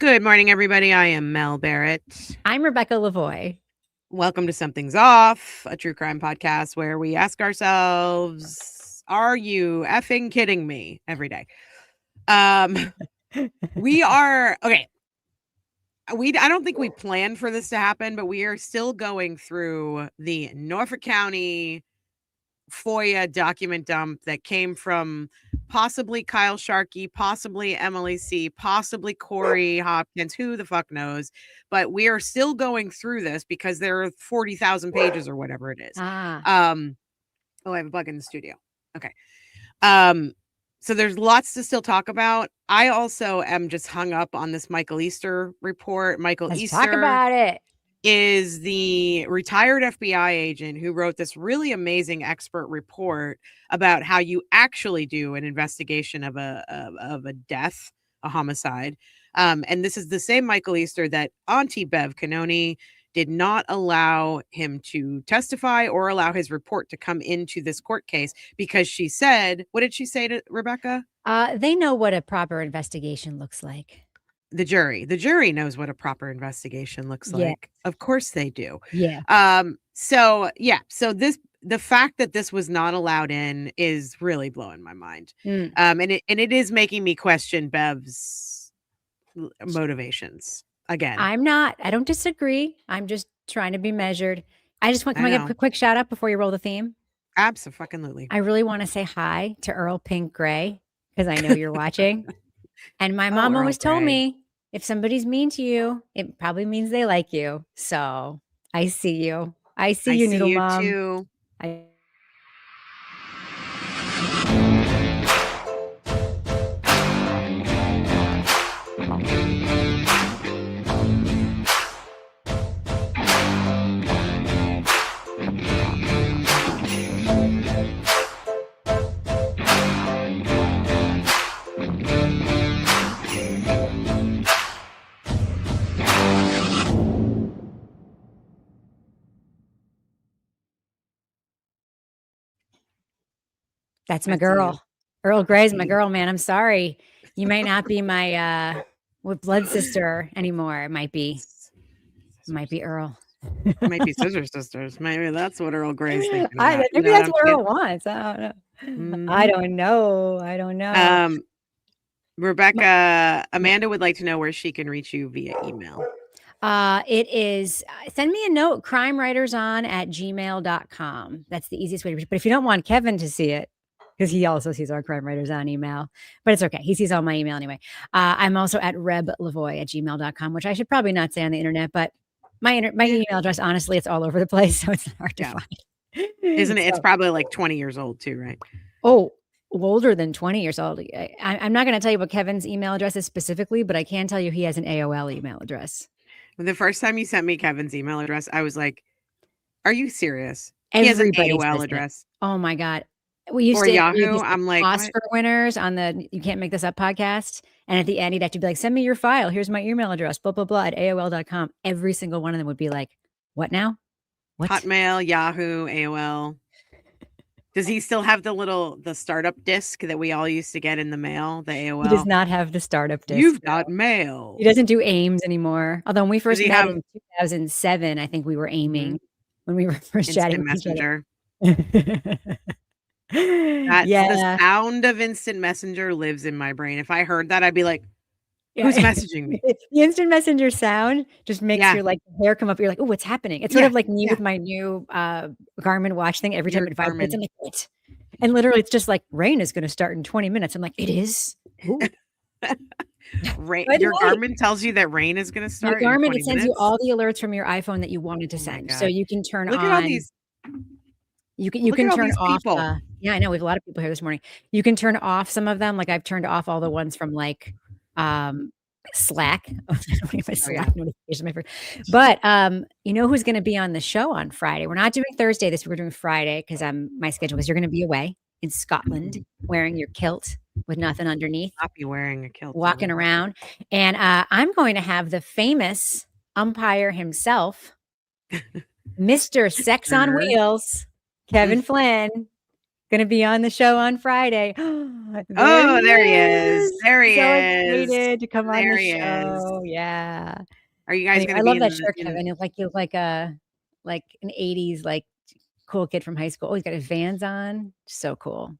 Good morning, everybody. I am Mel Barrett. I'm Rebecca Lavoie. Welcome to Something's Off, a true crime podcast where we ask ourselves, are you effing kidding me every day? We are, okay. I don't think we planned for this to happen, but we are still going through the Norfolk County FOIA document dump that came from possibly Kyle Sharkey, possibly Emily C., possibly Corey Hopkins, who the fuck knows. But we are still going through this because there are 40,000 pages or whatever it is. I have a bug in the studio. Okay. So there's lots to still talk about. I also am just hung up on this Michael Easter report. Let's talk about it. Is the retired FBI agent who wrote this really amazing expert report about how you actually do an investigation of a death, a homicide. And this is the same Michael Easter that Auntie Bev Cannoni did not allow him to testify or allow his report to come into this court case because she said, what did she say to Rebecca? They know what a proper investigation looks like. The jury knows what a proper investigation looks like. Of course they do. Yeah. So the fact that this was not allowed in is really blowing my mind. And it is making me question Bev's motivations again. I don't disagree. I'm just trying to be measured. Can I give a quick shout out before you roll the theme? Absolutely. I really want to say hi to Earl Pink Gray because I know you're watching. And my mom always told me, if somebody's mean to you, it probably means they like you. So I see you. I see you, Noodle Mom. Too. That's my girl. Earl Gray's my girl, man. I'm sorry. You might not be my blood sister anymore. It might be Earl. It might be Scissor Sisters. Maybe that's what Earl Gray's thinking about. Maybe that's what Earl wants. I don't know. I don't know. Rebecca, Amanda would like to know where she can reach you via email. It is, send me a note, crimewriterson@gmail.com. That's the easiest way to reach it. But if you don't want Kevin to see it, because he also sees our Crime Writers on email, but it's okay. He sees all my email anyway. I'm also at reblavoie@gmail.com, which I should probably not say on the internet, but my email address, honestly, it's all over the place. So it's hard to find. Isn't it? It's probably like 20 years old too, right? Oh, older than 20 years old. I'm not going to tell you what Kevin's email address is specifically, but I can tell you he has an AOL email address. The first time you sent me Kevin's email address, I was like, are you serious? He has an AOL address. Oh my God. We used or to Yahoo. I'm like Oscar winners on the You Can't Make This Up podcast. And at the end, he'd have to be like, send me your file. Here's my email address, blah, blah, blah, at AOL.com. Every single one of them would be like, what now? What? Hotmail, Yahoo, AOL. Does he still have the startup disc that we all used to get in the mail, the AOL? He does not have the startup disc. You've got mail. He doesn't do AIMS anymore. Although when we first met in 2007, I think we were aiming when we were first chatting with each other. The sound of Instant Messenger lives in my brain. If I heard that, I'd be like, who's messaging me? The Instant Messenger sound just makes your hair come up. You're like, oh, what's happening? It's sort of like me with my new Garmin watch thing. Every time it vibrates, I'm like, what? And literally, it's just like, rain is going to start in 20 minutes. I'm like, it is? Rain. Your Garmin tells you that rain is going to start. Your Garmin, it sends you all the alerts from your iPhone that you wanted to send. So you can turn on. Look at all these. You can turn off. I know we have a lot of people here this morning. You can turn off some of them. Like I've turned off all the ones from like Slack. I don't even Slack notification. But you know who's going to be on the show on Friday? We're not doing Thursday this week. We're doing Friday because my schedule is you're going to be away in Scotland wearing your kilt with nothing underneath. I'll be wearing a kilt, walking around, and I'm going to have the famous umpire himself, Mr. Sex on Wheels, Kevin Flynn, Gonna be on the show on Friday. There he is. There he so is. excited to come on There the he show. is. Yeah. Are you guys Anyway, gonna I be love that in shirt, Kevin. It's like you're like an 80s like cool kid from high school. Oh, he's got his Vans on. So cool.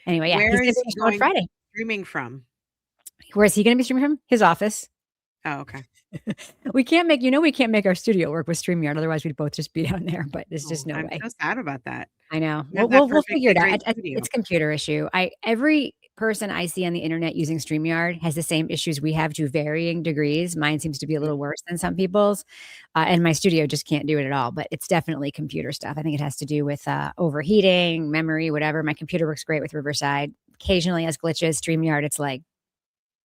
Anyway, yeah, Where he's gonna is be on he the show on Friday. streaming from? Where is he gonna be streaming from? His office. Oh, okay. we can't make our studio work with StreamYard. Otherwise, we'd both just be down there. But there's just no way. I'm so sad about that. I know. You have We'll that figure it out. perfectly great It's a computer issue. Every person I see on the internet using StreamYard has the same issues we have to varying degrees. Mine seems to be a little worse than some people's, and my studio just can't do it at all. But it's definitely computer stuff. I think it has to do with overheating, memory, whatever. My computer works great with Riverside. Occasionally has glitches. StreamYard, it's like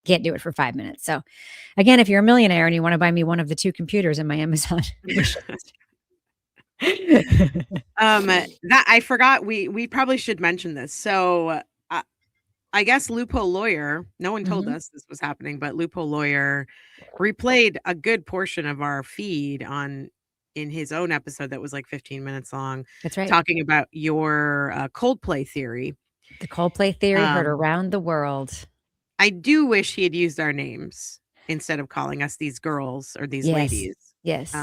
can't do it for 5 minutes. So, again, if you're a millionaire and you want to buy me one of the 2 computers in my Amazon wish list. That I forgot we probably should mention this. So I guess Loophole Lawyer, no one told us this was happening, but Loophole Lawyer replayed a good portion of our feed in his own episode that was like 15 minutes long. That's right. Talking about your Coldplay theory. The Coldplay theory heard around the world. I do wish he had used our names instead of calling us these girls or these ladies. Yes.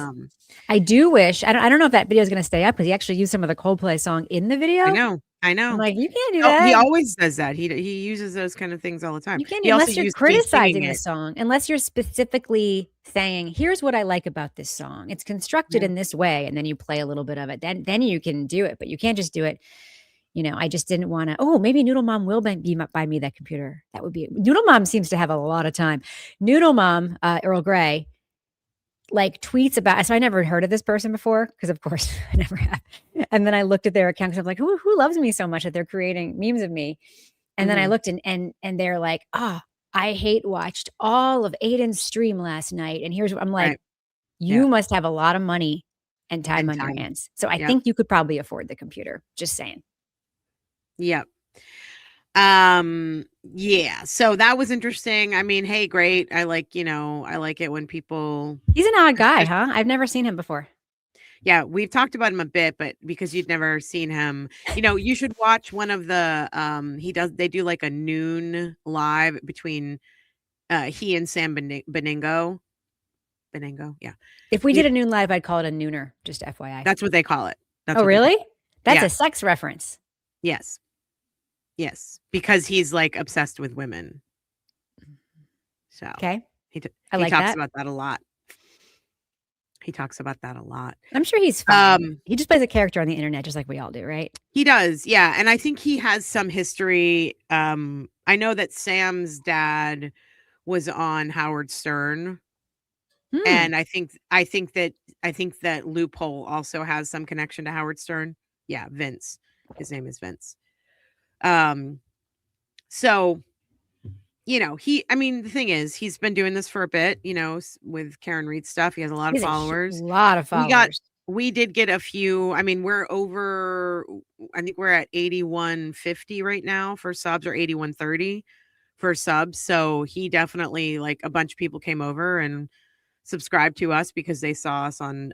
I do wish. I don't know if that video is going to stay up because he actually used some of the Coldplay song in the video. I know. I'm like, you can't do that. He always does that. He uses those kind of things all the time. You can't unless you're criticizing the song, unless you're specifically saying, here's what I like about this song. It's constructed in this way, and then you play a little bit of it. Then you can do it, but you can't just do it. I just didn't want to. Oh, maybe Noodle Mom will buy me that computer. That would be Noodle Mom seems to have a lot of time. Noodle Mom, Earl Grey, like tweets about. So I never heard of this person before because, of course, I never have. And then I looked at their account because I'm like, who loves me so much that they're creating memes of me? And then I looked and they're like, I hate watched all of Aidan's stream last night. And here's what I'm like, you must have a lot of money and time on your hands. So I think you could probably afford the computer. Just saying. Yep. Yeah. So that was interesting. I mean, hey, great. I like it when people. He's an odd guy, huh? I've never seen him before. Yeah, we've talked about him a bit, but because you've never seen him, you should watch one of the they do like a noon live between he and Sam Beningo. Yeah. If we did a noon live, I'd call it a nooner, just FYI. That's what they call it. Really? That's a sex reference. Yes, because he's like obsessed with women. So okay, he talks about that a lot. I'm sure he's fine. He just plays a character on the internet, just like we all do, right? He does, yeah. And I think he has some history. I know that Sam's dad was on Howard Stern, and I think that Loophole also has some connection to Howard Stern. Yeah, Vince. His name is Vince. So, the thing is, he's been doing this for a bit, with Karen Reed stuff. He has a lot of followers. We did get a few. I mean, we're over, I think we're at 8150 right now for subs, or 8130 for subs. So he definitely, like, a bunch of people came over and subscribed to us because they saw us on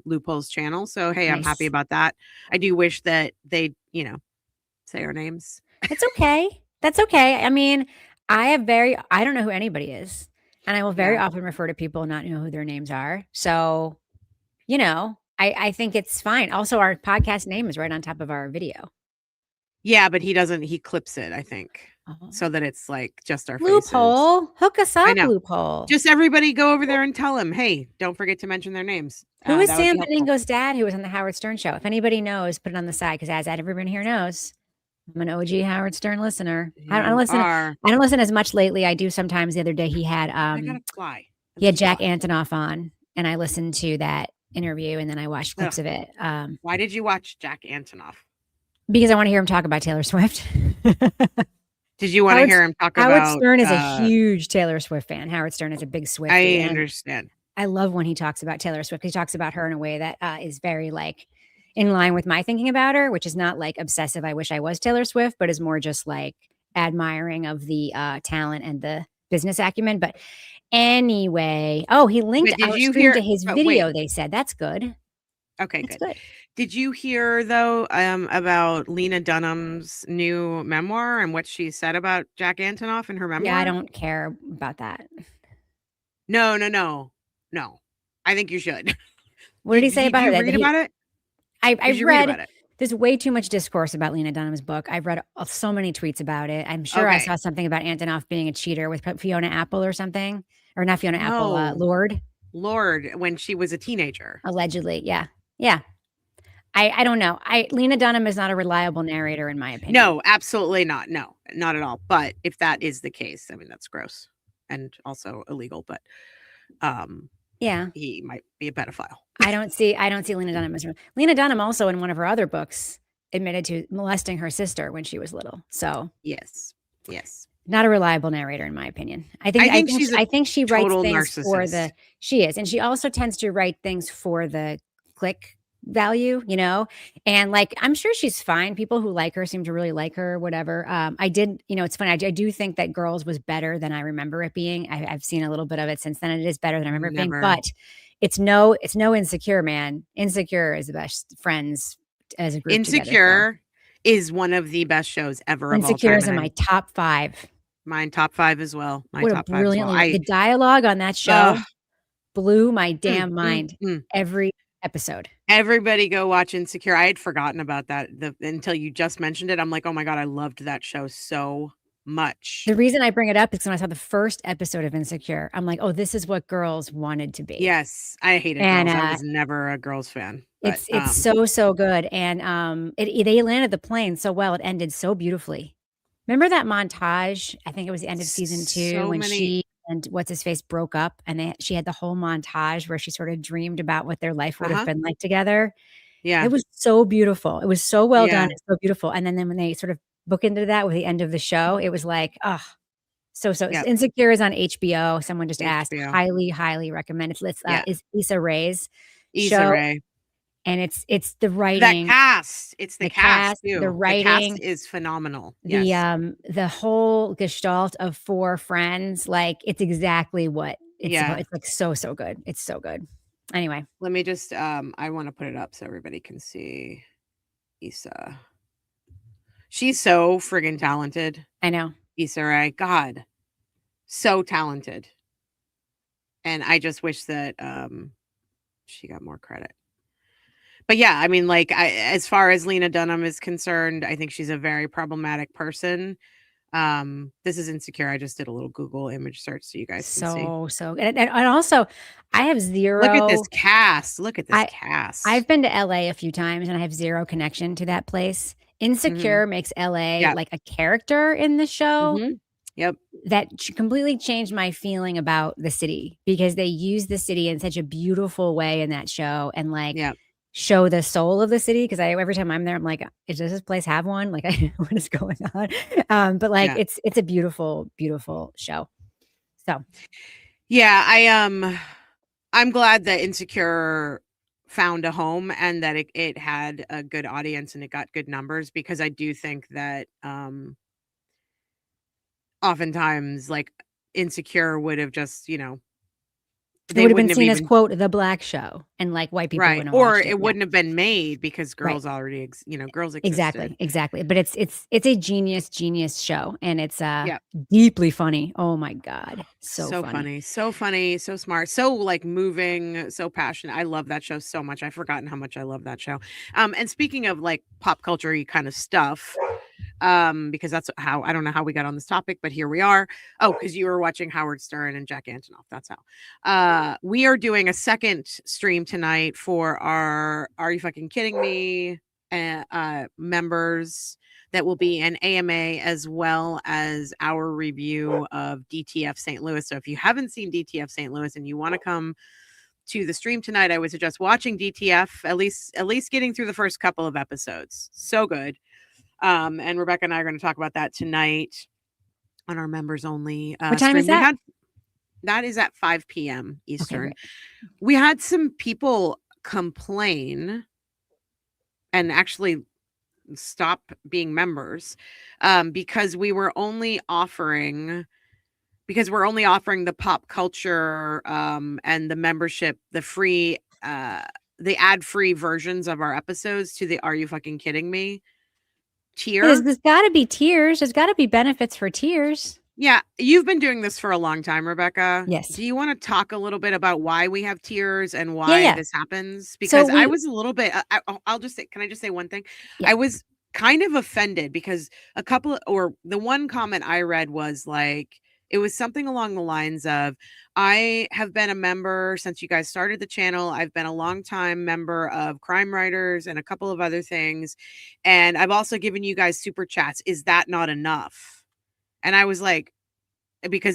Loophole's channel. So, hey, nice. I'm happy about that. I do wish that they, say our names. It's okay. That's okay. I mean, I don't know who anybody is. And I will very often refer to people not know who their names are. So, I think it's fine. Also, our podcast name is right on top of our video. Yeah, but he clips it, I think. So that it's like just our Loophole. Faces. Hook us up, Loophole. Just everybody go over there and tell him, hey, don't forget to mention their names. Who is Sam Beningo's dad who was on the Howard Stern show? If anybody knows, put it on the side, because as everyone here knows, I'm an OG Howard Stern listener. I don't listen as much lately. I do sometimes. The other day he had he had Jack Antonoff on, and I listened to that interview, and then I watched clips of it. Why did you watch Jack Antonoff? Because I want to hear him talk about Taylor Swift. Did you want to hear him talk about Howard Stern is a huge Taylor Swift fan. Howard Stern is a big Swift fan. I understand. I love when he talks about Taylor Swift. He talks about her in a way that is very like in line with my thinking about her, which is not like obsessive. I wish I was Taylor Swift, but is more just like admiring of the talent and the business acumen. But anyway, he linked our stream to his video. They said that's good. Okay, that's good. Did you hear though about Lena Dunham's new memoir and what she said about Jack Antonoff in her memoir? Yeah, I don't care about that. No. I think you should. What did he say about her? Did you read about it? I've read. There's way too much discourse about Lena Dunham's book. I've read so many tweets about it. I'm sure I saw something about Antonoff being a cheater with Fiona Apple or something, or not Fiona Apple, Lord, when she was a teenager, allegedly. Yeah. I don't know. Lena Dunham is not a reliable narrator, in my opinion. No, absolutely not. No, not at all. But if that is the case, I mean, that's gross and also illegal. But yeah, he might be a pedophile. I don't see Lena Dunham as Lena Dunham also in one of her other books admitted to molesting her sister when she was little. So yes, not a reliable narrator, in my opinion. I think she writes things for the. She is, and she also tends to write things for the click value, and like I'm sure she's fine. People who like her seem to really like her, whatever. It's funny. I do think that Girls was better than I remember it being. I've seen a little bit of it since then. It is better than I remember it being, but it's no Insecure, man. Insecure is the best friends as a group. Insecure is one of the best shows ever. Insecure is in my top 5. Mine top 5 as well. What a brilliant the dialogue on that show blew my damn mind every episode. Everybody go watch Insecure. I had forgotten about that until you just mentioned it. I'm like, oh my God, I loved that show so much. The reason I bring it up is when I saw the first episode of Insecure, I'm like, oh, this is what girls wanted to be. Yes, I hated Girls. I was never a Girls fan. But, it's so good. And they landed the plane so well. It ended so beautifully. Remember that montage? I think it was the end of season 2 when she and what's his face broke up, and she had the whole montage where she sort of dreamed about what their life would have been like together. Yeah, it was so beautiful. It was so well done. It's so beautiful. And then when they sort of bookended that with the end of the show, it was like, so. Insecure is on HBO. Someone just asked. Highly recommend. It's Issa Rae's show. And it's the writing. That cast. It's the cast too. The writing. The cast is phenomenal. Yes. The whole gestalt of 4 friends, like it's exactly what it's like so good. It's so good. Anyway. Let me just I want to put it up so everybody can see Issa. She's so friggin' talented. I know. Issa Rae. God. So talented. And I just wish that she got more credit. But yeah, I mean, like, as far as Lena Dunham is concerned, I think she's a very problematic person. This is Insecure. I just did a little Google image search so you guys can see. So, and also, I have zero. Look at this cast. Cast. I've been to LA a few times, and I have zero connection to that place. Insecure makes LA like a character in the show. Yep. That completely changed my feeling about the city because they use the city in such a beautiful way in that show, and like. Show the soul of the city because every time I'm there I'm like, does this place have one? Like, what is going on? But like it's a beautiful show. So I'm glad that Insecure found a home and that it had a good audience and it got good numbers, because I do think that oftentimes like Insecure would have just they would have been seen as quote the black show, and like white people wouldn't have or watched it wouldn't have been made because girls already girls existed. Exactly. But it's a genius show, and it's deeply funny. Oh my God, so funny, so smart, so like moving, so passionate. I love that show so much. I've forgotten how much I love that show. And speaking of like pop culture-y kind of stuff, because that's how, I don't know how we got on this topic, but here we are. Because you were watching Howard Stern and Jack Antonoff. That's how. We are doing a second stream tonight for our Are You Fucking Kidding Me members. That will be an AMA as well as our review of DTF St. Louis. So if you haven't seen DTF St. Louis and you want to come to the stream tonight, I would suggest watching DTF, at least getting through the first couple of episodes. So good. And Rebecca and I are going to talk about that tonight on our members only. What time is that? That is at 5 p.m. Eastern. Okay, we had some people complain and actually stop being members because we're only offering the pop culture and the membership, the free the ad-free versions of our episodes to the Are You Fucking Kidding Me tier. There's got to be tiers. There's got to be benefits for tiers. Yeah, you've been doing this for a long time, Rebecca. Yes. Do you want to talk a little bit about why we have tiers and why this happens? Because I was a little bit, I'll just say, can I just say one thing? Yeah. I was kind of offended because the one comment I read was like, it was something along the lines of, I have been a member since you guys started the channel. I've been a long time member of Crime Writers and a couple of other things. And I've also given you guys super chats. Is that not enough? And I was like,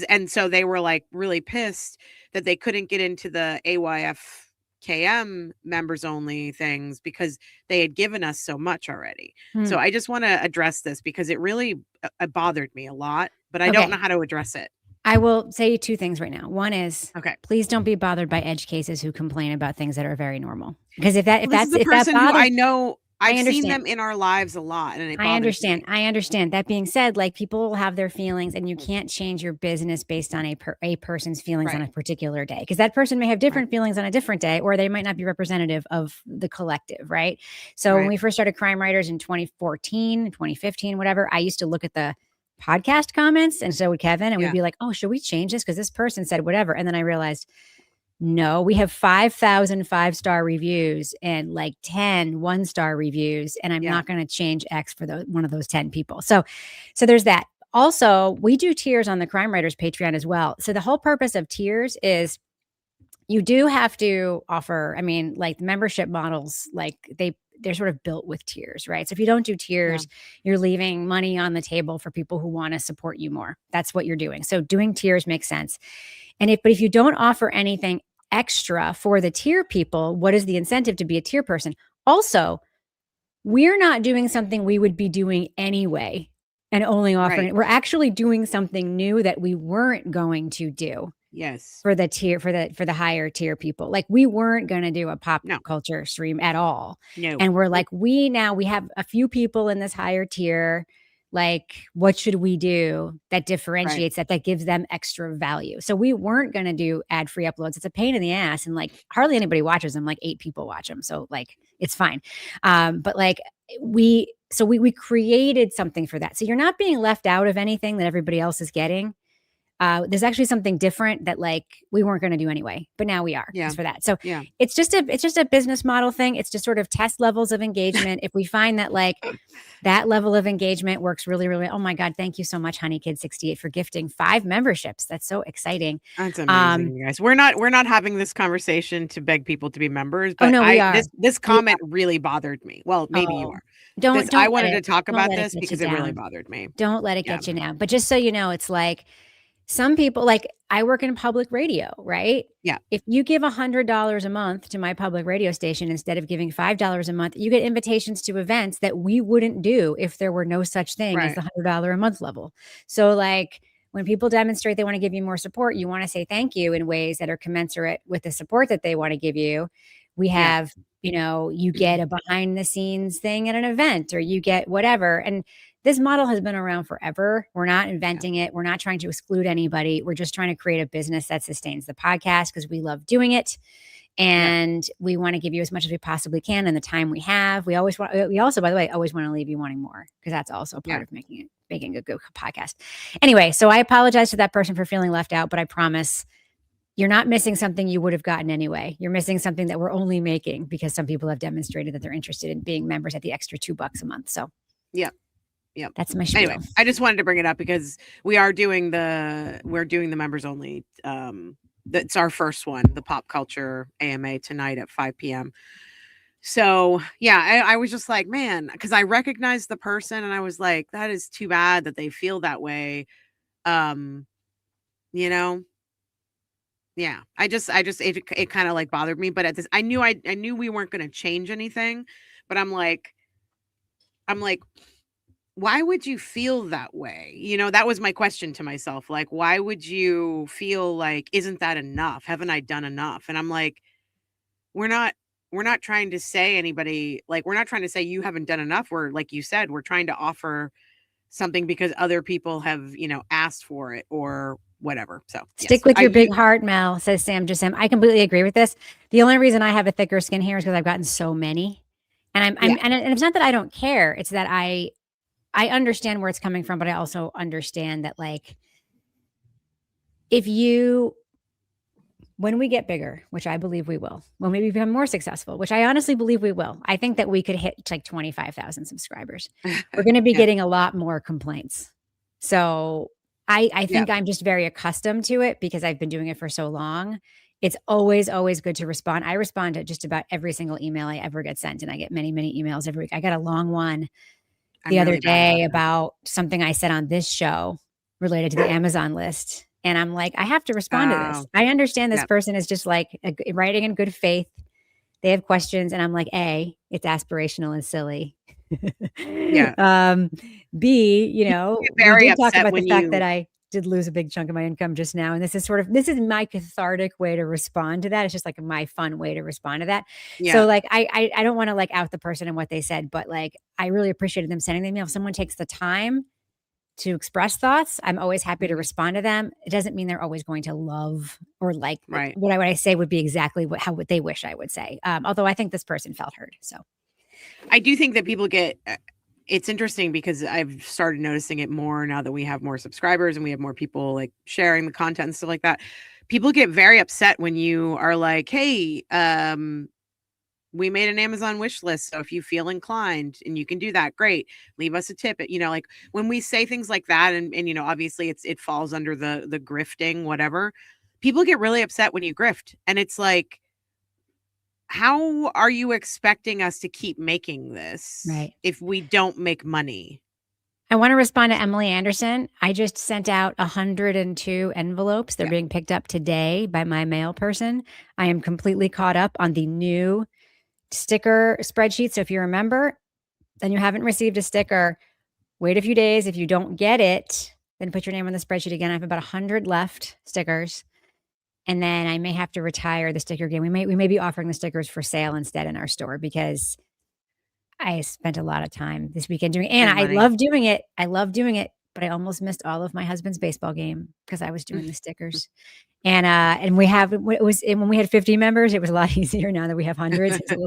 and so they were like really pissed that they couldn't get into the AYFKM members only things because they had given us so much already. So I just want to address this because it really bothered me a lot, but I don't know how to address it. I will say two things right now. One is, okay, please don't be bothered by edge cases who complain about things that are very normal. Because if that's the person who I know, I've seen them in our lives a lot, and it I understand. That being said, like, people will have their feelings, and you can't change your business based on a person's feelings on a particular day, because that person may have different feelings on a different day, or they might not be representative of the collective, right? So when we first started Crime Writers in 2014, 2015, whatever, I used to look at the podcast comments, and so would Kevin, and we'd be like, oh, should we change this because this person said whatever? And then I realized, no, we have 5,000 5-star reviews and like 10 1-star reviews, and I'm not going to change X for one of those 10 people. So there's that. Also, we do tiers on the Crime Writers Patreon as well. So the whole purpose of tiers is you do have to offer, I mean, like, membership models, like they're sort of built with tiers, right? So if you don't do tiers, you're leaving money on the table for people who want to support you more. That's what you're doing. So doing tiers makes sense. But if you don't offer anything extra for the tier people, what is the incentive to be a tier person? Also, we're not doing something we would be doing anyway and only offering it. We're actually doing something new that we weren't going to do. Yes. For the tier, for the higher tier people. Like, we weren't going to do a pop culture stream at all. No. And we're like, we have a few people in this higher tier. Like, what should we do that differentiates that gives them extra value? So we weren't going to do ad-free uploads. It's a pain in the ass. And like, hardly anybody watches them. Like 8 people watch them. So like, it's fine. But like, we created something for that. So you're not being left out of anything that everybody else is getting. There's actually something different that like we weren't going to do anyway, but now we are just for that. So it's just a business model thing. It's just sort of test levels of engagement. If we find that like that level of engagement works really, really, oh my God, thank you so much, Honey Kid 68, for gifting 5 memberships. That's so exciting. That's amazing, you guys. We're not having this conversation to beg people to be members, but we are. This comment really bothered me. Well, maybe you are. Don't I wanted to talk about this because it really bothered me. Don't let it get you down. But just so you know, it's like, some people, like, I work in public radio, right? Yeah. If you give $100 a month to my public radio station instead of giving $5 a month, you get invitations to events that we wouldn't do if there were no such thing as the $100 a month level. So like, when people demonstrate they want to give you more support, you want to say thank you in ways that are commensurate with the support that they want to give you. We have, you get a behind the scenes thing at an event, or you get whatever. And this model has been around forever. We're not inventing it. We're not trying to exclude anybody. We're just trying to create a business that sustains the podcast because we love doing it. And we want to give you as much as we possibly can in the time we have. We also, by the way, always want to leave you wanting more, because that's also part of making a good podcast. Anyway, so I apologize to that person for feeling left out, but I promise you're not missing something you would have gotten anyway. You're missing something that we're only making because some people have demonstrated that they're interested in being members at the extra $2 a month. So yeah. That's my spiel. Anyway, I just wanted to bring it up because we're doing the members only. That's our first one, the pop culture AMA tonight at 5 p.m. So yeah, I was just like, man, because I recognized the person and I was like, that is too bad that they feel that way. Yeah, it kind of like bothered me, but I knew we weren't going to change anything, but I'm like, why would you feel that way? That was my question to myself. Like, why would you feel like, isn't that enough? Haven't I done enough? And I'm like, we're not trying to say anybody, like, we're not trying to say you haven't done enough. We're, like you said, we're trying to offer something because other people have, asked for it or whatever. So stick with your big heart, Mel, says Sam. I completely agree with this. The only reason I have a thicker skin here is because I've gotten so many. And and it's not that I don't care. It's that I understand where it's coming from, but I also understand that, like, when we get bigger, which I believe we will, when we become more successful, which I honestly believe we will, I think that we could hit like 25,000 subscribers. We're going to be getting a lot more complaints. So I think I'm just very accustomed to it because I've been doing it for so long. It's always, always good to respond. I respond to just about every single email I ever get sent, and I get many, many emails every week. I got a long one the other day about something I said on this show related to the Amazon list. And I'm like, I have to respond to this. I understand this person is just like writing in good faith. They have questions. And I'm like, A, it's aspirational and silly. B, we did talk about the fact that I did lose a big chunk of my income just now. And this is my cathartic way to respond to that. It's just like my fun way to respond to that. Yeah. So like, I don't want to like out the person and what they said, but like, I really appreciated them sending the email. If someone takes the time to express thoughts, I'm always happy to respond to them. It doesn't mean they're always going to love or like what I say would be exactly what they wish I would say. Although I think this person felt heard. So I do think that people it's interesting because I've started noticing it more now that we have more subscribers and we have more people like sharing the content and stuff like that. People get very upset when you are like, hey, we made an Amazon wish list. So if you feel inclined and you can do that, great. Leave us a tip. Like when we say things like that and obviously it falls under the grifting, whatever, people get really upset when you grift. And it's like, how are you expecting us to keep making this if we don't make money? I want to respond to Emily Anderson. I just sent out 102 envelopes. They're being picked up today by my mail person. I am completely caught up on the new sticker spreadsheet. So if you remember, then you haven't received a sticker, wait a few days. If you don't get it, then put your name on the spreadsheet again. I have about 100 left stickers. And then I may have to retire the sticker game. We may be offering the stickers for sale instead in our store because I spent a lot of time this weekend doing it. And I love doing it. But I almost missed all of my husband's baseball game because I was doing the stickers. And when we had 50 members, it was a lot easier. Now that we have hundreds, it's a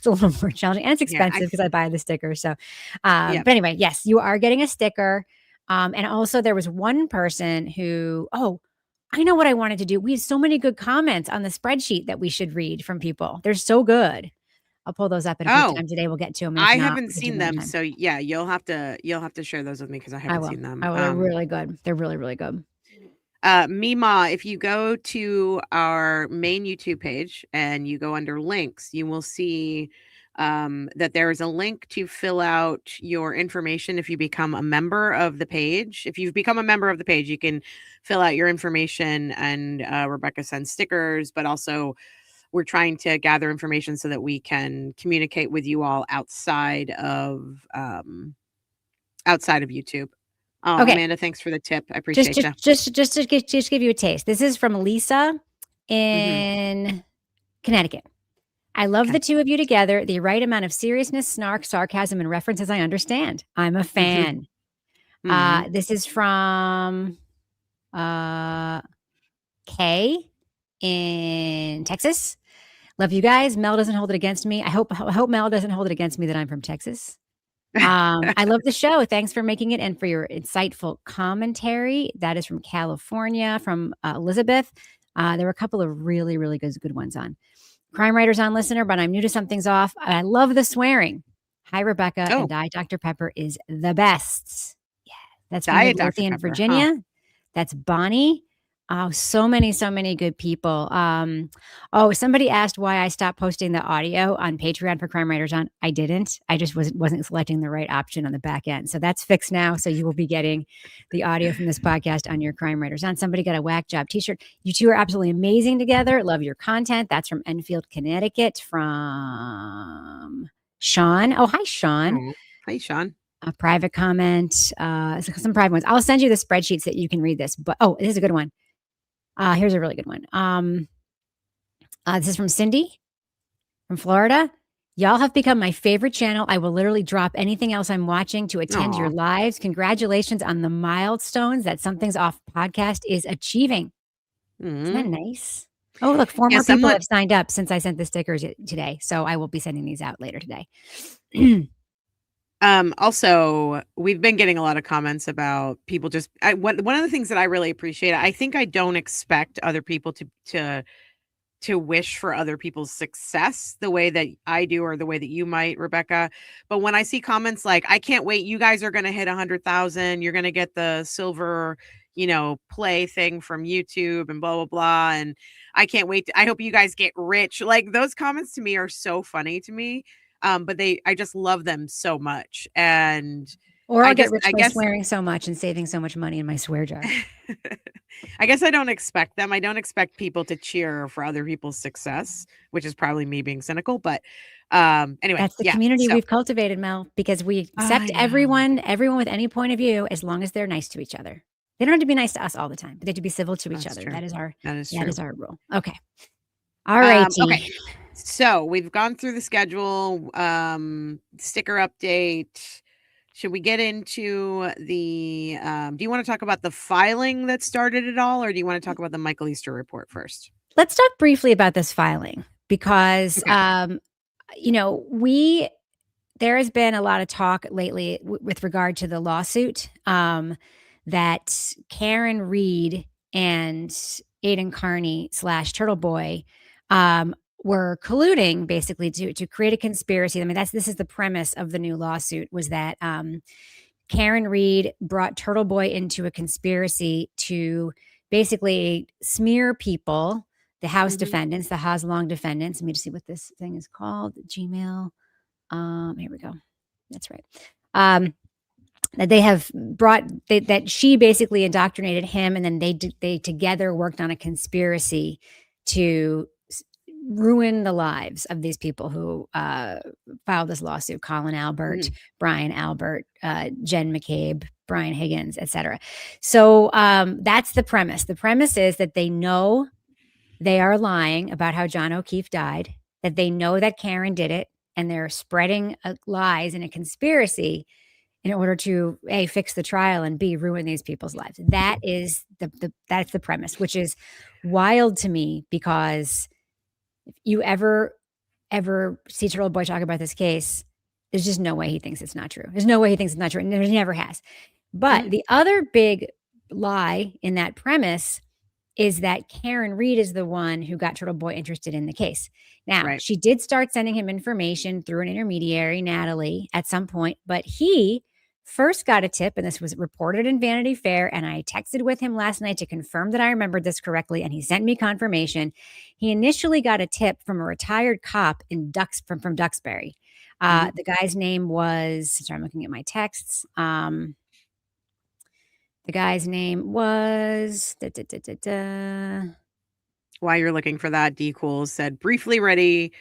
little more challenging, and it's expensive because I buy the stickers. So, but anyway, yes, you are getting a sticker. And also there was one person who, I know what I wanted to do. We have so many good comments on the spreadsheet that we should read from people. They're so good. I'll pull those up at a few times today. We'll get to them. I haven't seen them. So yeah, you'll have to share those with me because I haven't seen them. They're really good. They're really, really good. Mima, if you go to our main YouTube page and you go under links, you will see that there is a link to fill out your information if you become a member of the page. If you've become a member of the page, you can fill out your information and Rebecca sends stickers, but also we're trying to gather information so that we can communicate with you all outside of YouTube. Okay. Amanda, thanks for the tip. I appreciate you. Just to give you a taste. This is from Lisa in Connecticut. I love the two of you together. The right amount of seriousness, snark, sarcasm, and references I understand. I'm a fan. This is from Kay in Texas. Love you guys. Mel doesn't hold it against me. I hope Mel doesn't hold it against me that I'm from Texas. I love the show. Thanks for making it and for your insightful commentary. That is from California, from Elizabeth. There were a couple of really, really good ones on. Crime Writers on listener, but I'm new to Something's Off. I love the swearing. Hi, Rebecca. And Diet Dr. Pepper is the best. Yeah, that's from Dorothy in Virginia. Huh. That's Bonnie. Oh, so many good people. Somebody asked why I stopped posting the audio on Patreon for Crime Writers on. I didn't. I just wasn't selecting the right option on the back end. So that's fixed now. So you will be getting the audio from this podcast on your Crime Writers on. Somebody got a whack job t-shirt. You two are absolutely amazing together. Love your content. That's from Enfield, Connecticut, from Sean. Oh, hi, Sean. Oh, hi, Sean. A private comment, some private ones. I'll send you the spreadsheets that you can read this. But this is a good one. Here's a really good one. This is from Cindy from Florida. Y'all have become my favorite channel. I will literally drop anything else I'm watching to attend your lives. Congratulations on the milestones that Something's Off podcast is achieving. Isn't that nice? Oh, look, 4 more Yes, I'm people not. have signed up since I sent the stickers today. So I will be sending these out later today. Also, we've been getting a lot of comments about people just one of the things that I really appreciate, I think I don't expect other people to wish for other people's success the way that I do or the way that you might, Rebecca. But when I see comments like, I can't wait, you guys are going to hit 100,000, you're going to get the silver, play thing from YouTube and blah, blah, blah. And I can't wait. I hope you guys get rich. Like those comments to me are so funny to me. But I just love them so much. And or I'll get rich I by guess swearing so much and saving so much money in my swear jar. I guess I don't expect them. I don't expect people to cheer for other people's success, which is probably me being cynical. But anyway, That's the yeah. community So we've cultivated, Mel, because we accept everyone with any point of view, as long as they're nice to each other. They don't have to be nice to us all the time, but they have to be civil to each that's other. true. That is our That is true. rule. Okay. All righty. Okay. So we've gone through the schedule, sticker update. Should we get into the do you want to talk about the filing that started it all, or do you want to talk about the Michael Easter report first? Let's talk briefly about this filing because Okay. there has been a lot of talk lately with regard to the lawsuit that Karen Reed and Aidan Kearney / TurtleBoy were colluding basically to create a conspiracy. I mean, this is the premise of the new lawsuit, was that Karen Reed brought TurtleBoy into a conspiracy to basically smear people, the House defendants, the Haslong defendants. Let me just see what this thing is called. Gmail. Here we go. That's right. That they have that she basically indoctrinated him, and then they together worked on a conspiracy to ruin the lives of these people who filed this lawsuit: Colin Albert, Brian Albert, Jen McCabe, Brian Higgins, etc. So that's the premise. The premise is that they know they are lying about how John O'Keefe died, that they know that Karen did it, and they're spreading lies and a conspiracy in order to A, fix the trial, and B, ruin these people's lives. That is that's the premise, which is wild to me, because if you ever see TurtleBoy talk about this case, there's just no way he thinks it's not true. There's no way he thinks it's not true, and he never has. But the other big lie in that premise is that Karen Reed is the one who got TurtleBoy interested in the case. Now, she did start sending him information through an intermediary, Natalie, at some point, but he first got a tip, and this was reported in Vanity Fair, and I texted with him last night to confirm that I remembered this correctly, and he sent me confirmation. He initially got a tip from a retired cop from Duxbury. The guy's name was, sorry, I'm looking at my texts. The guy's name was While you're looking for that, D Cool said briefly ready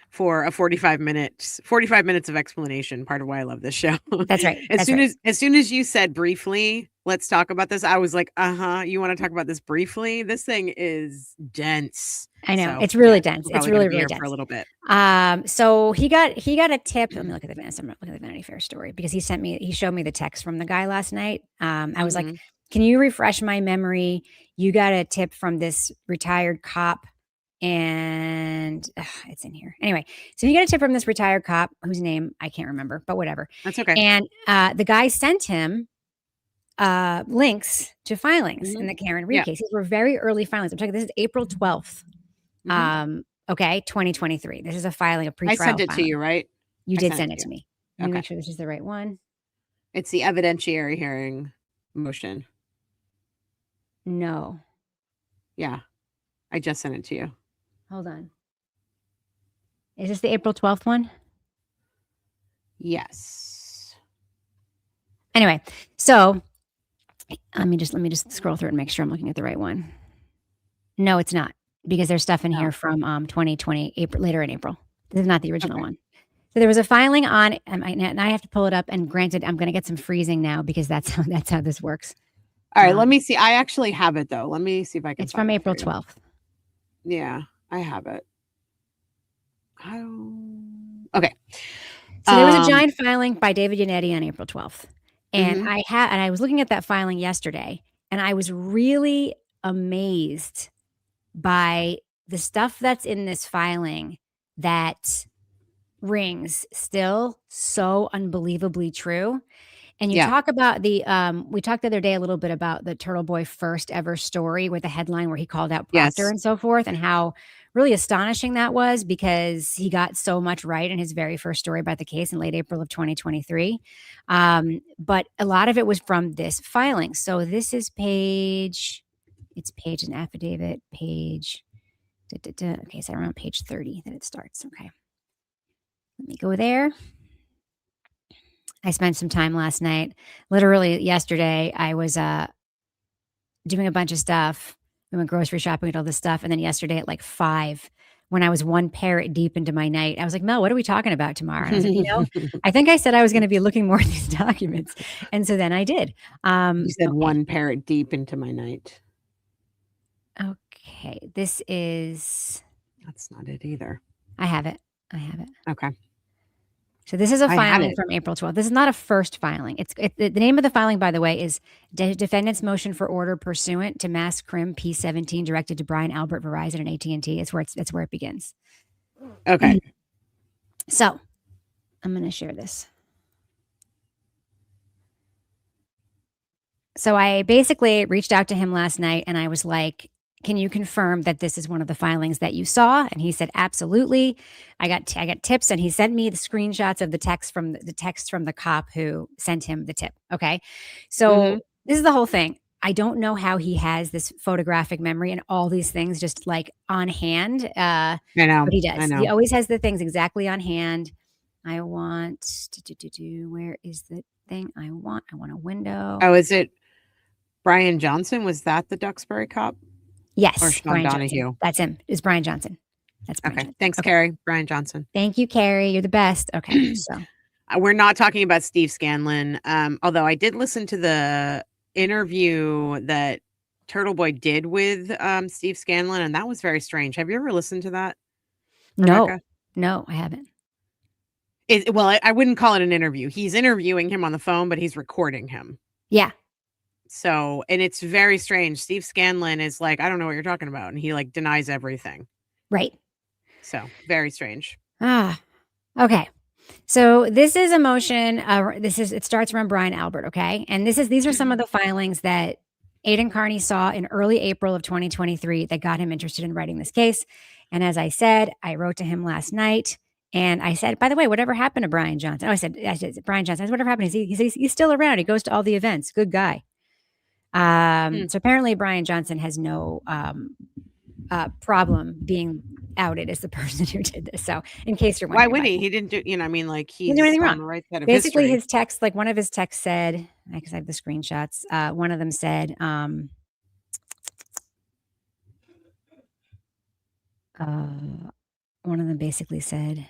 for a 45 minutes of explanation. Part of why I love this show. That's right. As soon as you said briefly, let's talk about this, I was like, you want to talk about this briefly? This thing is dense. I know. So, it's really dense. It's really dense for a little bit. So he got a tip. Let me look at I'm looking at the Vanity Fair story, because he showed me the text from the guy last night. I was like, can you refresh my memory? You got a tip from this retired cop, and it's in here. Anyway, so you got a tip from this retired cop whose name I can't remember, but whatever. That's okay. And the guy sent him links to filings in the Karen Reed case. These were very early filings. I'm talking, this is April 12th. Okay, 2023. This is a filing, a pre-trial I sent it filing. to you, right? You did send it to me. Let me Okay. make sure this is the right one. It's the evidentiary hearing motion. No. Yeah. I just sent it to you. Hold on. Is this the April 12th one? Yes. Anyway, so let me just scroll through it and make sure I'm looking at the right one. No, it's not, because there's stuff in here from 2020, later in April. This is not the original one. So there was a filing on, and I have to pull it up. And granted, I'm going to get some freezing now, because that's how this works. All right, let me see. I actually have it though. Let me see if I can. It's from April 12th. Yeah, I have it. Okay. So there was a giant filing by David Yannetti on April 12th. And I was looking at that filing yesterday, and I was really amazed by the stuff that's in this filing that rings still so unbelievably true. And you talk about we talked the other day a little bit about the TurtleBoy first ever story with the headline where he called out Proctor and so forth, and how really astonishing that was because he got so much right in his very first story about the case in late April of 2023. But a lot of it was from this filing. So this is page and affidavit, page. Okay, so around page 30 that it starts. Okay. Let me go there. I spent some time last night. Literally yesterday, I was doing a bunch of stuff. We went grocery shopping and all this stuff. And then yesterday at like 5, when I was one parrot deep into my night, I was like, Mel, what are we talking about tomorrow? And I was like, I think I said I was going to be looking more at these documents. And so then I did. You said one parrot deep into my night. Okay. This is... That's not it either. I have it. Okay. So this is a filing from April 12th. This is not a first filing. The name of the filing, by the way, is Defendant's Motion for Order Pursuant to Mass Crim P17 directed to Brian Albert, Verizon, and AT&T. That's where it begins. Okay. So I'm going to share this. So I basically reached out to him last night and I was like, can you confirm that this is one of the filings that you saw? And he said, absolutely. I got tips, and he sent me the screenshots of the text from the cop who sent him the tip. Okay. So this is the whole thing. I don't know how he has this photographic memory and all these things just like on hand. I know. But he does. He always has the things exactly on hand. I want where is the thing I want? I want a window. Oh, is it Brian Johnson? Was that the Duxbury cop? Yes. Or Sean Donahue. That's him. It's Brian Johnson. That's Brian Johnson. Thanks, Carrie. Brian Johnson. Thank you, Carrie. You're the best. Okay. So we're not talking about Steve Scanlon. Although I did listen to the interview that TurtleBoy did with Steve Scanlon, and that was very strange. Have you ever listened to that, Rebecca? No, I haven't. I wouldn't call it an interview. He's interviewing him on the phone, but he's recording him. Yeah. So, and it's very strange. Steve Scanlon is like, I don't know what you're talking about. And he like denies everything. Right. So very strange. Okay. So this is a motion. It starts from Brian Albert. Okay. And these are some of the filings that Aidan Kearney saw in early April of 2023 that got him interested in writing this case. And as I said, I wrote to him last night and I said, by the way, whatever happened to Brian Johnson? I said, Brian Johnson, whatever happened? He's still around. He goes to all the events. Good guy. So apparently Brian Johnson has no problem being outed as the person who did this. So in case you're wondering. Why would he? He didn't do, he's he didn't do anything wrong. The right side of basically history. His text, like one of his texts said, because I have the screenshots, one of them said, one of them basically said,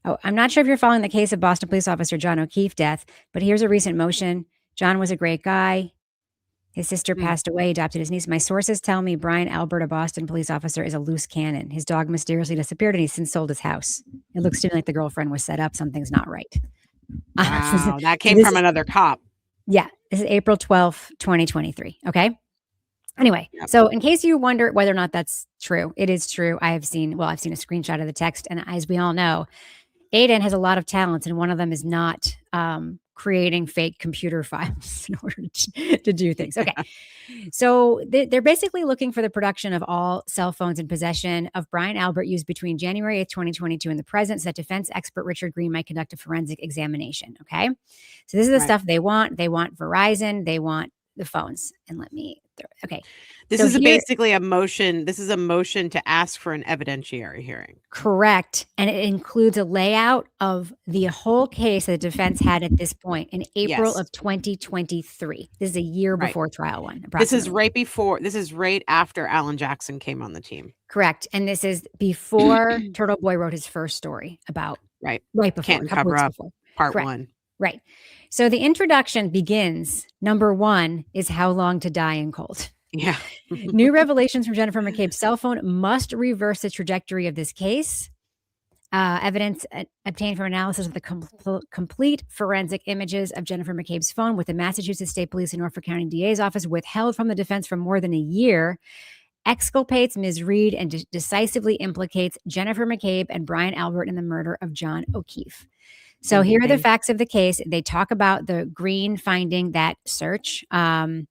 oh, I'm not sure if you're following the case of Boston police officer John O'Keefe death, but here's a recent motion. John was a great guy. His sister passed away, adopted his niece. My sources tell me Brian Albert, a Boston police officer, is a loose cannon. His dog mysteriously disappeared and he's since sold his house. It looks to me like the girlfriend was set up. Something's not right. Wow, that came from another cop. Yeah. This is April 12th, 2023. Okay. Anyway, so in case you wonder whether or not that's true, it is true. I've seen a screenshot of the text. And as we all know, Aidan has a lot of talents, and one of them is not creating fake computer files in order to do things. Okay. So they're basically looking for the production of all cell phones in possession of Brian Albert used between January 8th, 2022 and the present, so that defense expert Richard Green might conduct a forensic examination. Okay. So this is the stuff they want. They want Verizon. They want the phones. And okay. This is basically a motion. This is a motion to ask for an evidentiary hearing. Correct. And it includes a layout of the whole case that the defense had at this point in April of 2023. This is a year before trial one. This is right after Alan Jackson came on the team. Correct. And this is before TurtleBoy wrote his first story about right before. Can't cover up part one. Right. So the introduction begins. Number 1 is how long to die in cold. Yeah. New revelations from Jennifer McCabe's cell phone must reverse the trajectory of this case. Evidence obtained from analysis of the complete forensic images of Jennifer McCabe's phone with the Massachusetts State Police and Norfolk County DA's office withheld from the defense for more than a year. exculpates Ms. Reed and decisively implicates Jennifer McCabe and Brian Albert in the murder of John O'Keefe. So here are the facts of the case. They talk about the Green finding that search. And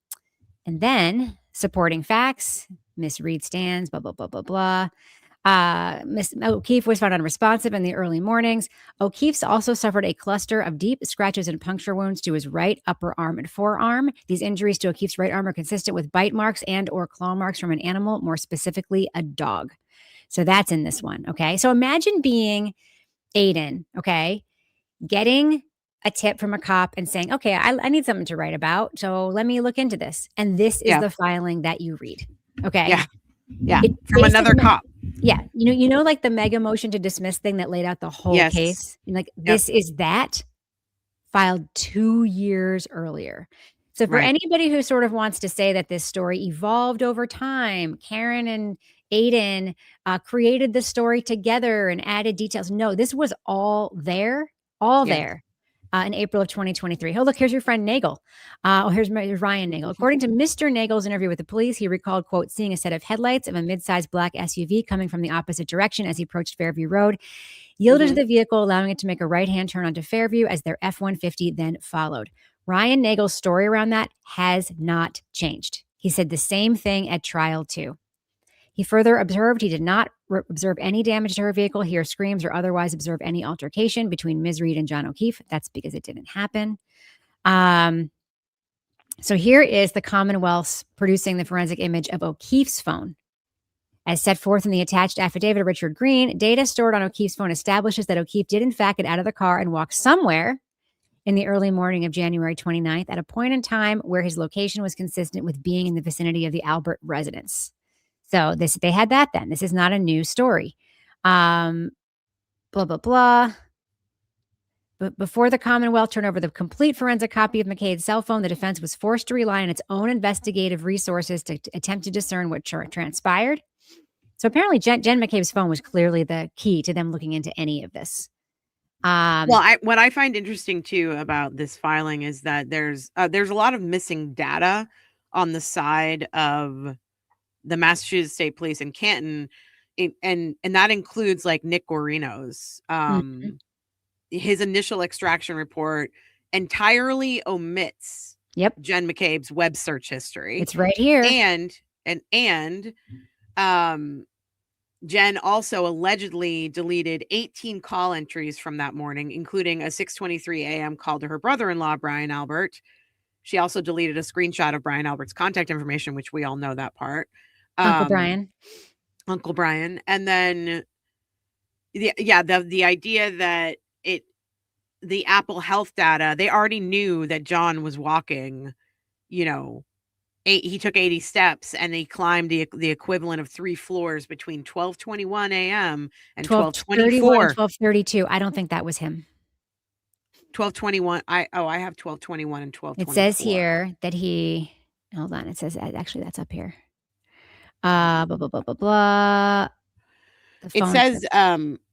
then supporting facts, Miss Reed stands, blah, blah, blah, blah, blah. Miss O'Keefe was found unresponsive in the early mornings. O'Keefe's also suffered a cluster of deep scratches and puncture wounds to his right upper arm and forearm. These injuries to O'Keefe's right arm are consistent with bite marks and or claw marks from an animal, more specifically a dog. So that's in this one, okay? So imagine being Aidan, okay, getting a tip from a cop and saying, okay, I need something to write about, so let me look into this. And this is the filing that you read, okay? Yeah, from another cop. Yeah, you know, like the mega motion to dismiss thing that laid out the whole case. Like this is that filed 2 years earlier. So for anybody who sort of wants to say that this story evolved over time, Karen and Aidan created the story together and added details. No, this was all there, there. In April of 2023. Oh, look, here's your friend Nagel. Here's Ryan Nagel. According to Mr. Nagel's interview with the police, he recalled, quote, seeing a set of headlights of a mid-sized black SUV coming from the opposite direction as he approached Fairview Road, yielded to the vehicle, allowing it to make a right-hand turn onto Fairview as their F-150 then followed. Ryan Nagel's story around that has not changed. He said the same thing at trial, too. He further observed he did not observe any damage to her vehicle, hear screams, or otherwise observe any altercation between Ms. Reed and John O'Keefe. That's because it didn't happen. So here is the Commonwealth's producing the forensic image of O'Keefe's phone. As set forth in the attached affidavit of Richard Green, data stored on O'Keefe's phone establishes that O'Keefe did in fact get out of the car and walk somewhere in the early morning of January 29th at a point in time where his location was consistent with being in the vicinity of the Albert residence. So they had that then. This is not a new story. Blah, blah, blah. But before the Commonwealth turned over the complete forensic copy of McCabe's cell phone, the defense was forced to rely on its own investigative resources to attempt to discern what transpired. So apparently Jen McCabe's phone was clearly the key to them looking into any of this. What I find interesting too about this filing is that there's a lot of missing data on the side of the Massachusetts State Police in Canton, and that includes like Nick Guarino's. His initial extraction report entirely omits Jen McCabe's web search history. It's right here. And Jen also allegedly deleted 18 call entries from that morning, including a 6:23 a.m. call to her brother-in-law, Brian Albert. She also deleted a screenshot of Brian Albert's contact information, which we all know that part. Uncle Brian. And then the idea that the Apple Health data, they already knew that John was walking, he took 80 steps and he climbed the equivalent of 3 floors between 12:21 a.m. and 12:24. 12:32. I don't think that was him. 12:21. I have 12:21 and 12:24. It says here that hold on. It says, actually, that's up here. Blah, blah, blah, blah, blah.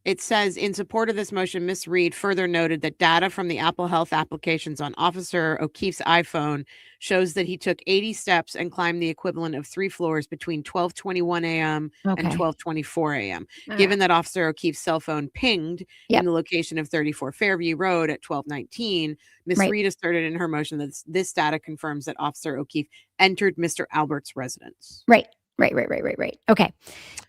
It says in support of this motion, Ms. Reed further noted that data from the Apple Health applications on Officer O'Keefe's iPhone shows that he took 80 steps and climbed the equivalent of 3 floors between 12:21 a.m. and 12:24 a.m. Given that Officer O'Keefe's cell phone pinged in the location of 34 Fairview Road at 12:19, Ms. Reed asserted in her motion that this data confirms that Officer O'Keefe entered Mr. Albert's residence. Right. Okay.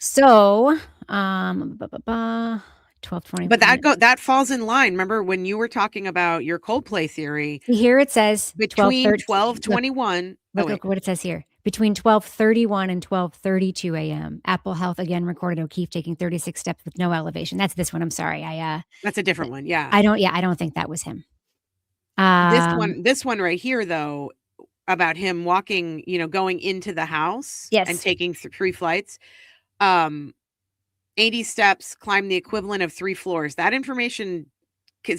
So, 12:20. But that falls in line. Remember when you were talking about your Coldplay theory? Here it says between 12:21. Look what it says here. Between 12:31 and 12:32 a.m. Apple Health again recorded O'Keefe taking 36 steps with no elevation. That's this one. I'm sorry. That's a different one. Yeah. I don't think that was him. This one right here though, about him walking, going into the house and taking 3 flights. 80 steps, climbed the equivalent of 3 floors. That information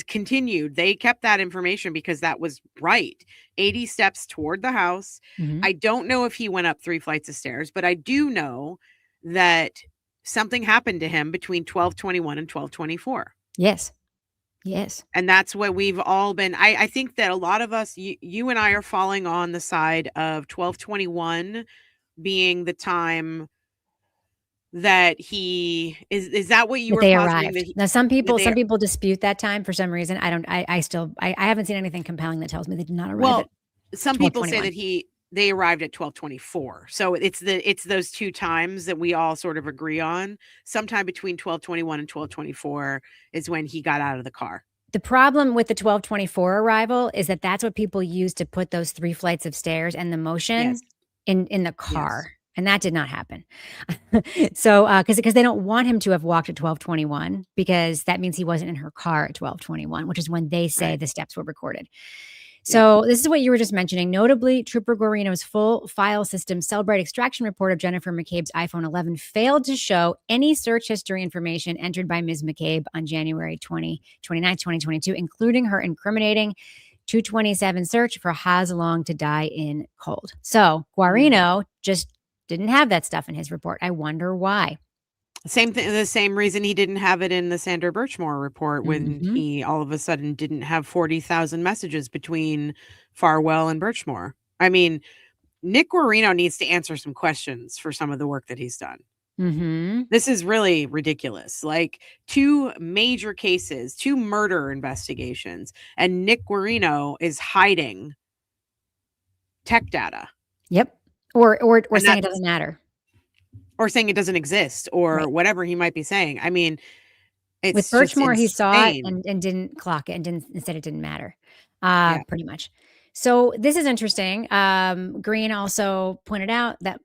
continued. They kept that information because that was right. 80 steps toward the house. Mm-hmm. I don't know if he went up 3 flights of stairs, but I do know that something happened to him between 12:21 and 12:24. Yes. And that's what we've all been. I think that a lot of us, you and I, are falling on the side of 12:21 being the time that he is that what you were they positing? arrived. Now, some people dispute that time for some reason. I haven't seen anything compelling that tells me they did not arrive at some people say that they arrived at 12:24. So it's those two times that we all sort of agree on. Sometime between 12:21 and 12:24 is when he got out of the car. The problem with the 12:24 arrival is that that's what people use to put those 3 flights of stairs and the motion in the car. Yes. And that did not happen. So, because they don't want him to have walked at 12:21 because that means he wasn't in her car at 12:21, which is when they say the steps were recorded. So this is what you were just mentioning. Notably, Trooper Guarino's full file system Cellbrite extraction report of Jennifer McCabe's iPhone 11 failed to show any search history information entered by Ms. McCabe on January 29, 2022, including her incriminating 227 search for Has Long to Die in Cold. So Guarino just didn't have that stuff in his report. I wonder why. The same reason he didn't have it in the Sandra Birchmore report when he all of a sudden didn't have 40,000 messages between Farwell and Birchmore. I mean, Nick Guarino needs to answer some questions for some of the work that he's done. This is really ridiculous. Like 2 major cases, 2 murder investigations, and Nick Guarino is hiding tech data. Yep. Or saying it doesn't matter. Or saying it doesn't exist or whatever he might be saying. I mean, it's with Birchmore, he saw it and didn't clock it and said it didn't matter. Pretty much. So this is interesting. Green also pointed out that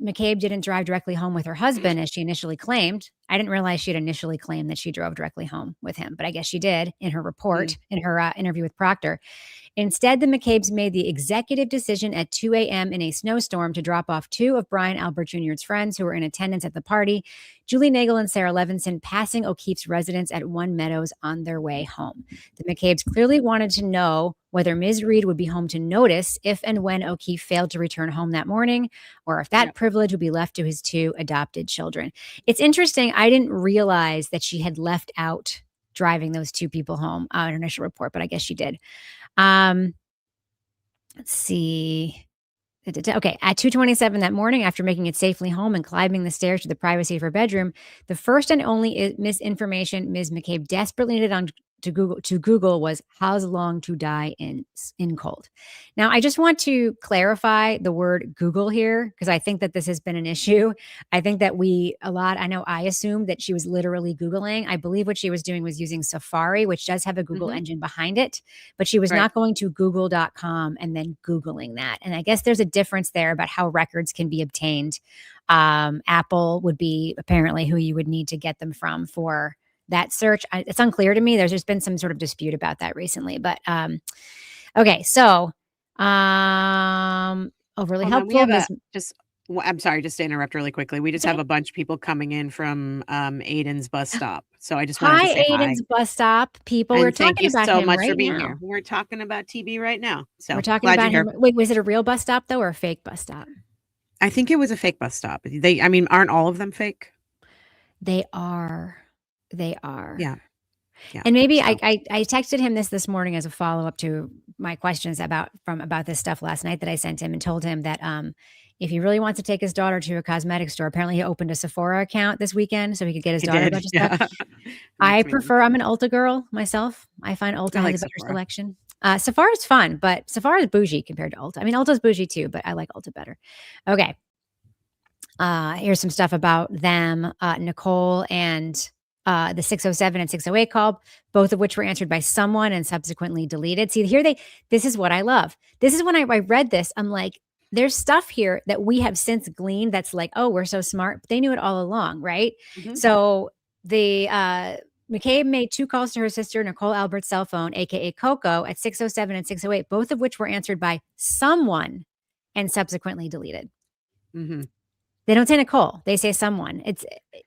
McCabe didn't drive directly home with her husband as she initially claimed. I didn't realize she had initially claimed that she drove directly home with him, but I guess she did in her report, in her interview with Proctor. Instead, the McCabes made the executive decision at 2 a.m. in a snowstorm to drop off 2 of Brian Albert Jr.'s friends who were in attendance at the party, Julie Nagel and Sarah Levinson, passing O'Keefe's residence at One Meadows on their way home. The McCabes clearly wanted to know whether Ms. Reed would be home to notice if and when O'Keefe failed to return home that morning, or if that privilege would be left to his 2 adopted children. It's interesting. I didn't realize that she had left out driving those 2 people home in her initial report, but I guess she did. Let's see. Okay. At 2:27 that morning, after making it safely home and climbing the stairs to the privacy of her bedroom, the first and only misinformation Ms. McCabe desperately needed to Google was How's Long to Die in Cold. Now, I just want to clarify the word Google here because I think that this has been an issue. I think that I assumed that she was literally Googling. I believe what she was doing was using Safari, which does have a Google engine behind it, but she was not going to google.com and then Googling that. And I guess there's a difference there about how records can be obtained. Apple would be apparently who you would need to get them from for that search. It's unclear to me. There's just been some sort of dispute about that recently, but okay. So overly helpful. I'm sorry, just to interrupt really quickly. We just have a bunch of people coming in from Aidan's bus stop. So I just wanted to say Aidan's bus stop people. We're talking about him right now. Thank you so much for being here. We're talking about TB right now. So we're talking about him. Wait, was it a real bus stop though, or a fake bus stop? I think it was a fake bus stop. Aren't all of them fake? They are. Yeah. And maybe I texted him this morning as a follow-up to my questions about this stuff last night that I sent him, and told him that if he really wants to take his daughter to a cosmetic store, apparently he opened a Sephora account this weekend so he could get his daughter a bunch of stuff. I'm an Ulta girl myself. I find Ulta has a better selection. Sephора's fun, but Sephora is bougie compared to Ulta. I mean, Ulta's bougie too, but I like Ulta better. Okay. Here's some stuff about them. Nicole and the 607 and 608 call, both of which were answered by someone and subsequently deleted. See, this is what I love. This is when I read this, I'm like, there's stuff here that we have since gleaned that's like, oh, we're so smart. But they knew it all along, right? So the McCabe made 2 calls to her sister, Nicole Albert's cell phone, aka Coco, at 607 and 608, both of which were answered by someone and subsequently deleted. They don't say Nicole. They say someone.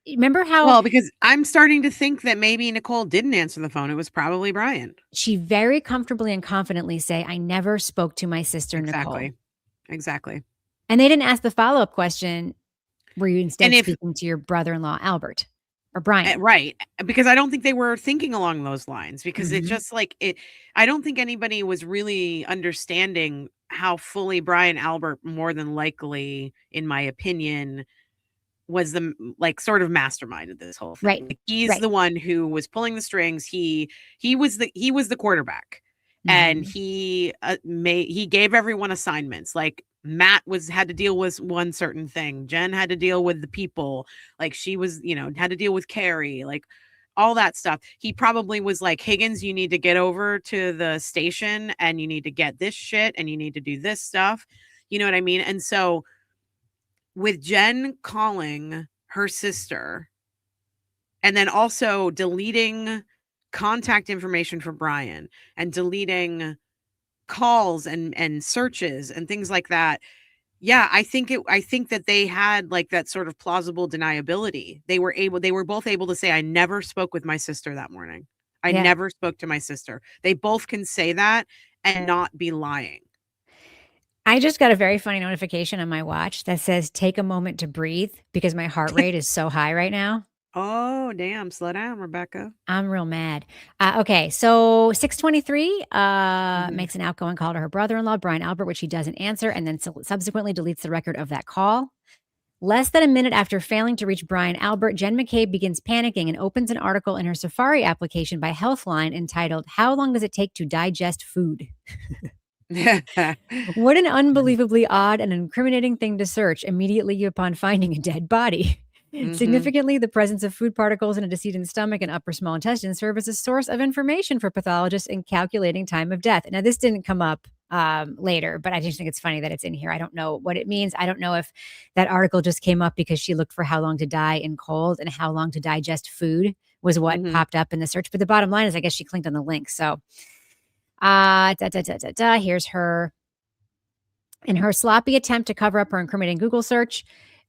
Remember how... Well, because I'm starting to think that maybe Nicole didn't answer the phone. It was probably Brian. She very comfortably and confidently say, I never spoke to my sister, Nicole. Exactly. And they didn't ask the follow-up question, were you instead speaking to your brother-in-law, Albert? Or Brian? Right. Because I don't think they were thinking along those lines. Because it just I don't think anybody was really understanding how fully Brian Albert more than likely, in my opinion, was the like sort of mastermind of this whole thing. Right. Like, he's the one who was pulling the strings. He was the quarterback, and he gave everyone assignments. Like Matt had to deal with one certain thing. Jen had to deal with the people. Like she was, had to deal with Carrie. Like all that stuff. He probably was like, Higgins, you need to get over to the station and you need to get this shit and you need to do this stuff. You know what I mean? And so with Jen calling her sister and then also deleting contact information for Brian and deleting calls and searches and things like that. Yeah, I think that they had like that sort of plausible deniability. They were both able to say, I never spoke with my sister that morning. I never spoke to my sister. They both can say that and not be lying. I just got a very funny notification on my watch that says, take a moment to breathe because my heart rate is so high right now. Oh, damn. Slow down, Rebecca. I'm real mad. Okay. So 623 makes an outgoing call to her brother-in-law, Brian Albert, which he doesn't answer, and then subsequently deletes the record of that call. Less than a minute after failing to reach Brian Albert, Jen McCabe begins panicking and opens an article in her Safari application by Healthline entitled, How Long Does It Take to Digest Food? What an unbelievably odd and incriminating thing to search immediately upon finding a dead body. Significantly, the presence of food particles in a decedent's stomach and upper small intestine serve as a source of information for pathologists in calculating time of death. Now, this didn't come up later, but I just think it's funny that it's in here. I don't know what it means. I don't know if that article just came up because she looked for how long to die in cold and how long to digest food was what popped up in the search. But the bottom line is, I guess she clicked on the link. So here's her. In her sloppy attempt to cover up her incriminating Google search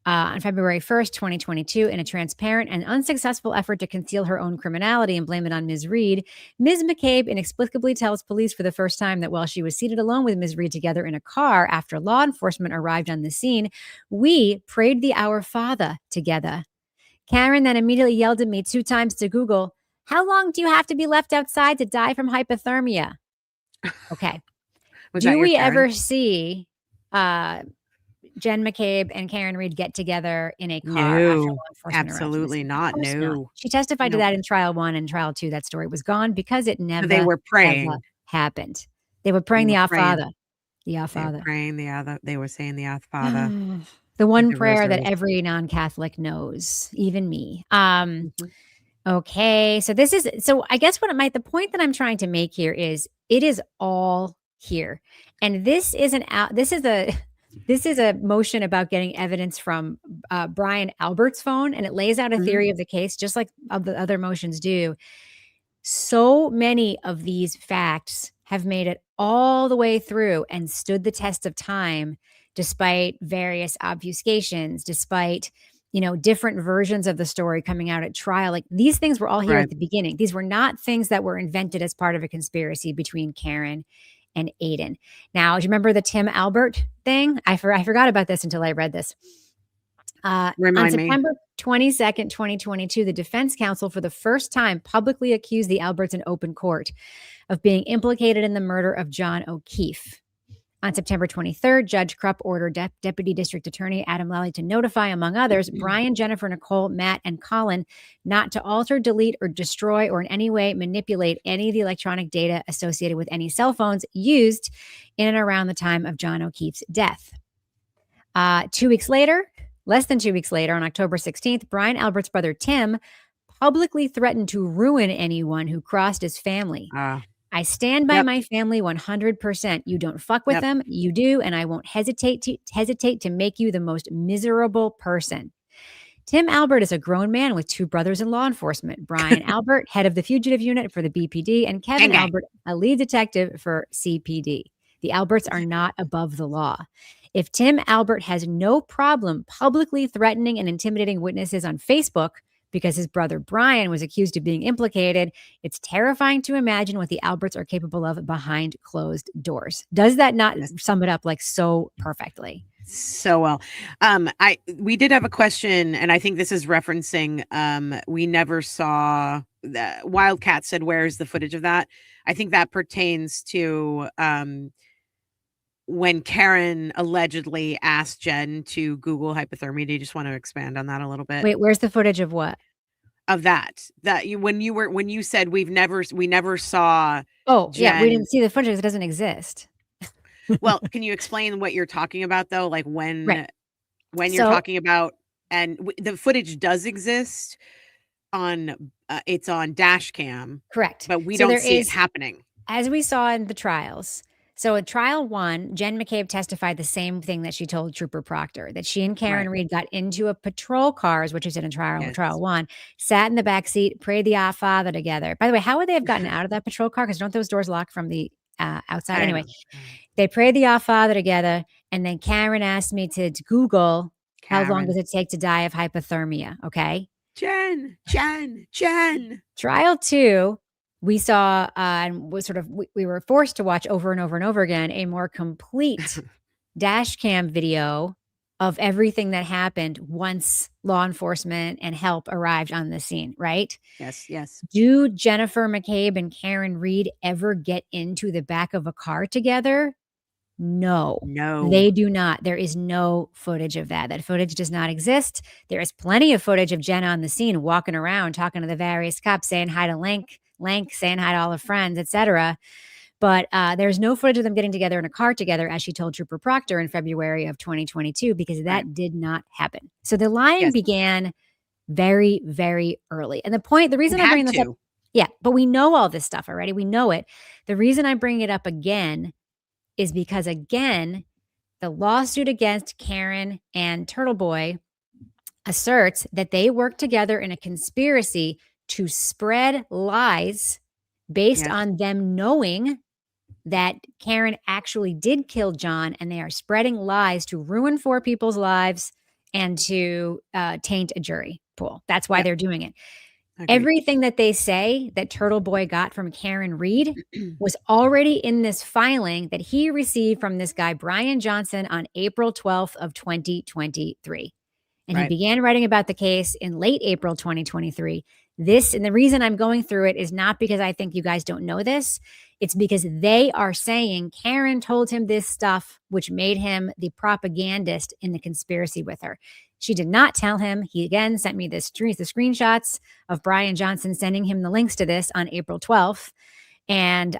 on February 1st, 2022, in a transparent and unsuccessful effort to conceal her own criminality and blame it on Ms. Reed, Ms. McCabe inexplicably tells police for the first time that while she was seated alone with Ms. Reed together in a car after law enforcement arrived on the scene, we prayed the Our Father together. Karen then immediately yelled at me 2 times to Google, how long do you have to be left outside to die from hypothermia? Okay. Do we ever see Jen McCabe and Karen Reed get together in a car? No, absolutely not. No. She testified to that in trial 1 and trial 2. That story was gone because it never they were praying. Happened. They were praying the Our Father. The Our Father. They were praying the Other. They were saying the Our Father. The one prayer that every non-Catholic knows, even me. Okay. So I guess the point that I'm trying to make here is it is all here. And this is a motion about getting evidence from Brian Albert's phone, and it lays out a theory of the case, just like the other motions do. So many of these facts have made it all the way through and stood the test of time, despite various obfuscations, despite different versions of the story coming out at trial. Like, these things were all here at the beginning. These were not things that were invented as part of a conspiracy between Karen and Aidan. Now, do you remember the Tim Albert thing? I forgot about this until I read this. On September 22nd, 2022, the defense counsel for the first time publicly accused the Alberts in open court of being implicated in the murder of John O'Keefe. On September 23rd, Judge Krupp ordered Deputy District Attorney Adam Lally to notify, among others, Brian, Jennifer, Nicole, Matt, and Colin not to alter, delete, or destroy, or in any way manipulate any of the electronic data associated with any cell phones used in and around the time of John O'Keefe's death. 2 weeks later, less than 2 weeks later, on October 16th, Brian Albert's brother Tim publicly threatened to ruin anyone who crossed his family. I stand by my family 100%. You don't fuck with them. You do. And I won't hesitate to make you the most miserable person. Tim Albert is a grown man with 2 brothers in law enforcement. Brian Albert, head of the fugitive unit for the BPD, and Kevin Albert, a lead detective for CPD. The Alberts are not above the law. If Tim Albert has no problem publicly threatening and intimidating witnesses on Facebook because his brother Brian was accused of being implicated, it's terrifying to imagine what the Alberts are capable of behind closed doors. Does that not sum it up like so perfectly? So well. We did have a question, and I think this is referencing we never saw the Wildcat said, where's the footage of that? I think that pertains to when Karen allegedly asked Jen to Google hypothermia. Do you just want to expand on that a little bit? Wait, where's the footage of what? Of that when you said we never saw. Oh, Jen. yeah, we didn't see the footage because it doesn't exist. Well, can you explain what you're talking about though? Like when you're talking about, and the footage does exist on it's on dash cam. Correct. But we don't see it happening. As we saw in the trials. So at trial 1, Jen McCabe testified the same thing that she told Trooper Proctor, that she and Karen Reed got into a patrol cars, which is in a trial 1, sat in the back seat, prayed the Our Father together. By the way, how would they have gotten out of that patrol car? Because don't those doors lock from the outside? Anyway, they prayed the Our Father together, and then Karen asked me to Google how long does it take to die of hypothermia, okay? Jen. Trial 2, we saw and was we were forced to watch over and over and over again a more complete dash cam video of everything that happened once law enforcement and help arrived on the scene, right? Yes. Do Jennifer McCabe and Karen Reed ever get into the back of a car together? No, they do not. There is no footage of that. That footage does not exist. There is plenty of footage of Jen on the scene, walking around, talking to the various cops, saying hi to Lank, saying hi to all her friends, etc. But there's no footage of them getting together in a car together, as she told Trooper Proctor in February of 2022, because that did not happen. So the lying began very, very early. And the reason I'm bringing this up, but we know all this stuff already. We know it. The reason I'm bringing it up again is because, again, the lawsuit against Karen and TurtleBoy asserts that they worked together in a conspiracy to spread lies based on them knowing that Karen actually did kill John, and they are spreading lies to ruin 4 people's lives and to taint a jury pool. That's why they're doing it. Agreed. Everything that they say that TurtleBoy got from Karen Reed was already in this filing that he received from this guy, Brian Johnson, on April 12th of 2023. And he began writing about the case in late April 2023. And the reason I'm going through it is not because I think you guys don't know this. It's because they are saying Karen told him this stuff, which made him the propagandist in the conspiracy with her. She did not tell him. He again sent me the screenshots of Brian Johnson sending him the links to this on April 12th. And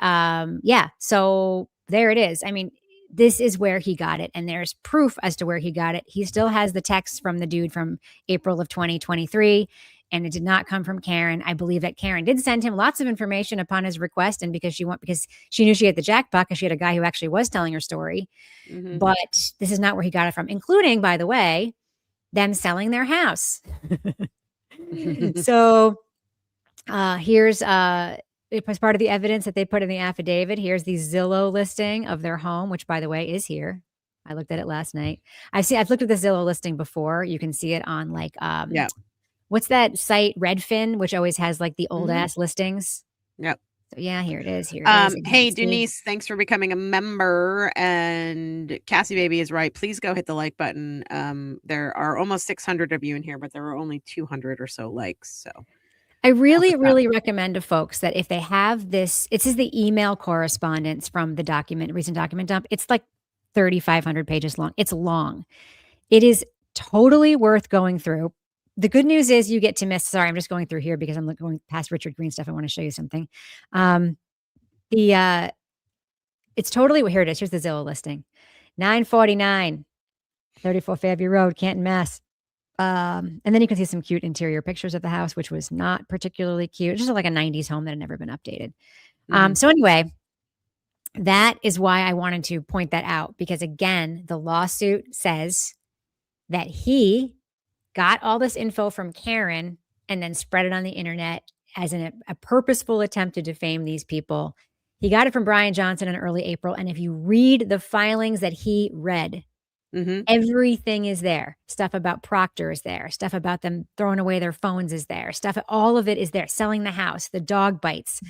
so there it is. I mean, this is where he got it. And there's proof as to where he got it. He still has the text from the dude from April of 2023. And it did not come from Karen. I believe that Karen did send him lots of information upon his request, and because she knew she had the jackpot, because she had a guy who actually was telling her story. Mm-hmm. But this is not where he got it from, including, by the way, them selling their house. So here's it was part of the evidence that they put in the affidavit. Here's the Zillow listing of their home, which, by the way, is here. I looked at it last night. I've looked at the Zillow listing before. You can see it on what's that site, Redfin, which always has like the old ass listings. Yep. So yeah, here it is. Hey, Denise, thanks for becoming a member. And Cassie Baby is right. Please go hit the like button. There are almost 600 of you in here, but there are only 200 or so likes. So I really recommend to folks that if they have this is the email correspondence from the recent document dump. It's like 3,500 pages long. It's long. It is totally worth going through. The good news is you get to miss. Sorry, I'm just going through here because I'm going past Richard Green stuff. I want to show you something. It's totally, here it is. Here's the Zillow listing. 949, 34 Fairview Road, Canton, Mass. And then you can see some cute interior pictures of the house, which was not particularly cute. It's just like a 90s home that had never been updated. So anyway, that is why I wanted to point that out, because again, the lawsuit says that he got all this info from Karen and then spread it on the internet as a purposeful attempt to defame these people. He got it from Brian Johnson in early April. And if you read the filings that he read, everything is there. Stuff about Proctor is there. Stuff about them throwing away their phones is there. All of it is there. Selling the house, the dog bites,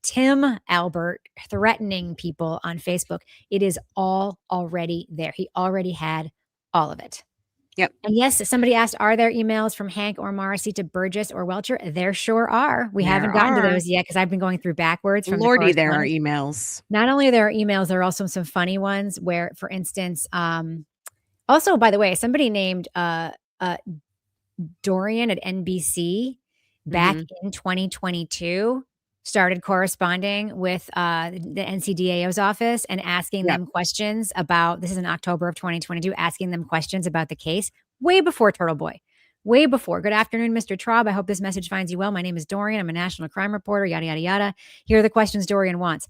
Tim Albert threatening people on Facebook. It is all already there. He already had all of it. Yep. And yes, somebody asked, are there emails from Hank or Morrissey to Burgess or Welcher? There sure are. We haven't gotten to those yet because I've been going through backwards from the Lordy, there are correspondence. emails. Not only are there emails, there are also some funny ones where, for instance, also, by the way, somebody named Dorian at NBC back in 2022 started corresponding with the NCDAO's office and asking them questions about, this is in October of 2022, asking them questions about the case way before TurtleBoy. Way before. Good afternoon, Mr. Traub. I hope this message finds you well. My name is Dorian. I'm a national crime reporter, yada, yada, yada. Here are the questions Dorian wants.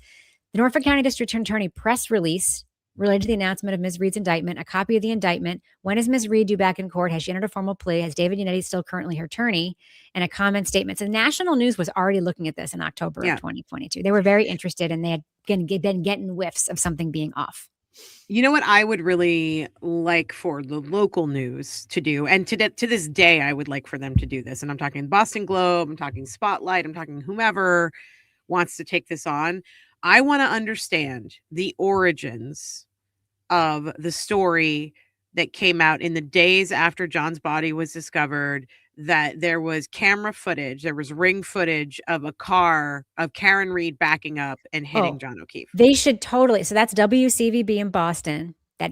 The Norfolk County District Attorney press release related to the announcement of Ms. Reed's indictment, a copy of the indictment. When is Ms. Reed due back in court? Has she entered a formal plea? Has David Yannetti still currently her attorney? And a comment statement. So national news was already looking at this in October of 2022. They were very interested and they had been getting whiffs of something being off. You know what I would really like for the local news to do, and to this day, I would like for them to do this. And I'm talking Boston Globe, I'm talking Spotlight, I'm talking whomever wants to take this on. I want to understand the origins of the story that came out in the days after John's body was discovered, that there was camera footage, there was ring footage of a car of Karen Reed backing up and hitting John O'Keefe. They should totally. So that's WCVB in Boston. That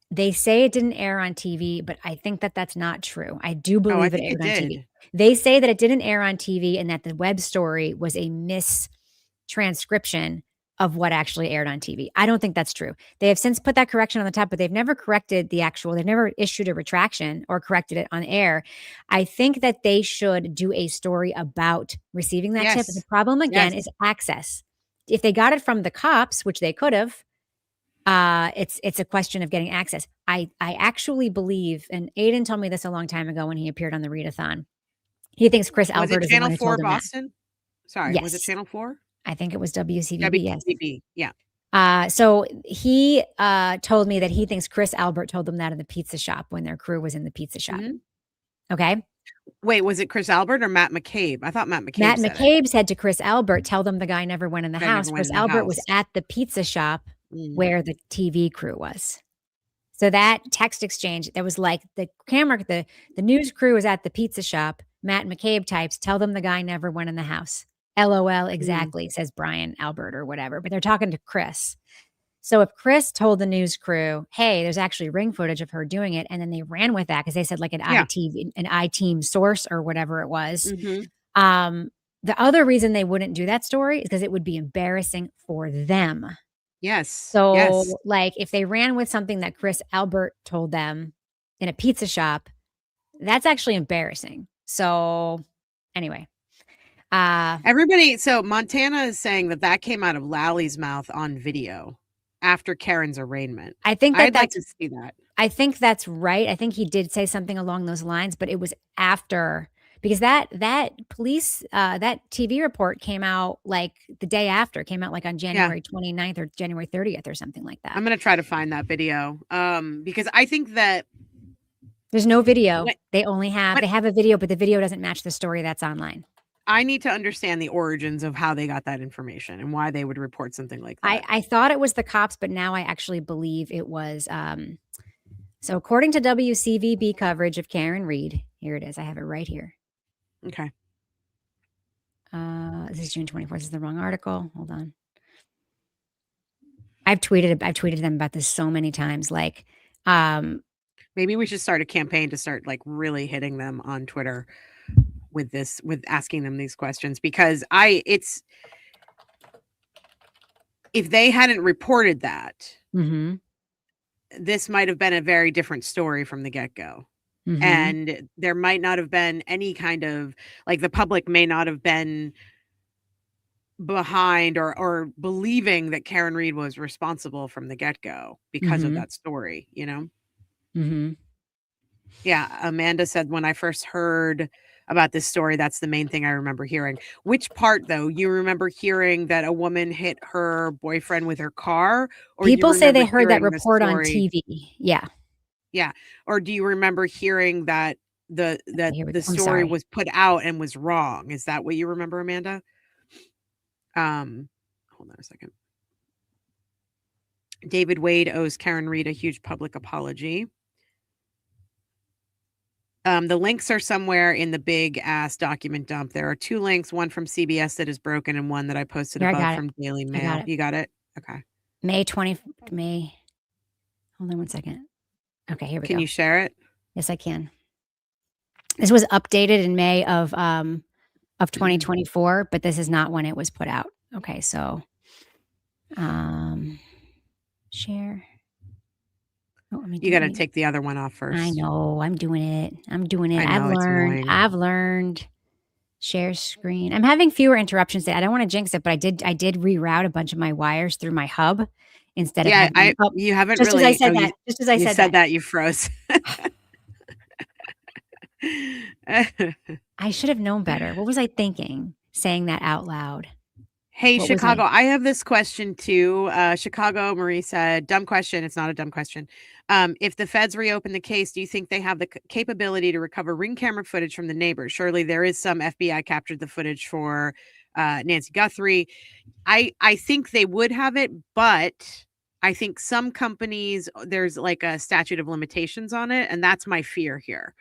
they say it didn't air on TV, but I think that that's not true. I do believe it aired on TV. They say that it didn't air on TV and that the web story was a mistranscription of what actually aired on TV. I don't think that's true. They have since put that correction on the top, but they've never corrected the actual, they've never issued a retraction or corrected it on air. I think that they should do a story about receiving that tip. The problem again is access. If they got it from the cops, which they could have, it's a question of getting access. I actually believe, and Aidan told me this a long time ago when he appeared on the Readathon. He thinks Chris Albert is the one who told him Boston? That. Sorry, yes. Was it Channel 4? I think it was WCVB. WCVB, yes. Yeah. So he told me that he thinks Chris Albert told them that in the pizza shop when their crew was in the pizza shop. Okay. Wait, was it Chris Albert or Matt McCabe? I thought Matt McCabe said to Chris Albert, tell them the guy never went in the house. Chris Albert was at the pizza shop where the TV crew was. So that text exchange, that was like the news crew was at the pizza shop. Matt McCabe types, tell them the guy never went in the house. LOL, exactly, says Brian Albert or whatever. But they're talking to Chris. So if Chris told the news crew, hey, there's actually ring footage of her doing it, and then they ran with that because they said like an iTeam source or whatever it was. The other reason they wouldn't do that story is because it would be embarrassing for them. Yes. So like if they ran with something that Chris Albert told them in a pizza shop, that's actually embarrassing. So anyway. So Montana is saying that came out of Lally's mouth on video after Karen's arraignment. I think I'd like to see that. I think that's right. I think he did say something along those lines, but it was after, because that police, that TV report came out like the day after, came out like on January 29th or January 30th or something like that. I'm going to try to find that video because I think that there's no video. They have a video, but the video doesn't match the story that's online. I need to understand the origins of how they got that information and why they would report something like that. I thought it was the cops, but now I actually believe it was. So according to WCVB coverage of Karen Reed, here it is. I have it right here. Okay. This is June 24th. This is the wrong article. Hold on. I've tweeted them about this so many times. Like, maybe we should start a campaign to start like really hitting them on Twitter with asking them these questions, because if they hadn't reported that, this might have been a very different story from the get-go. And there might not have been any kind of, like, the public may not have been behind or believing that Karen Reed was responsible from the get-go because of that story, you know? Yeah. Amanda said, when I first heard about this story, that's the main thing I remember hearing. Which part, though? You remember hearing that a woman hit her boyfriend with her car? Or people say they heard that report on TV. Yeah. Or do you remember hearing that the story was put out and was wrong? Is that what you remember, Amanda? Hold on a second. David Wade owes Karen Reed a huge public apology. The links are somewhere in the big ass document dump. There are 2 links, one from CBS that is broken and one that I posted Here, I above got it. from Daily I got Mail. it. You got it? Okay. May. Hold on one second. Okay, here we go. Can you share it? Yes, I can. This was updated in May of 2024, but this is not when it was put out. Okay, so share. Oh, you got to take the other one off first. I know. I'm doing it. I know, I've learned. Share screen. I'm having fewer interruptions today. I don't want to jinx it, but I did reroute a bunch of my wires through my hub instead of having, you haven't just really. As I said that. Just as I said that, you froze. I should have known better. What was I thinking saying that out loud? Hey, Chicago, I have this question too. Chicago, Marie said, dumb question. It's not a dumb question. If the feds reopen the case, do you think they have the capability to recover ring camera footage from the neighbors? Surely there is some FBI captured the footage for Nancy Guthrie. I think they would have it, but I think some companies, there's like a statute of limitations on it. And that's my fear here.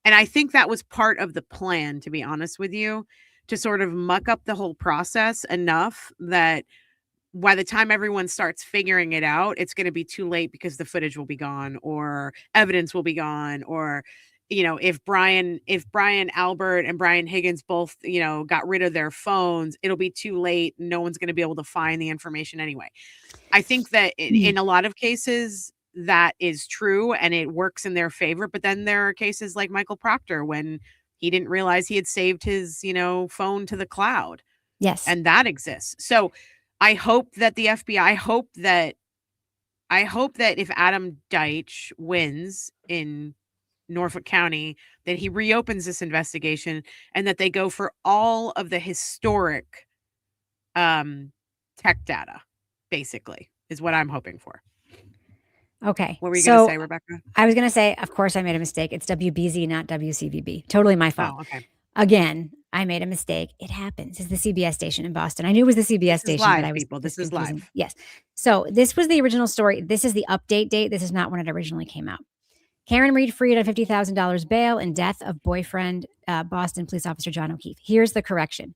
And I think that was part of the plan, to be honest with you, to sort of muck up the whole process enough that by the time everyone starts figuring it out, it's going to be too late because the footage will be gone or evidence will be gone. Or, if Brian Albert and Brian Higgins both, got rid of their phones, it'll be too late. No one's going to be able to find the information anyway. I think that in a lot of cases, that is true and it works in their favor. But then there are cases like Michael Proctor when he didn't realize he had saved his, phone to the cloud. Yes. And that exists. So I hope that the FBI, I hope that if Adam Deitch wins in Norfolk County, that he reopens this investigation and that they go for all of the historic tech data, basically, is what I'm hoping for. Okay. What were you going to say, Rebecca? I was going to say, of course, I made a mistake. It's WBZ, not WCVB. Totally my fault. Oh, okay. Again, I made a mistake. It happens. It's the CBS station in Boston. I knew it was the CBS station, live, but I was people. This is live. Yes. So this was the original story. This is the update date. This is not when it originally came out. Karen Reed freed on $50,000 bail in death of boyfriend, Boston police officer John O'Keefe. Here's the correction.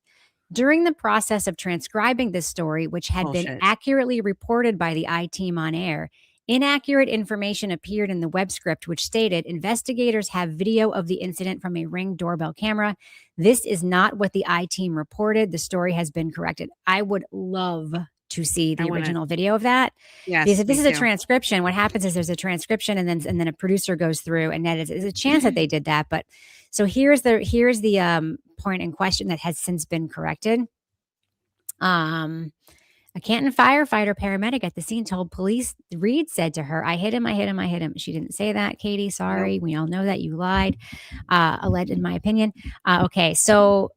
During the process of transcribing this story, which had been accurately reported by the I-Team on air, inaccurate information appeared in the web script, which stated investigators have video of the incident from a Ring doorbell camera. This is not what the I-Team reported. The story has been corrected. I would love to see the original video of that. Yes, because if this is a transcription, what happens is there's a transcription and then a producer goes through and that is a chance that they did that. But so here's the point in question that has since been corrected. A Canton firefighter paramedic at the scene told police Reed said to her, I hit him. She didn't say that, Katie. Sorry. We all know that you lied. Alleged, in my opinion. Okay. So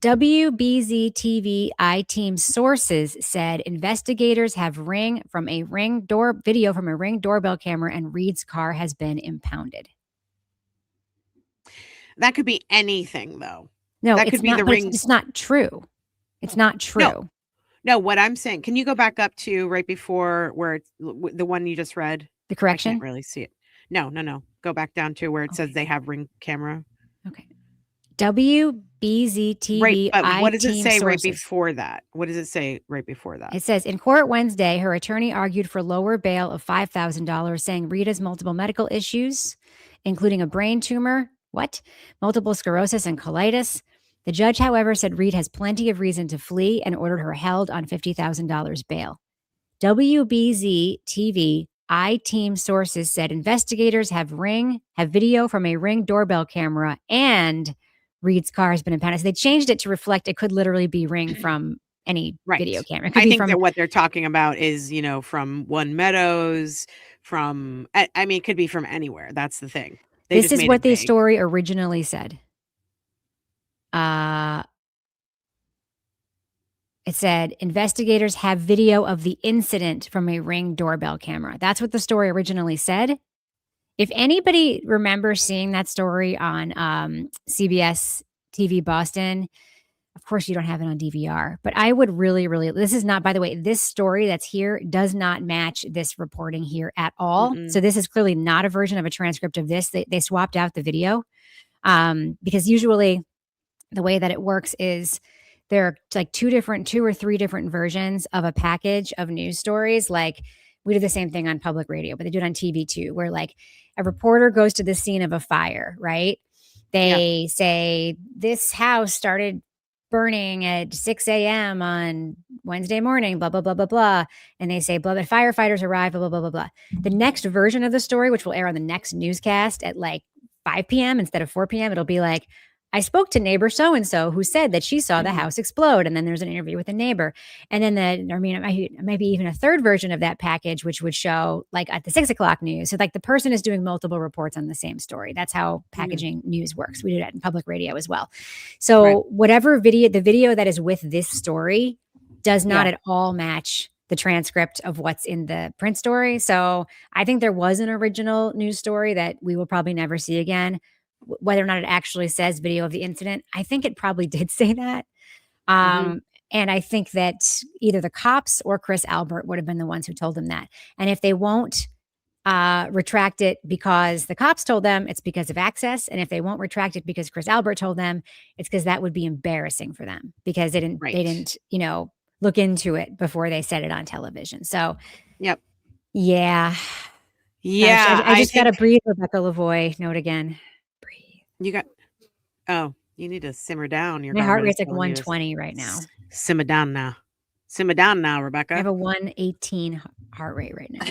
WBZ TV I-Team sources said investigators have video from a Ring doorbell camera and Reed's car has been impounded. That could be anything, though. No, that could be the Ring. It's not true. It's not true. No, what I'm saying, can you go back up to right before where it's the one you just read? The correction? I can't really see it. No. Go back down to where it says they have Ring camera. Okay. WBZ TV. Right, but what does it say sources. right before that? What does it say right before that? It says, in court Wednesday, her attorney argued for lower bail of $5,000, saying Rita's multiple medical issues, including a brain tumor, multiple sclerosis and colitis. The judge, however, said Reed has plenty of reason to flee and ordered her held on $50,000 bail. WBZ TV I-Team sources said investigators have video from a Ring doorbell camera and Reed's car has been impounded. So they changed it to reflect it could literally be Ring from any video camera. I think that what they're talking about is, from One Meadows, it could be from anywhere. That's the thing. This is what the story originally said. It said investigators have video of the incident from a Ring doorbell camera. That's what the story originally said. If anybody remembers seeing that story on CBS TV Boston, Of course, you don't have it on DVR, but I would really, this is not, by the way, this story that's here does not match this reporting here at all. Mm-mm. So this is clearly not a version of a transcript of this. They swapped out the video because usually the way that it works is there are like two or three different versions of a package of news stories. Like we do the same thing on public radio, but they do it on TV too, where like a reporter goes to the scene of a fire, right? They say this house started burning at 6 a.m. on Wednesday morning, blah, blah, blah, blah, blah. And they say, blah, the firefighters arrived, blah, blah, blah, blah, blah. The next version of the story, which will air on the next newscast at like 5 p.m. instead of 4 p.m., it'll be like, I spoke to neighbor so-and-so who said that she saw the house explode. And then there's an interview with a neighbor. And then maybe even a third version of that package, which would show like at the 6 o'clock news. So like the person is doing multiple reports on the same story. That's how packaging news works. We do that in public radio as well. So whatever video, the video that is with this story does not at all match the transcript of what's in the print story. So I think there was an original news story that we will probably never see again. Whether or not it actually says video of the incident, I think it probably did say that. And I think that either the cops or Chris Albert would have been the ones who told him that. And if they won't retract it because the cops told them, it's because of access. And if they won't retract it because Chris Albert told them, it's because that would be embarrassing for them because they didn't, look into it before they said it on television. So, yeah. I just got to breathe, Rebecca Lavoie. Note again. You need to simmer down. My heart rate's like 120 right now. Simmer down now, Rebecca. I have a 118 heart rate right now.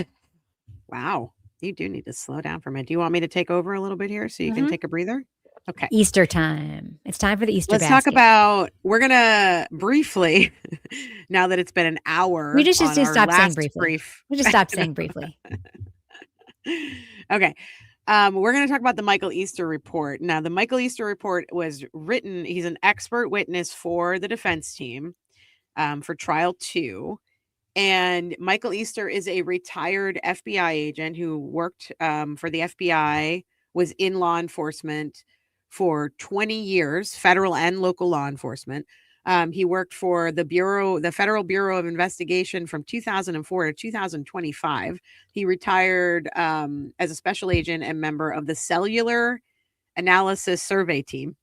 Wow. You do need to slow down for a minute. Do you want me to take over a little bit here so you can take a breather? Okay. Easter time. It's time for the Easter basket. Let's talk about, we're going to briefly, now that it's been an hour. We just stop saying briefly. We just stopped saying briefly. Okay. We're going to talk about the Michael Easter report. Now, the Michael Easter report was written. He's an expert witness for the defense team for trial 2. And Michael Easter is a retired FBI agent who worked for the FBI, was in law enforcement for 20 years, federal and local law enforcement. He worked for the Federal Bureau of Investigation from 2004 to 2025. He retired as a special agent and member of the Cellular Analysis Survey Team.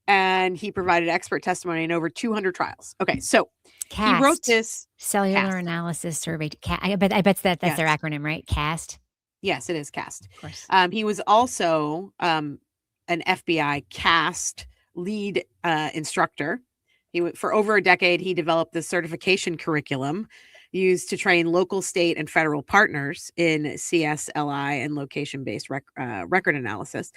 And he provided expert testimony in over 200 trials. Okay, so he wrote this Cellular Analysis Survey. I bet that's their acronym, right? CAST. Yes, it is CAST. Of course. He was also an FBI CAST lead instructor. For over a decade, he developed the certification curriculum used to train local, state, and federal partners in CSLI and location-based record analysis.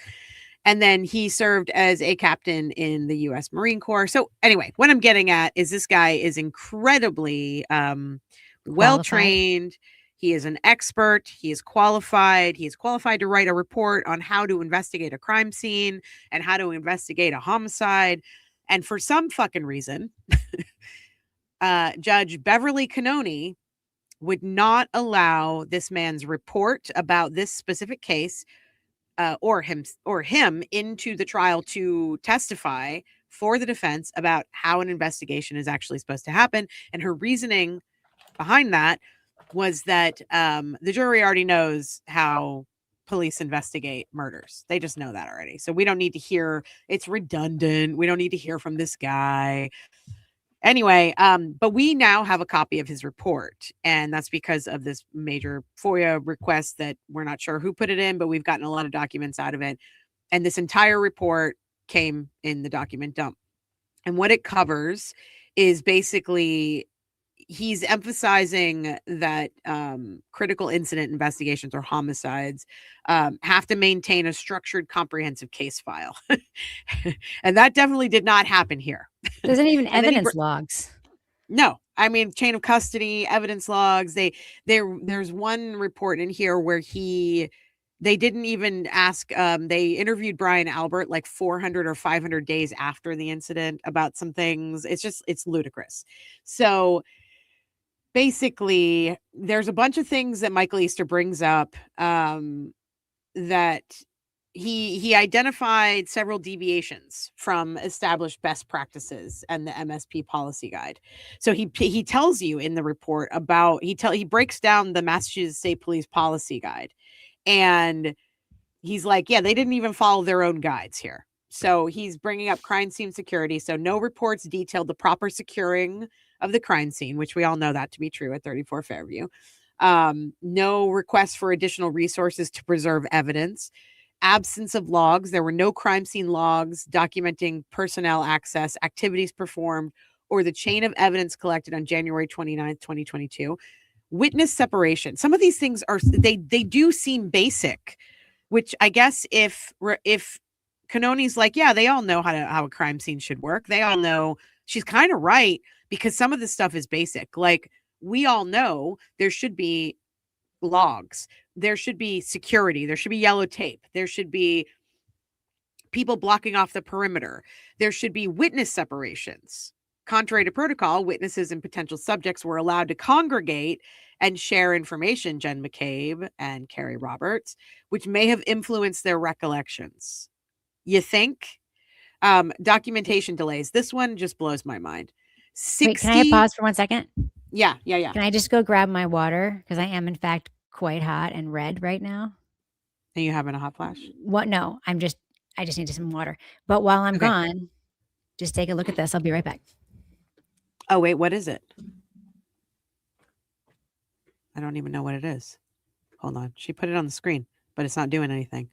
And then he served as a captain in the U.S. Marine Corps. So anyway, what I'm getting at is this guy is incredibly well-trained. He is an expert. He is qualified. He is qualified to write a report on how to investigate a crime scene and how to investigate a homicide. And for some fucking reason, Judge Beverly Cannoni would not allow this man's report about this specific case or him into the trial to testify for the defense about how an investigation is actually supposed to happen. And her reasoning behind that was that the jury already knows how police investigate murders. They just know that already. So we don't need to hear, it's redundant. We don't need to hear from this guy. Anyway, but we now have a copy of his report, and that's because of this major FOIA request that we're not sure who put it in, but we've gotten a lot of documents out of it. And this entire report came in the document dump. And what it covers is basically he's emphasizing that critical incident investigations or homicides have to maintain a structured, comprehensive case file. And that definitely did not happen here. There's not even evidence logs. No, I mean, chain of custody, evidence logs. There's one report in here where they didn't even ask, they interviewed Brian Albert like 400 or 500 days after the incident about some things. It's ludicrous. So basically, there's a bunch of things that Michael Easter brings up that he identified several deviations from established best practices and the MSP policy guide. So he tells you in the report about he breaks down the Massachusetts State Police policy guide, and he's like, yeah, they didn't even follow their own guides here. So he's bringing up crime scene security. So no reports detailed the proper securing of the crime scene, which we all know that to be true at 34 Fairview. No requests for additional resources to preserve evidence. Absence of logs. There were no crime scene logs documenting personnel access, activities performed, or the chain of evidence collected on January 29th, 2022. Witness separation. Some of these things they do seem basic, which I guess if Canoni's like, yeah, they all know how a crime scene should work. They all know. She's kind of right, because some of this stuff is basic. Like, we all know there should be logs. There should be security. There should be yellow tape. There should be people blocking off the perimeter. There should be witness separations. Contrary to protocol, witnesses and potential subjects were allowed to congregate and share information, Jen McCabe and Carrie Roberts, which may have influenced their recollections. You think? Documentation delays. This one just blows my mind. 60... Wait, can I pause for 1 second? Yeah. Can I just go grab my water? Because I am, in fact, quite hot and red right now. Are you having a hot flash? What? No, I just needed some water. But while I'm gone, just take a look at this. I'll be right back. Oh, wait, what is it? I don't even know what it is. Hold on. She put it on the screen, but it's not doing anything.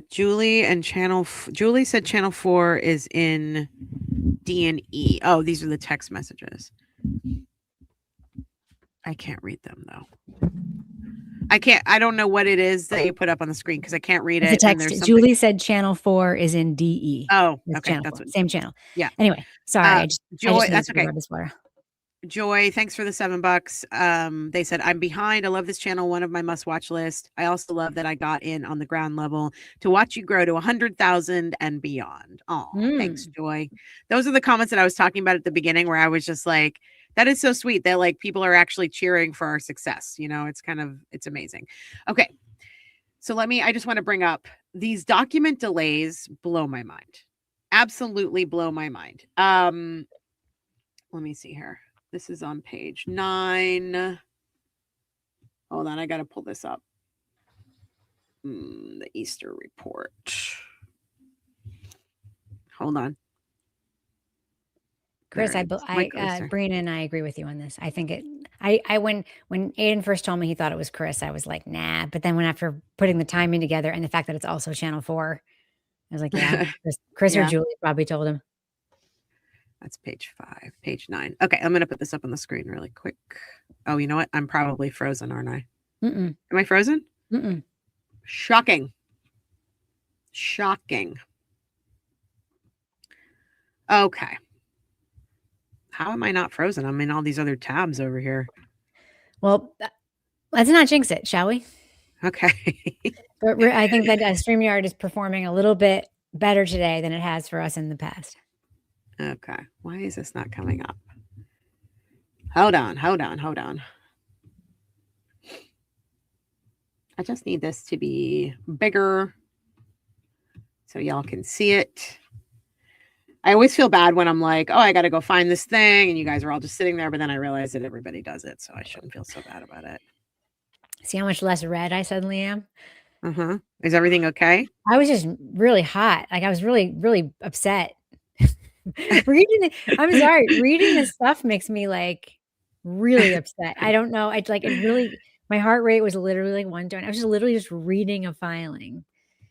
Julie said channel 4 is in D&E. Oh, these are the text messages. I can't read them though. I don't know what it is that you put up on the screen because I can't read it. The text. Julie said channel 4 is in DE. Oh, okay. That's same channel. Yeah. Anyway, sorry. Joy, that's okay. Joy, thanks for the $7. They said, I'm behind. I love this channel. One of my must-watch list. I also love that I got in on the ground level to watch you grow to 100,000 and beyond. Oh, thanks, Joy. Those are the comments that I was talking about at the beginning, where I was just like, that is so sweet that like people are actually cheering for our success. You know, it's amazing. Okay. So I just want to bring up these document delays blow my mind. Absolutely blow my mind. Let me see here. This is on page 9. Hold on, I got to pull this up. The Easter report. Hold on. Chris, Brina and I agree with you on this. I think when Aidan first told me he thought it was Chris, I was like, nah. But then after putting the timing together and the fact that it's also channel 4, I was like, yeah, Chris or Julie probably told him. That's page 5, page 9. Okay, I'm going to put this up on the screen really quick. Oh, you know what? I'm probably frozen, aren't I? Am I frozen? Shocking. Okay. How am I not frozen? I'm in all these other tabs over here. Well, let's not jinx it, shall we? Okay. But I think that StreamYard is performing a little bit better today than it has for us in the past. Okay. Why is this not coming up? Hold on. I just need this to be bigger so y'all can see it. I always feel bad when I'm like, oh, I got to go find this thing. And you guys are all just sitting there. But then I realize that everybody does it. So I shouldn't feel so bad about it. See how much less red I suddenly am? Is everything okay? I was just really hot. Like I was really, really upset. Reading this stuff makes me like really upset. I don't know. My heart rate was literally like 120. I was just literally reading a filing.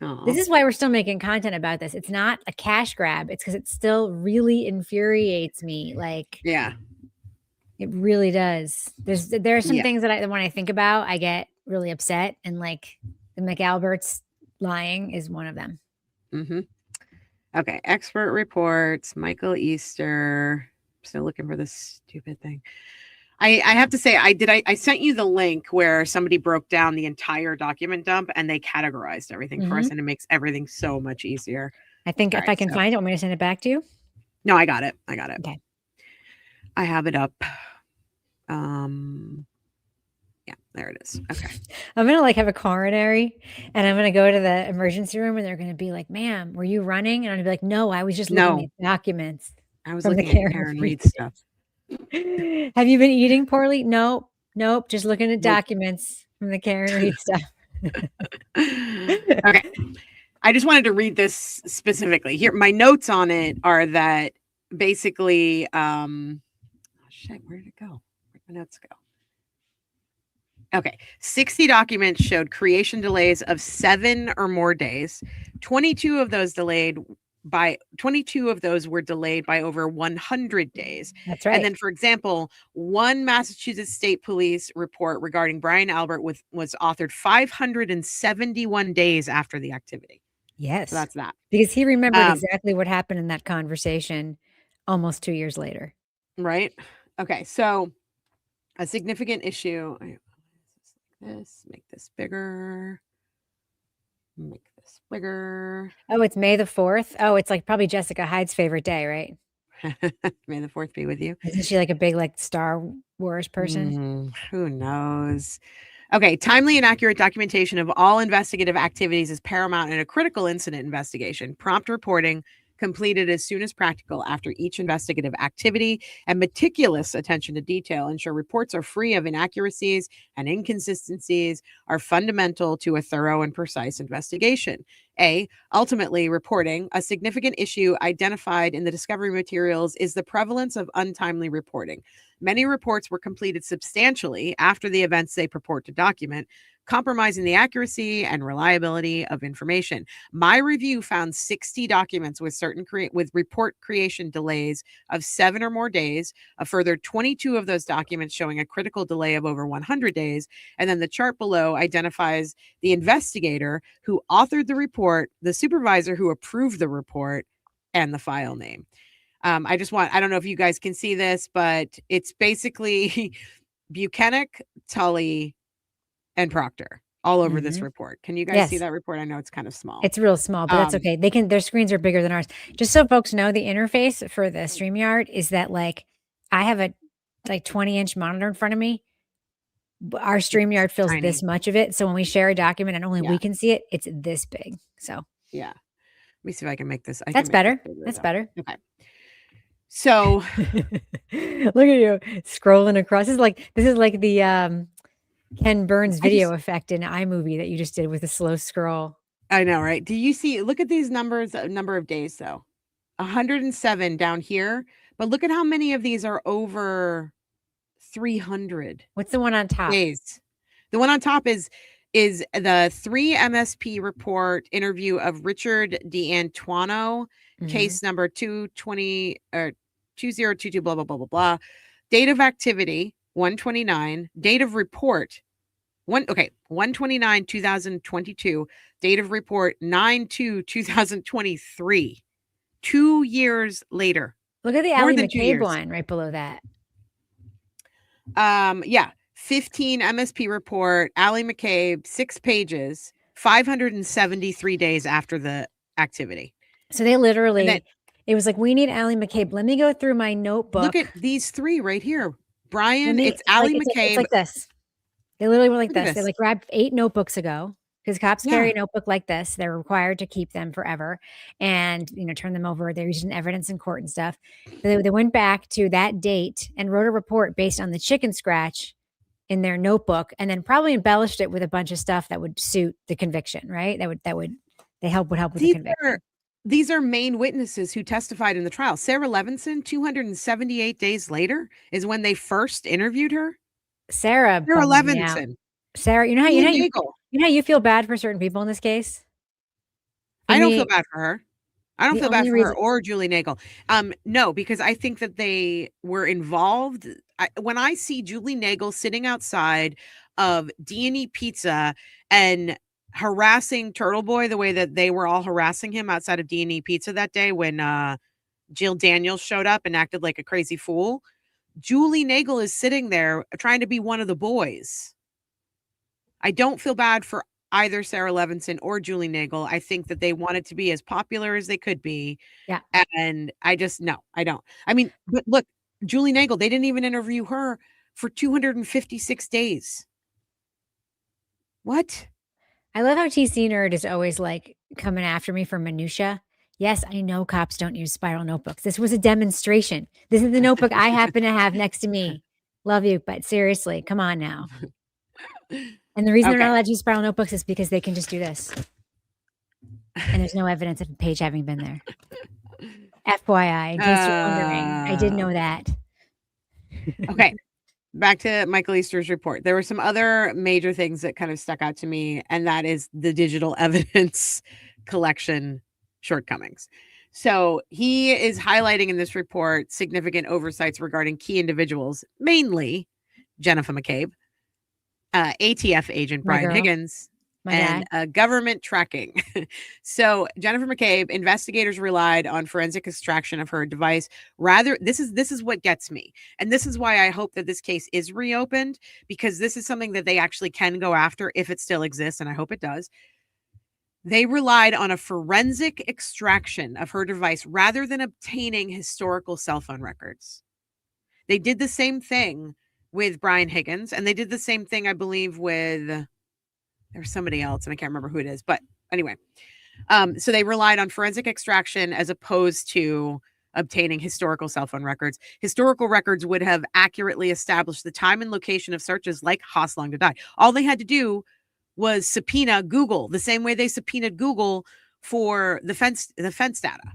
Aww. This is why we're still making content about this. It's not a cash grab. It's because it still really infuriates me. Like, yeah, it really does. There are some things that when I think about, I get really upset, and like the McAlberts lying is one of them. Okay, expert reports, Michael Easter. Still looking for this stupid thing. I have to say, I sent you the link where somebody broke down the entire document dump and they categorized everything for us, and it makes everything so much easier. I think if I can find it, want me to send it back to you? No, I got it. Okay. I have it up. Yeah, there it is. Okay. I'm going to like have a coronary and I'm going to go to the emergency room and they're going to be like, ma'am, were you running? And I'm going to be like, no, I was just looking at documents. I was from looking the at Karen Reed stuff. Have you been eating poorly? Nope. Just looking at documents from the Karen Reed stuff. Okay. I just wanted to read this specifically. Here, my notes on it are that basically, shit, where did it go? Where'd my notes go? Okay. 60 documents showed creation delays of 7 or more days. 22 of those were delayed by over 100 days. That's right. And then, for example, one Massachusetts State Police report regarding Brian Albert was authored 571 days after the activity. Yes. So that's that. Because he remembered exactly what happened in that conversation almost 2 years later. Right. Okay. So a significant issue. Make this bigger. Make this bigger. Oh, it's May the 4th. Oh, it's like probably Jessica Hyde's favorite day, right? May the 4th be with you. Isn't she like a big like Star Wars person? Who knows? Okay, timely and accurate documentation of all investigative activities is paramount in a critical incident investigation. Prompt reporting completed as soon as practical after each investigative activity, and meticulous attention to detail ensure reports are free of inaccuracies and inconsistencies are fundamental to a thorough and precise investigation. Ultimately, reporting. A significant issue identified in the discovery materials is the prevalence of untimely reporting. Many reports were completed substantially after the events they purport to document, compromising the accuracy and reliability of information. My review found 60 documents with with report creation delays of 7 or more days, a further 22 of those documents showing a critical delay of over 100 days, and then the chart below identifies the investigator who authored the report, the supervisor who approved the report, and the file name. I don't know if you guys can see this, but it's basically Buchanan, Tully, and Proctor all over this report. Can you guys see that report? I know it's kind of small. It's real small, but that's okay. Their screens are bigger than ours. Just so folks know, the interface for the StreamYard is that like I have a like 20-inch monitor in front of me. Our StreamYard fills this much of it. So when we share a document and only we can see it, it's this big. So yeah. Let me see if I can make this. That's better. That's better. Okay. So look at you scrolling across. This is like the Ken Burns video effect in iMovie that you just did with a slow scroll. I know, right? Do you see? Look at these numbers, number of days though. 107 down here, but look at how many of these are over 300. What's the one on top? Days. The one on top is the 3 MSP report interview of Richard D'Antuono, case number 220 or 2022 blah blah blah blah blah. Date of activity 129, date of report 129 2022, date of report 9/2/2023. 2 years later. Look at the Allie McCabe one right below that. 15 MSP report, Allie McCabe, 6 pages, 573 days after the activity. So they literally, it was like, we need Allie McCabe. Let me go through my notebook. Look at these 3 right here. Brian, it's Allie McCabe. It's like this. They literally were like this. They like grabbed 8 notebooks ago because cops carry a notebook like this. They're required to keep them forever and, turn them over. They're using evidence in court and stuff. So they went back to that date and wrote a report based on the chicken scratch in their notebook and then probably embellished it with a bunch of stuff that would suit the conviction, right? Would help with the conviction. These are main witnesses who testified in the trial. Sarah Levinson, 278 days later is when they first interviewed her. Sarah Levinson. Sarah, you know how you feel bad for certain people in this case? I don't feel bad for her. I don't feel bad for her or Julie Nagel. No, because I think that they were involved. When I see Julie Nagel sitting outside of D&E Pizza and harassing TurtleBoy the way that they were all harassing him outside of D&E Pizza that day when Jill Daniels showed up and acted like a crazy fool, Julie Nagel is sitting there trying to be one of the boys. I don't feel bad for either Sarah Levinson or Julie Nagel. I think that they wanted to be as popular as they could be. Yeah. And I don't. I mean, but look, Julie Nagel, they didn't even interview her for 256 days. What? I love how TC Nerd is always like coming after me for minutia. Yes, I know cops don't use spiral notebooks. This was a demonstration. This is the notebook I happen to have next to me. Love you, but seriously, come on now. And the reason they're not allowed to use spiral notebooks is because they can just do this. And there's no evidence of a page having been there. FYI, in case you're wondering, I did know that. Okay. Back to Michael Easter's report. There were some other major things that kind of stuck out to me, and that is the digital evidence collection shortcomings. So he is highlighting in this report significant oversights regarding key individuals, mainly Jennifer McCabe, ATF agent Brian Higgins, and government tracking. So Jennifer McCabe, investigators relied on forensic extraction of her device. This is what gets me. And this is why I hope that this case is reopened, because this is something that they actually can go after if it still exists. And I hope it does. They relied on a forensic extraction of her device rather than obtaining historical cell phone records. They did the same thing with Brian Higgins, and they did the same thing, I believe, with there's somebody else, and I can't remember who it is. But anyway, so they relied on forensic extraction as opposed to obtaining historical cell phone records. Historical records would have accurately established the time and location of searches like Hoslong to Die. All they had to do was subpoena Google the same way they subpoenaed Google for the fence data,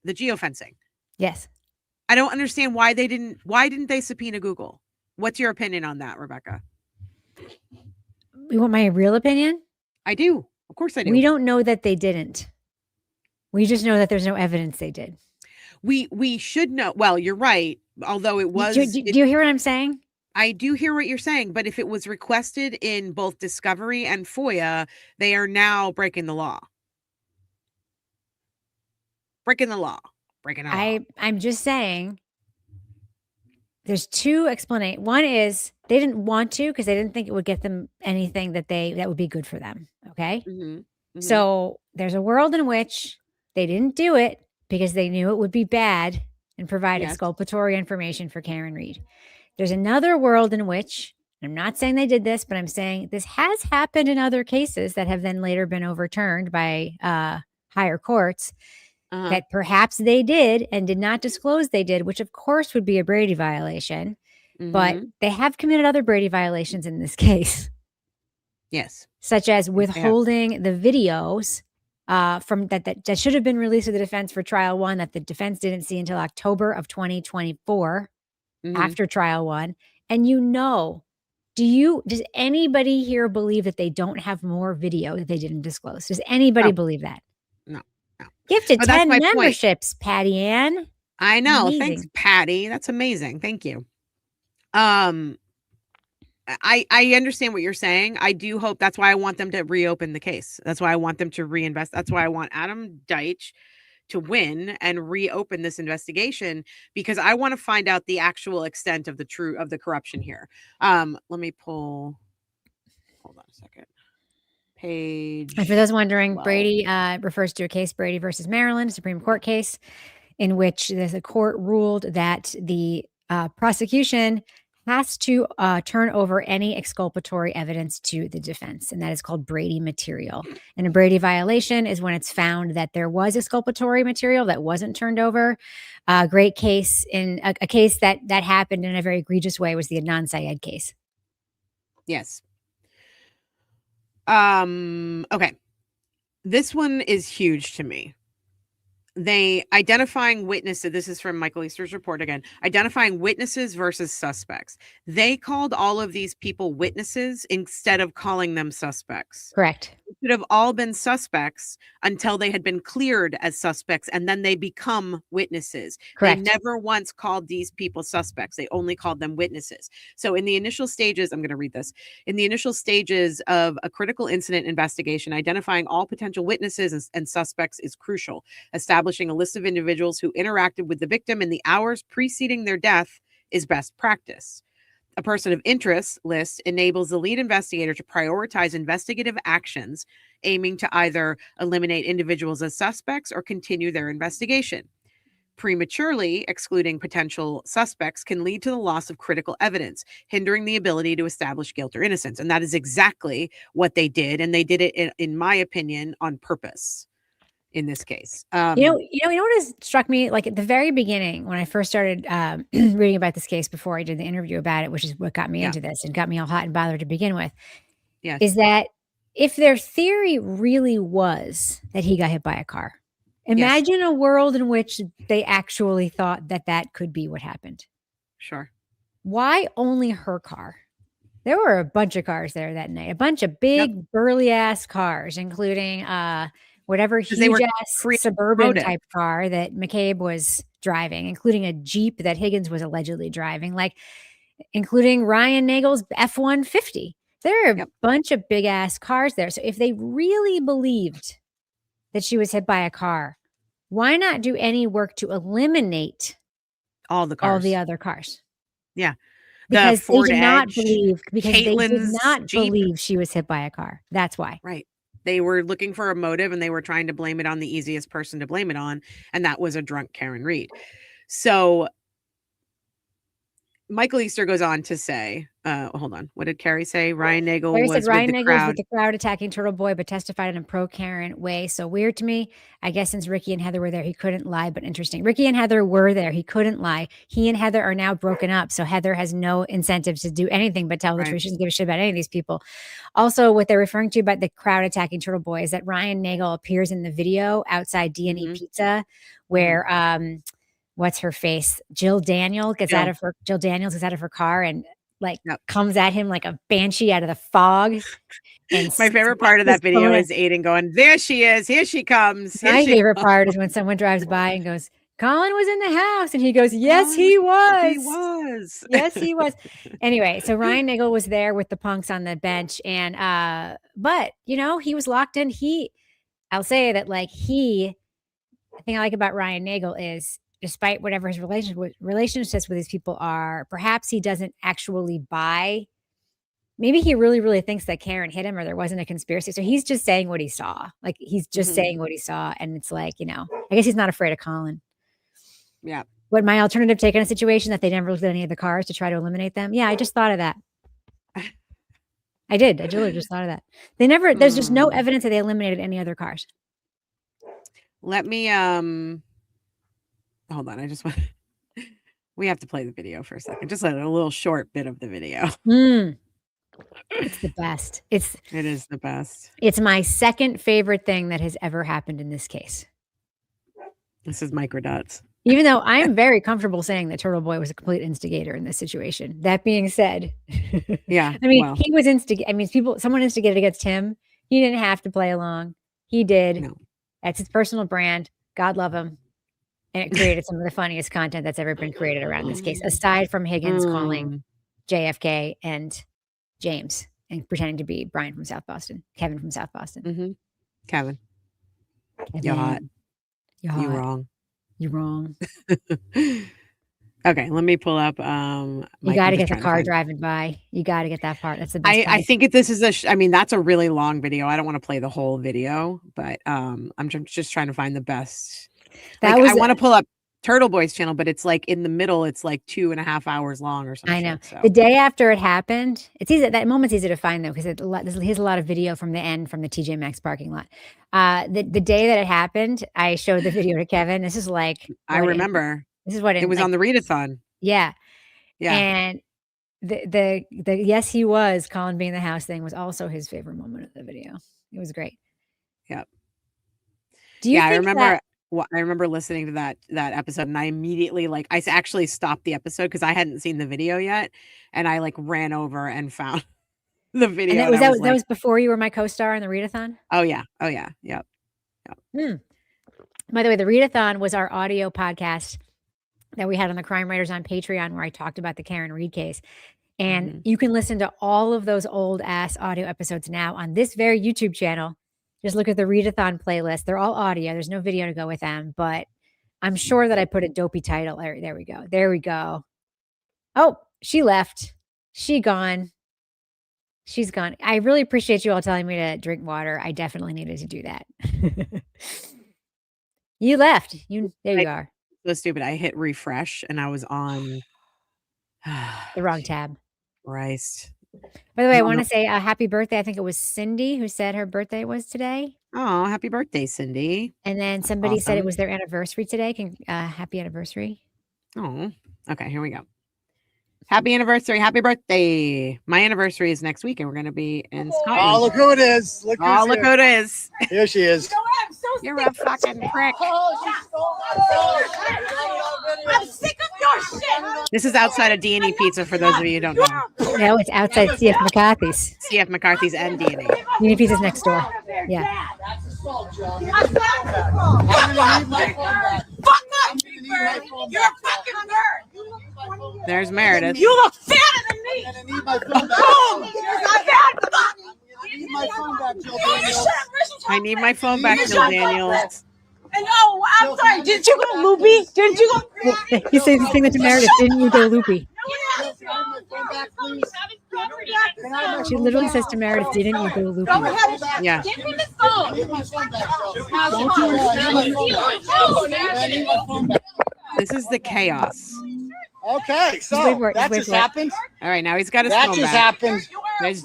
the geofencing. Yes. I don't understand why didn't they subpoena Google? What's your opinion on that, Rebecca? You want my real opinion? I do. Of course I do. We don't know that they didn't. We just know that there's no evidence they did. We should know. Well, you're right. Although it was. Do you hear what I'm saying? I do hear what you're saying. But if it was requested in both Discovery and FOIA, they are now breaking the law. Breaking the law. I'm just saying. There's two explanations. One is they didn't want to because they didn't think it would get them anything that would be good for them. Okay. Mm-hmm. Mm-hmm. So there's a world in which they didn't do it because they knew it would be bad and provide exculpatory information for Karen Reed. There's another world in which, I'm not saying they did this, but I'm saying this has happened in other cases that have then later been overturned by higher courts. That perhaps they did and did not disclose they did, which of course would be a Brady violation, but they have committed other Brady violations in this case. Yes. Such as withholding the videos from that should have been released to the defense for trial one that the defense didn't see until October of 2024 after trial one. And does anybody here believe that they don't have more video that they didn't disclose? Does anybody believe that? No. Gifted 10 memberships, Patty Ann. I know. Amazing. Thanks, Patty. That's amazing. Thank you. I understand what you're saying. I do hope that's why I want them to reopen the case. That's why I want them to reinvest. That's why I want Adam Deitch to win and reopen this investigation, because I want to find out the actual extent of the corruption here. Let me hold on a second. Page. And for those wondering, 12. Brady refers to a case, Brady versus Maryland, Supreme Court case, in which the court ruled that the prosecution has to turn over any exculpatory evidence to the defense. And that is called Brady material. And a Brady violation is when it's found that there was exculpatory material that wasn't turned over. Great case in a case that happened in a very egregious way was the Adnan Syed case. Yes. Okay. This one is huge to me. They identifying witnesses. This is from Michael Easter's report again. Identifying witnesses versus suspects. They called all of these people witnesses instead of calling them suspects. Correct. It should have all been suspects until they had been cleared as suspects, and then they become witnesses. Correct. They never once called these people suspects. They only called them witnesses. So in the initial stages, I'm going to read this. In the initial stages of a critical incident investigation, identifying all potential witnesses and suspects is crucial. Establishing a list of individuals who interacted with the victim in the hours preceding their death is best practice. A person of interest list enables the lead investigator to prioritize investigative actions, aiming to either eliminate individuals as suspects or continue their investigation. Prematurely excluding potential suspects can lead to the loss of critical evidence, hindering the ability to establish guilt or innocence. And that is exactly what they did. And they did it, in my opinion, on purpose in this case. You know what has struck me? Like at the very beginning, when I first started reading about this case before I did the interview about it, which is what got me into this and got me all hot and bothered to begin with, is that if their theory really was that he got hit by a car, imagine a world in which they actually thought that that could be what happened. Sure. Why only her car? There were a bunch of cars there that night, a bunch of big burly ass cars, including whatever huge ass suburban type car that McCabe was driving, including a Jeep that Higgins was allegedly driving, like including Ryan Nagel's F-150. There are a bunch of big ass cars there. So if they really believed that she was hit by a car, why not do any work to eliminate all the other cars? Yeah. Because they did not believe she was hit by a car. That's why. Right. They were looking for a motive and they were trying to blame it on the easiest person to blame it on. And that was a drunk Karen Reed. So Michael Easter goes on to say, hold on. What did Carrie say? Ryan Nagel was with the crowd attacking TurtleBoy, but testified in a pro-Karen way. So weird to me. I guess since Ricky and Heather were there, he couldn't lie, but interesting. Ricky and Heather were there. He couldn't lie. He and Heather are now broken up. So Heather has no incentive to do anything but tell the truth. She doesn't give a shit about any of these people. Also, what they're referring to about the crowd attacking TurtleBoy is that Ryan Nagel appears in the video outside D&E Pizza where, what's her face? Jill Daniels gets out of her car and comes at him like a banshee out of the fog. And my favorite part of that video is Aidan going, "There she is. Here she comes." My favorite part is when someone drives by and goes, "Colin was in the house," and he goes, "Yes, he was. He was. Yes, he was." Anyway, so Ryan Nagel was there with the punks on the bench, and but he was locked in. I'll say that the thing I like about Ryan Nagel is, despite whatever his relationships with these people are, perhaps he doesn't actually buy. Maybe he really, really thinks that Karen hit him or there wasn't a conspiracy. So he's just saying what he saw. Like he's just saying what he saw. And it's like, I guess he's not afraid of Colin. Yeah. What my alternative take on a situation that they never looked at any of the cars to try to eliminate them. Yeah, I just thought of that. I did. I literally just thought of that. There's just no evidence that they eliminated any other cars. Let me, hold on. We have to play the video for a second. Just a little short bit of the video. It's the best. It is the best. It's my second favorite thing that has ever happened in this case. This is microdots. Even though I'm very comfortable saying that TurtleBoy was a complete instigator in this situation. That being said, yeah, he was someone instigated against him. He didn't have to play along. He did. No. That's his personal brand. God love him. And it created some of the funniest content that's ever been created around this case, aside from Higgins calling JFK and James and pretending to be Kevin from South Boston. Kevin. You're hot. You're wrong. You're wrong. Okay, let me pull up. You got to get the car driving by. You got to get that part. That's the best. I think this is that's a really long video. I don't want to play the whole video, but I'm just trying to find the best. I want to pull up TurtleBoy's channel, but it's like in the middle. It's like 2.5 hours long or something. I know. The day after it happened, it's easy. That moment's easy to find though, because here's a lot of video from the end from the TJ Maxx parking lot. The day that it happened, I showed the video to Kevin. This is like I remember. This is what it was on the readathon. Yeah. And the yes, he was Colin being in the house thing was also his favorite moment of the video. It was great. Yep. Do you think I remember I remember listening to that episode and I immediately I actually stopped the episode because I hadn't seen the video yet. And I ran over and found the video. And that was before you were my co-star in the readathon? Oh yeah. Yep. By the way, the readathon was our audio podcast that we had on the Crime Writers on Patreon where I talked about the Karen Reed case. And you can listen to all of those old ass audio episodes now on this very YouTube channel. Just look at the readathon playlist. They're all audio. There's no video to go with them, but I'm sure that I put a dopey title. There we go. There we go. Oh, she left. She's gone. I really appreciate you all telling me to drink water. I definitely needed to do that. You left. There you are. So stupid. I hit refresh and I was on the wrong tab. Christ. By the way, I want to say happy birthday. I think it was Cindy who said her birthday was today. Oh, happy birthday, Cindy. And then somebody said it was their anniversary today. Happy anniversary. Oh, okay. Here we go. Happy anniversary. Happy birthday. My anniversary is next week and we're going to be in Scotland. Oh, look who it is. Look who it is. Here she is. You're a fucking prick. I'm sick of your shit. This is outside of D&E Pizza for those of you who don't know. No, it's outside CF McCarthy's. CF McCarthy's and D&E. D&E Pizza's next door. Yeah. You're a fucking nerd. There's Meredith. You look fatter than me. I need my phone back. I need my phone back, Jill Daniels. And I'm sorry. Didn't you go loopy? Didn't you go? He says the thing to Meredith. Didn't you go loopy? She literally says to Meredith, "Didn't you go loopy?" Yeah. Give me the phone. This is the chaos. Okay, so that just happened. All right, now he's got his That phone just back. happened.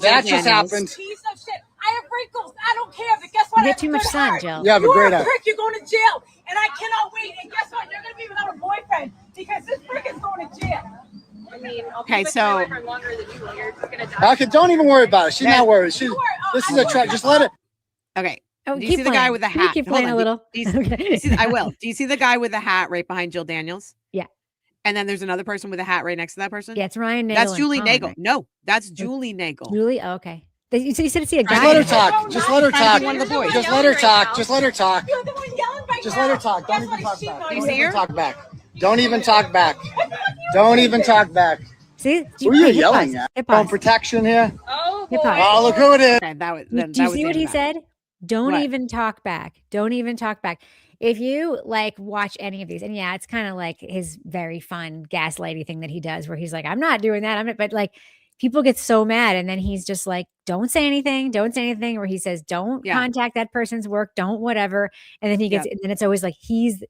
That just happened. Piece of shit. I have wrinkles. I don't care. But guess what? You get too much sun, Jill. You have a You great are a eye. prick. You're going to jail. And I cannot wait. And guess what? You're going to be without a boyfriend because this prick is going to jail. I mean, Okay, so Okay, don't even worry about it. She's not worried. This is a track. Just let it. okay. Oh, Do you see the guy with the hat? Keep Hold playing on. a little. Do you see, I will. Do you see the guy with the hat right behind Jill Daniels? Yeah. And then there's another person with a hat right next to that person? Yeah, it's Ryan Nagel. That's Julie and Nagel. Colin, No, that's Julie Nagel. Julie? Oh, okay. You said to see a guy. Just let her talk. Just let her Trying to talk. be one of the boys. Just let her talk. Just let her talk. You're the one yelling right Just now. let her talk. Don't Guess even what? talk She's back. not Don't even- even talk back. Don't even talk back. Don't even talk back. See? Who are you Hit yelling pause. at? Hit Phone pause. protection here. Oh, Hit boy. pause. Oh, look who it is. Okay, that was, Do then, you that was see the what he end of that. said? Don't What? even talk back. Don't even talk back. If you watch any of these, and yeah, it's kind of like his very fun gaslighty thing that he does where he's like, I'm not doing that. But people get so mad. And then he's just like, don't say anything. Don't say anything. Where he says, don't contact that person's work. Don't whatever. And then he gets, and then it's always like, his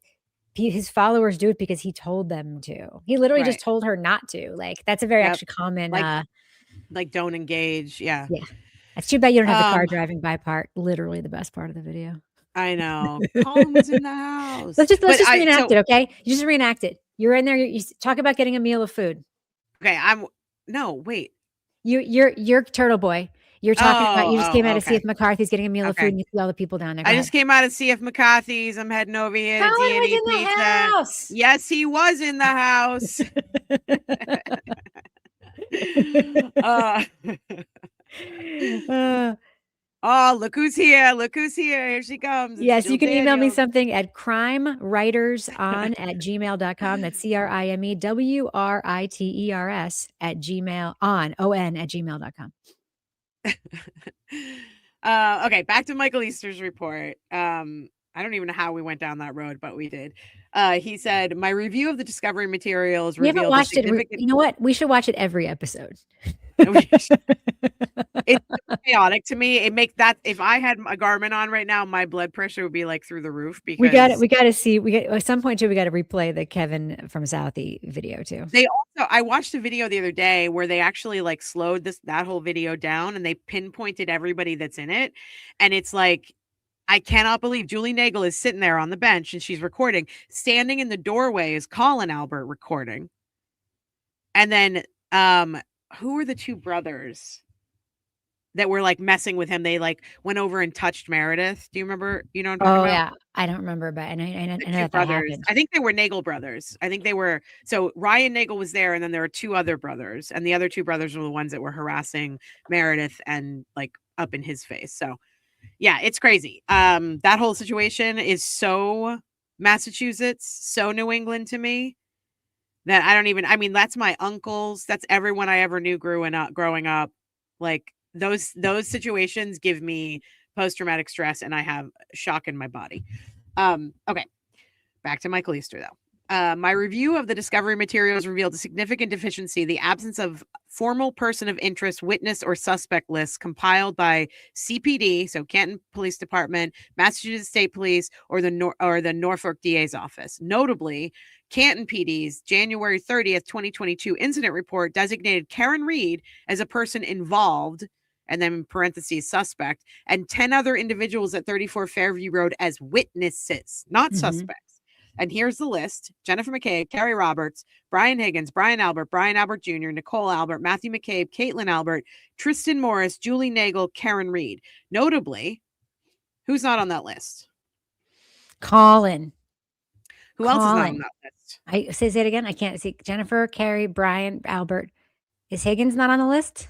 followers do it because he told them to. He literally just told her not to. That's a very actually common, don't engage. Yeah. Yeah. It's too bad you don't have the car driving by part. Literally the best part of the video. I know. Colin was in the house. Let's just reenact it, okay? You just reenact it. You're in there. You talk about getting a meal of food. Okay. Wait. You're TurtleBoy. You're talking about. You just came out to see if okay. McCarthy's getting a meal of food, and you see all the people down there. I just came out to see if McCarthy's. I'm heading over here to Colin was D&E in the Pizza. house. Yes, he was in the house. Oh, look who's here. Look who's here. Here she comes. It's Yes, Jill you can email me Daniels. something at crimewriterson@gmail.com. That's CRIMEWRITERS @gmail.com. Okay, back to Michael Easter's report. I don't even know how we went down that road, but we did. He said, my review of the discovery materials We haven't revealed watched it. significant... You know what? We should watch it every episode. It's chaotic to me. It makes that if I had a Garmin on right now, my blood pressure would be through the roof because we got to see. At some point too. We got to replay the Kevin from Southie video too. I watched a video the other day where they actually slowed that whole video down and they pinpointed everybody that's in it, and it's I cannot believe Julie Nagel is sitting there on the bench and she's recording. Standing in the doorway is Colin Albert recording, and then who were the two brothers that were messing with him? They went over and touched Meredith. Do you remember? You know what I'm talking about? Yeah, I don't remember, but I know that brothers. happened. I think they were Nagel brothers. I think they were. So Ryan Nagel was there, and then there were two other brothers, and the other two brothers were the ones that were harassing Meredith and up in his face. So yeah, it's crazy. That whole situation is so Massachusetts, so New England to me that I mean, that's my uncles. That's everyone I ever knew growing up. Those situations give me post-traumatic stress and I have shock in my body. Okay. Back to Michael Easter though. My review of the discovery materials revealed a significant deficiency, the absence of formal person of interest, witness, or suspect lists compiled by CPD, so Canton Police Department, Massachusetts State Police, or the Norfolk DA's office. Notably, Canton PD's January 30th, 2022 incident report designated Karen Reed as a person involved, and then in parentheses, suspect, and 10 other individuals at 34 Fairview Road as witnesses, not suspects. And here's the list: Jennifer McCabe, Carrie Roberts, Brian Higgins, Brian Albert Jr., Nicole Albert, Matthew McCabe, Caitlin Albert, Tristan Morris, Julie Nagel, Karen Reed. Notably, who's not on that list? Colin. Who else is not on that list? I say it again. I can't see. Jennifer, Carrie, Brian, Albert. Is Higgins not on the list?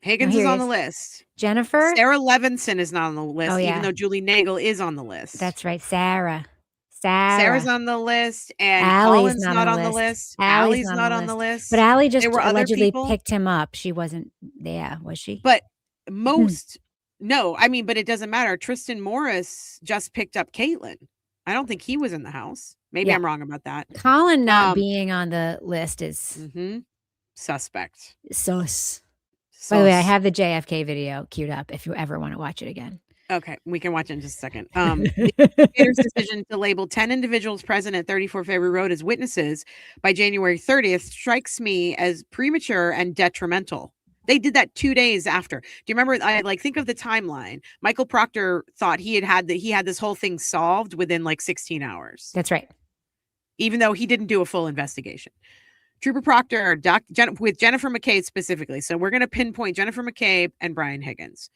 Higgins is on the list. Jennifer? Sarah Levinson is not on the list, even though Julie Nagel is on the list. That's right. Sarah's on the list, and Colin's not on the list. Allie's not on the list. But Allie just allegedly picked him up. She wasn't there, was she? But no, I mean, but it doesn't matter. Tristan Morris just picked up Caitlin. I don't think he was in the house. Maybe I'm wrong about that. Colin not being on the list is suspect. Sus. By the way, I have the JFK video queued up if you ever want to watch it again. Okay, we can watch it in just a second. The investigator's decision to label 10 individuals present at 34 Fairview Road as witnesses by January 30th strikes me as premature and detrimental. They did that 2 days after. Do you remember? I think of the timeline. Michael Proctor thought he had this whole thing solved within like 16 hours. That's right. Even though he didn't do a full investigation. Trooper Proctor, with Jennifer McCabe specifically. So we're going to pinpoint Jennifer McCabe and Brian Higgins.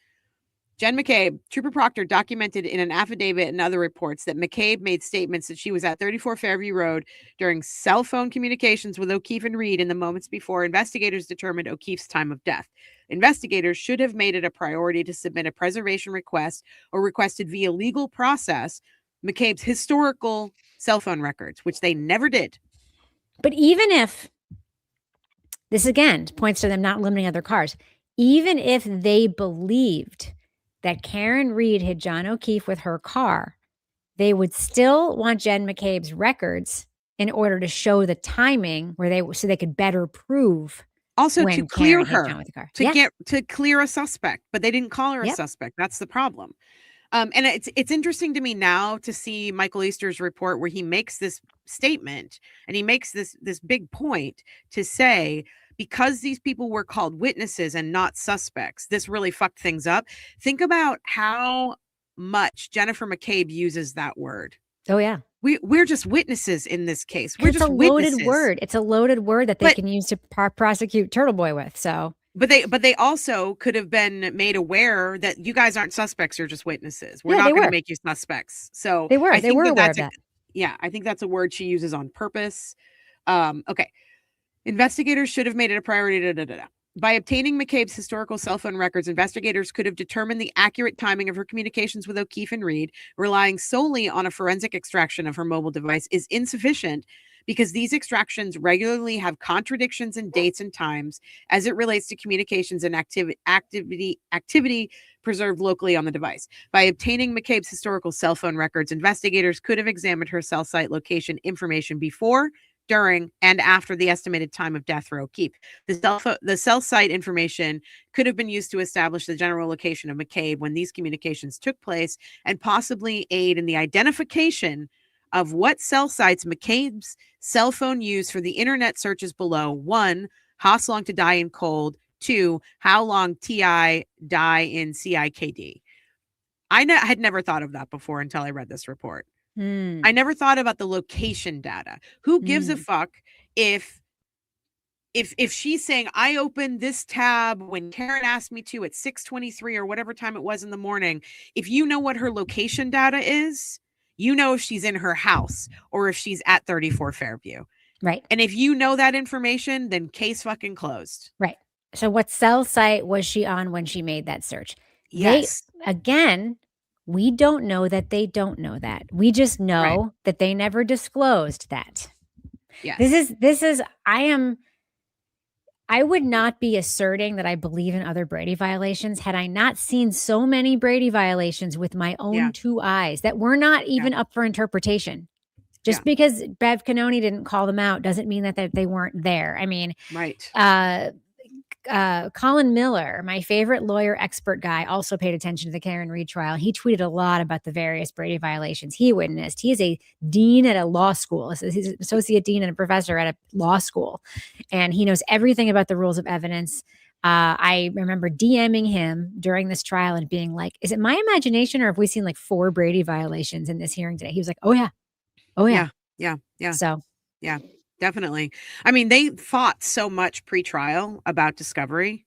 Jen McCabe, Trooper Proctor documented in an affidavit and other reports that McCabe made statements that she was at 34 Fairview Road during cell phone communications with O'Keefe and Reed in the moments before investigators determined O'Keefe's time of death. Investigators should have made it a priority to submit a preservation request or requested via legal process McCabe's historical cell phone records, which they never did. But even if, this again points to them not limiting other cars, even if they believed that Karen Reed hit John O'Keefe with her car, they would still want Jen McCabe's records in order to show the timing so they could better prove. Also to clear her, to clear a suspect, but they didn't call her a suspect. That's the problem. And it's interesting to me now to see Michael Easter's report where he makes this statement and he makes this big point to say, because these people were called witnesses and not suspects, this really fucked things up. Think about how much Jennifer McCabe uses that word. Oh, yeah. We're just witnesses in this case. It's a loaded word. It's a loaded word that they can use to prosecute TurtleBoy with. So, but they also could have been made aware that you guys aren't suspects; you're just witnesses. We're not going to make you suspects. So they were aware of that. Yeah, I think that's a word she uses on purpose. Okay. Investigators should have made it a priority. By obtaining McCabe's historical cell phone records, investigators could have determined the accurate timing of her communications with O'Keefe and Reed. Relying solely on a forensic extraction of her mobile device is insufficient because these extractions regularly have contradictions in dates and times as it relates to communications and activity preserved locally on the device. By obtaining McCabe's historical cell phone records, investigators could have examined her cell site location information before, during, and after the estimated time of death for O'Keefe. The cell site information could have been used to establish the general location of McCabe when these communications took place and possibly aid in the identification of what cell sites McCabe's cell phone used for the internet searches below. 1, Haas long to die in cold. 2, how long T.I. die in CIKD. I had never thought of that before until I read this report. I never thought about the location data. Who gives a fuck if she's saying, I opened this tab when Karen asked me to at 6:23 or whatever time it was in the morning. If you know what her location data is, you know if she's in her house or if she's at 34 Fairview. Right. And if you know that information, then case fucking closed. Right. So what cell site was she on when she made that search? Yes. We don't know that they don't know that. We just know that they never disclosed that. Yes. I would not be asserting that I believe in other Brady violations had I not seen so many Brady violations with my own 2 eyes that were not even up for interpretation. Just because Bev Canoni didn't call them out doesn't mean that they weren't there. I mean, right. Colin Miller, my favorite lawyer expert guy, also paid attention to the Karen Reed trial. He tweeted a lot about the various Brady violations he witnessed. He is a dean at a law school. He's an associate dean and a professor at a law school, and he knows everything about the rules of evidence. I remember DMing him during this trial and being like, is it my imagination or have we seen like 4 Brady violations in this hearing today? He was like, oh yeah. Yeah. So yeah, definitely. I mean, they fought so much pre-trial about discovery.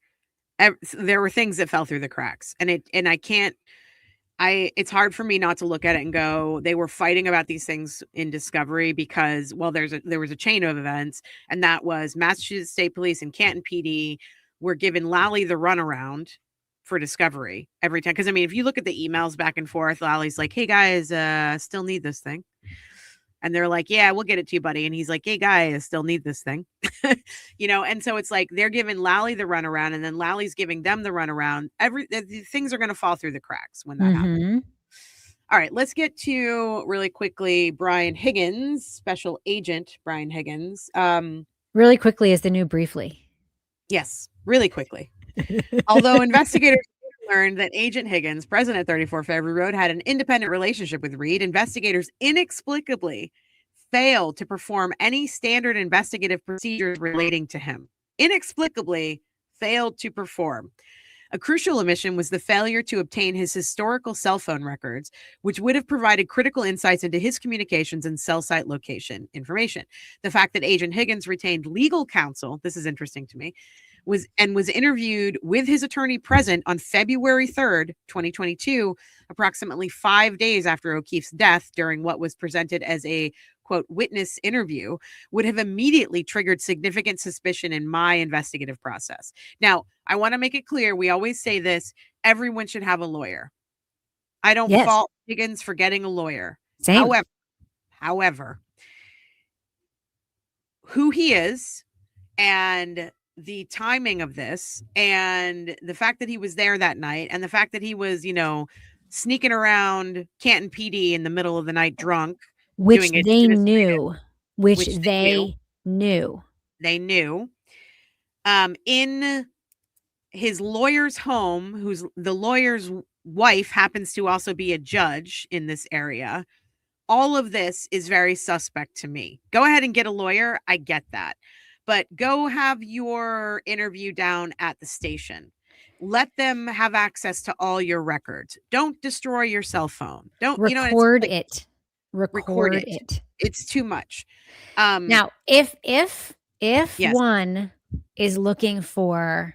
There were things that fell through the cracks, and it's hard for me not to look at it and go, they were fighting about these things in discovery because, well, there was a chain of events, and that was Massachusetts State Police and Canton PD were giving Lally the runaround for discovery every time. Because I mean, if you look at the emails back and forth, Lally's like, "Hey guys, still need this thing." And they're like, "Yeah, we'll get it to you, buddy." And he's like, "Hey, guy, I still need this thing." And so it's like they're giving Lally the runaround, and then Lally's giving them the runaround. The things are going to fall through the cracks when that happens. All right, let's get to really quickly Brian Higgins, Special Agent Brian Higgins. Really quickly is the new briefly. Yes, really quickly. Although investigators learned that Agent Higgins, present at 34 Fairview Road, had an independent relationship with Reed, investigators inexplicably failed to perform any standard investigative procedures relating to him. Inexplicably failed to perform. A crucial omission was the failure to obtain his historical cell phone records, which would have provided critical insights into his communications and cell site location information. The fact that Agent Higgins retained legal counsel, this is interesting to me, was interviewed with his attorney present on February 3rd, 2022, approximately 5 days after O'Keefe's death, during what was presented as a, quote, witness interview, would have immediately triggered significant suspicion in my investigative process. Now, I want to make it clear, we always say this, everyone should have a lawyer. I don't fault Higgins for getting a lawyer. Same. However, who he is and the timing of this and the fact that he was there that night and the fact that he was, sneaking around Canton PD in the middle of the night drunk. Which they knew. They knew. In his lawyer's home, who's the lawyer's wife happens to also be a judge in this area. All of this is very suspect to me. Go ahead and get a lawyer. I get that. But go have your interview down at the station. Let them have access to all your records. Don't destroy your cell phone. Don't record it. Record it. It's too much. Now, if one is looking for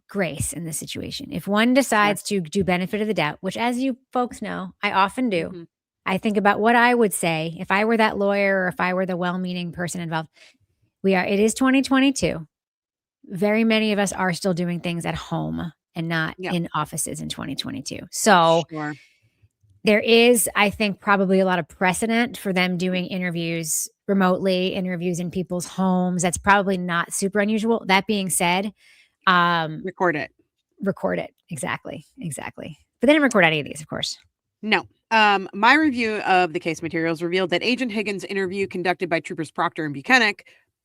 grace in this situation, if one decides to do benefit of the doubt, which, as you folks know, I often do. Mm-hmm. I think about what I would say if I were that lawyer or if I were the well-meaning person involved. It is 2022. Very many of us are still doing things at home and not in offices in 2022. So there is, I think, probably a lot of precedent for them doing interviews remotely, interviews in people's homes. That's probably not super unusual. That being said, record it. Exactly. But they didn't record any of these, of course. No. My review of the case materials revealed that Agent Higgins' interview conducted by Troopers Proctor and Buchanan,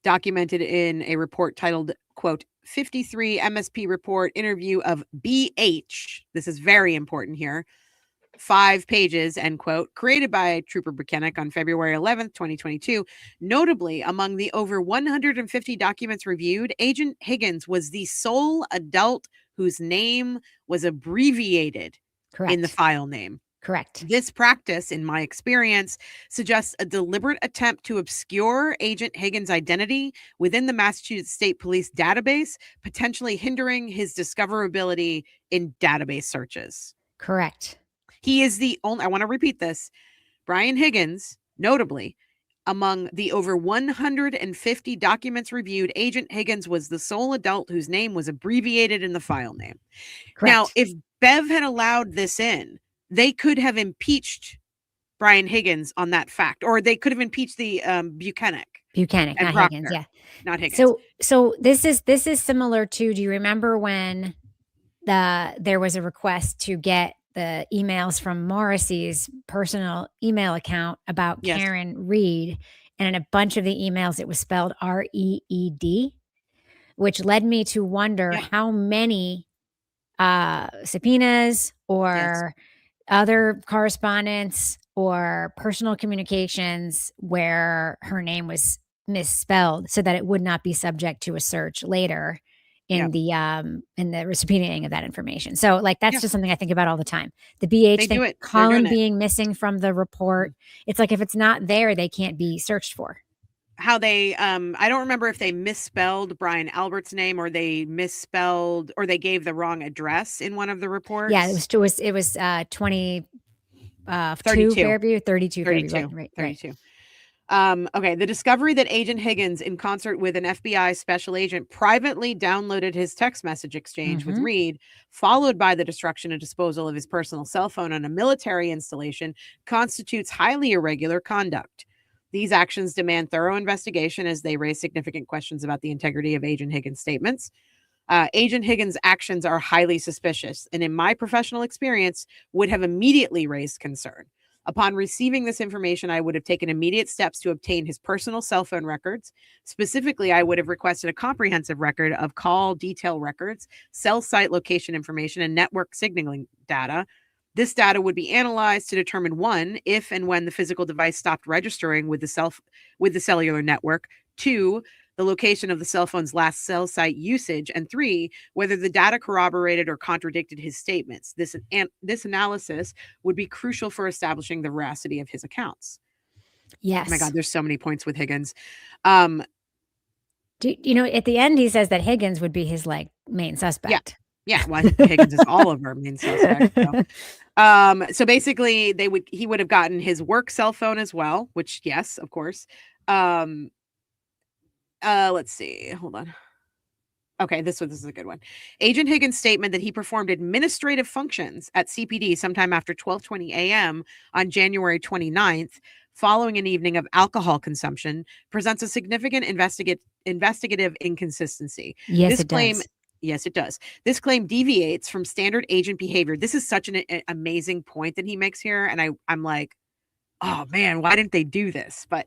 documented in a report titled, quote, 53 MSP report interview of BH. This is very important here. 5 pages, end quote, created by Trooper Buchanan on February 11th, 2022. Notably, among the over 150 documents reviewed, Agent Higgins was the sole adult whose name was abbreviated in the file name. Correct. This practice, in my experience, suggests a deliberate attempt to obscure Agent Higgins' identity within the Massachusetts State Police database, potentially hindering his discoverability in database searches. Correct. He is the only, I want to repeat this, Brian Higgins, notably, among the over 150 documents reviewed, Agent Higgins was the sole adult whose name was abbreviated in the file name. Correct. Now, if Bev had allowed this in, they could have impeached Brian Higgins on that fact, or they could have impeached the Buchanan, not Proctor, Higgins. Yeah, not Higgins. So this is similar to. Do you remember when there was a request to get emails from Morrissey's personal email account about Karen Reed, and in a bunch of the emails it was spelled REED, which led me to wonder how many subpoenas or other correspondence or personal communications where her name was misspelled so that it would not be subject to a search later in the subpoenaing of that information. So like, that's just something I think about all the time. The BH thing, Colin being missing from the report. It's like, if it's not there, they can't be searched for. How they, I don't remember if they misspelled Brian Albert's name or they misspelled or they gave the wrong address in one of the reports. Yeah, it was 32 Fairview, 32 Fairview, right? 32. Okay, the discovery that Agent Higgins, in concert with an FBI special agent, privately downloaded his text message exchange with Reed, followed by the destruction and disposal of his personal cell phone on a military installation, constitutes highly irregular conduct. These actions demand thorough investigation as they raise significant questions about the integrity of Agent Higgins' statements. Agent Higgins' actions are highly suspicious, and in my professional experience, would have immediately raised concern. Upon receiving this information, I would have taken immediate steps to obtain his personal cell phone records. Specifically, I would have requested a comprehensive record of call detail records, cell site location information, and network signaling data. This data would be analyzed to determine 1, if and when the physical device stopped registering with the cellular network, 2, the location of the cell phone's last cell site usage, and 3, whether the data corroborated or contradicted his statements. This analysis would be crucial for establishing the veracity of his accounts. Yes. Oh my God, there's so many points with Higgins. At the end, he says that Higgins would be his like main suspect. Yeah, well, Higgins is all of our main suspects. So basically, he would have gotten his work cell phone as well, which, yes, of course. Let's see. Hold on. Okay, this is a good one. Agent Higgins' statement that he performed administrative functions at CPD sometime after 12:20 a.m. on January 29th, following an evening of alcohol consumption, presents a significant investigative inconsistency. Yes, it does. Yes, it does. This claim deviates from standard agent behavior. This is such an amazing point that he makes here. And I'm like, oh man, why didn't they do this? But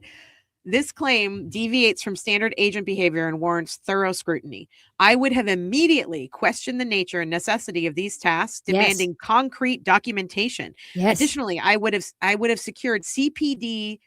this claim deviates from standard agent behavior and warrants thorough scrutiny. I would have immediately questioned the nature and necessity of these tasks, demanding concrete documentation. Yes. Additionally, I would have secured CPD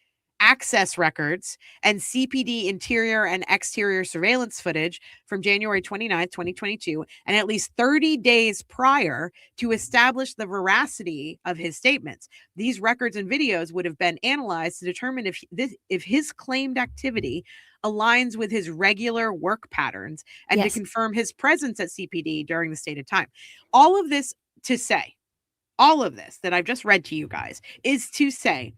access records and CPD interior and exterior surveillance footage from January 29th, 2022, and at least 30 days prior to establish the veracity of his statements. These records and videos would have been analyzed to determine if his claimed activity aligns with his regular work patterns and to confirm his presence at CPD during the stated time. All of this that I've just read to you guys is to say,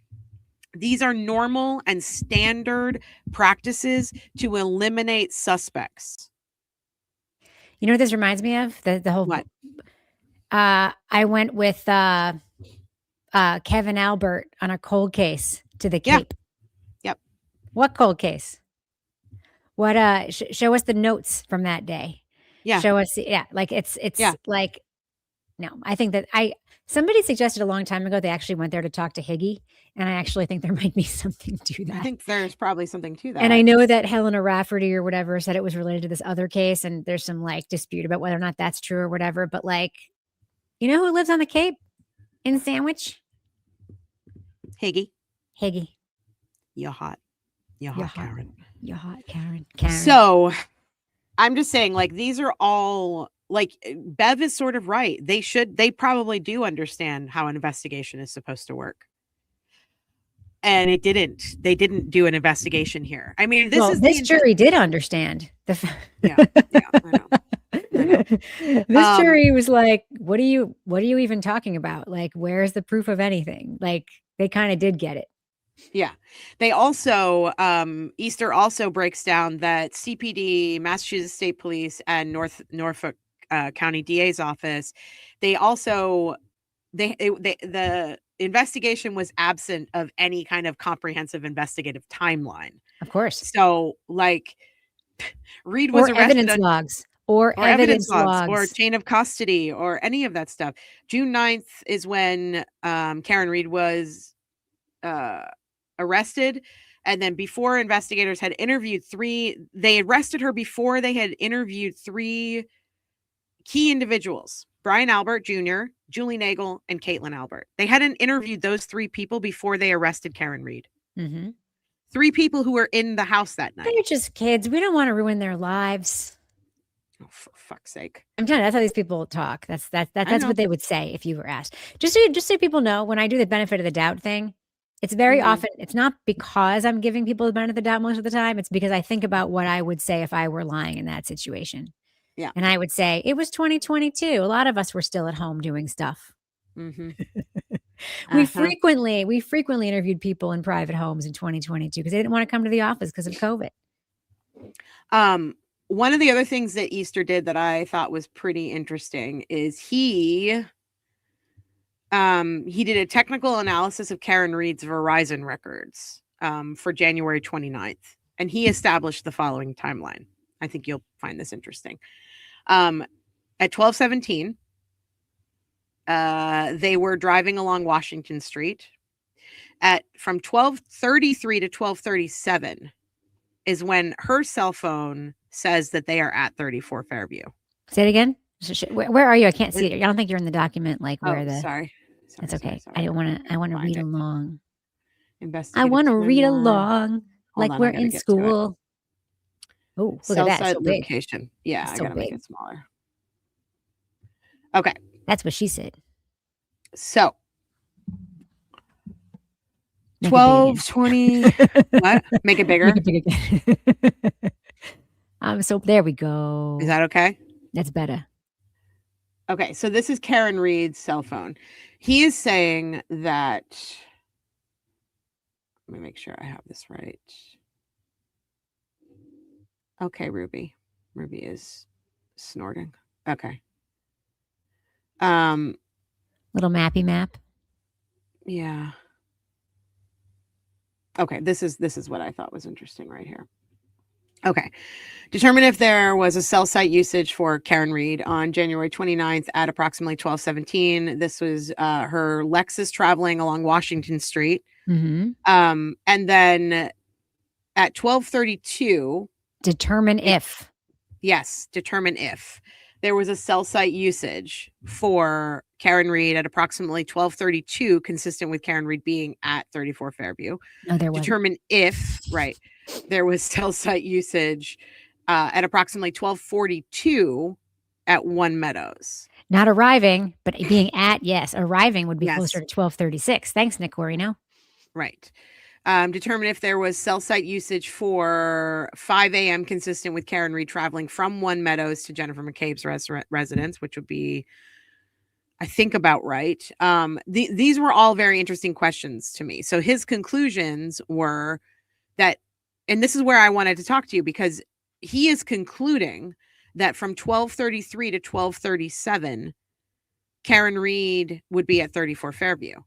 these are normal and standard practices to eliminate suspects. You know what this reminds me of? The whole. What? I went with Kevin Albert on a cold case to the Cape. Yep. What cold case? What? Show us the notes from that day. Yeah. Show us. Yeah. Like it's like. No, I think that somebody suggested a long time ago they actually went there to talk to Higgy, and I actually think there might be something to that. I think there's probably something to that. And I know that Helena Rafferty or whatever said it was related to this other case, and there's some like dispute about whether or not that's true or whatever. But like, you know who lives on the Cape in Sandwich? Higgy. You're hot. You're hot, Karen. You're hot, Karen. So I'm just saying, like, these are all. Like, Bev is sort of right. They probably do understand how an investigation is supposed to work. And they didn't do an investigation here. I mean, this jury did understand. I know. This jury was like, what are you even talking about? Like, where's the proof of anything? Like, they kind of did get it. Yeah. They also, Easter also breaks down that CPD, Massachusetts State Police, and Norfolk County DA's office, the investigation was absent of any kind of comprehensive investigative timeline. Of course. So, like, Reed was arrested evidence logs. or evidence logs, or chain of custody, or any of that stuff. June 9th is when Karen Read was arrested. And then before investigators had interviewed they arrested her before they had interviewed 3 key individuals: Brian Albert Jr., Julie Nagel, and Caitlin Albert. They hadn't interviewed those 3 people before they arrested Karen Read. 3 people who were in the house that night. They're just kids. We don't want to ruin their lives. Oh, for fuck's sake. I'm telling you, that's how these people talk. That's what they would say if you were asked. Just so people know, when I do the benefit of the doubt thing, it's very often, it's not because I'm giving people the benefit of the doubt most of the time. It's because I think about what I would say if I were lying in that situation. Yeah. And I would say, it was 2022. A lot of us were still at home doing stuff. We frequently interviewed people in private homes in 2022 because they didn't want to come to the office because of COVID. One of the other things that Easter did that I thought was pretty interesting is he did a technical analysis of Karen Read's Verizon records for January 29th, and he established the following timeline. I think you'll find this interesting. At 12:17, they were driving along Washington Street. From 12:33 to 12:37 is when her cell phone says that they are at 34 Fairview. Say it again. Where are you? I can't see it. I don't think you're in the document. Sorry. That's okay. I want to read along. I want to read along like we're in school. Oh, look at that. Cell So big. location. Yeah, I gotta make it smaller. Okay. That's what she said. So 12:20. What? Make it bigger. So there we go. Is that okay? That's better. Okay, so this is Karen Read's cell phone. He is saying that, let me make sure I have this right. Okay, Ruby. Ruby is snorting. Okay. Little mappy map. Yeah. Okay, this is what I thought was interesting right here. Okay. Determine if there was a cell site usage for Karen Read on January 29th at approximately 12:17. This was her Lexus traveling along Washington Street. And then at 12:32, determine if. Yes, determine if there was a cell site usage for Karen Read at approximately 12:32, consistent with Karen Read being at 34 Fairview. No, there wasn't. Determine if, right, there was cell site usage at approximately 12:42 at One Meadows. Not arriving, but being at, yes. Arriving would be closer to 12:36. Thanks, Nick Guarino. Right. Determine if there was cell site usage for 5 a.m. consistent with Karen Read traveling from One Meadows to Jennifer McCabe's residence, which would be, I think, about right. These were all very interesting questions to me. So his conclusions were that, and this is where I wanted to talk to you, because he is concluding that from 12:33 to 12:37, Karen Read would be at 34 Fairview.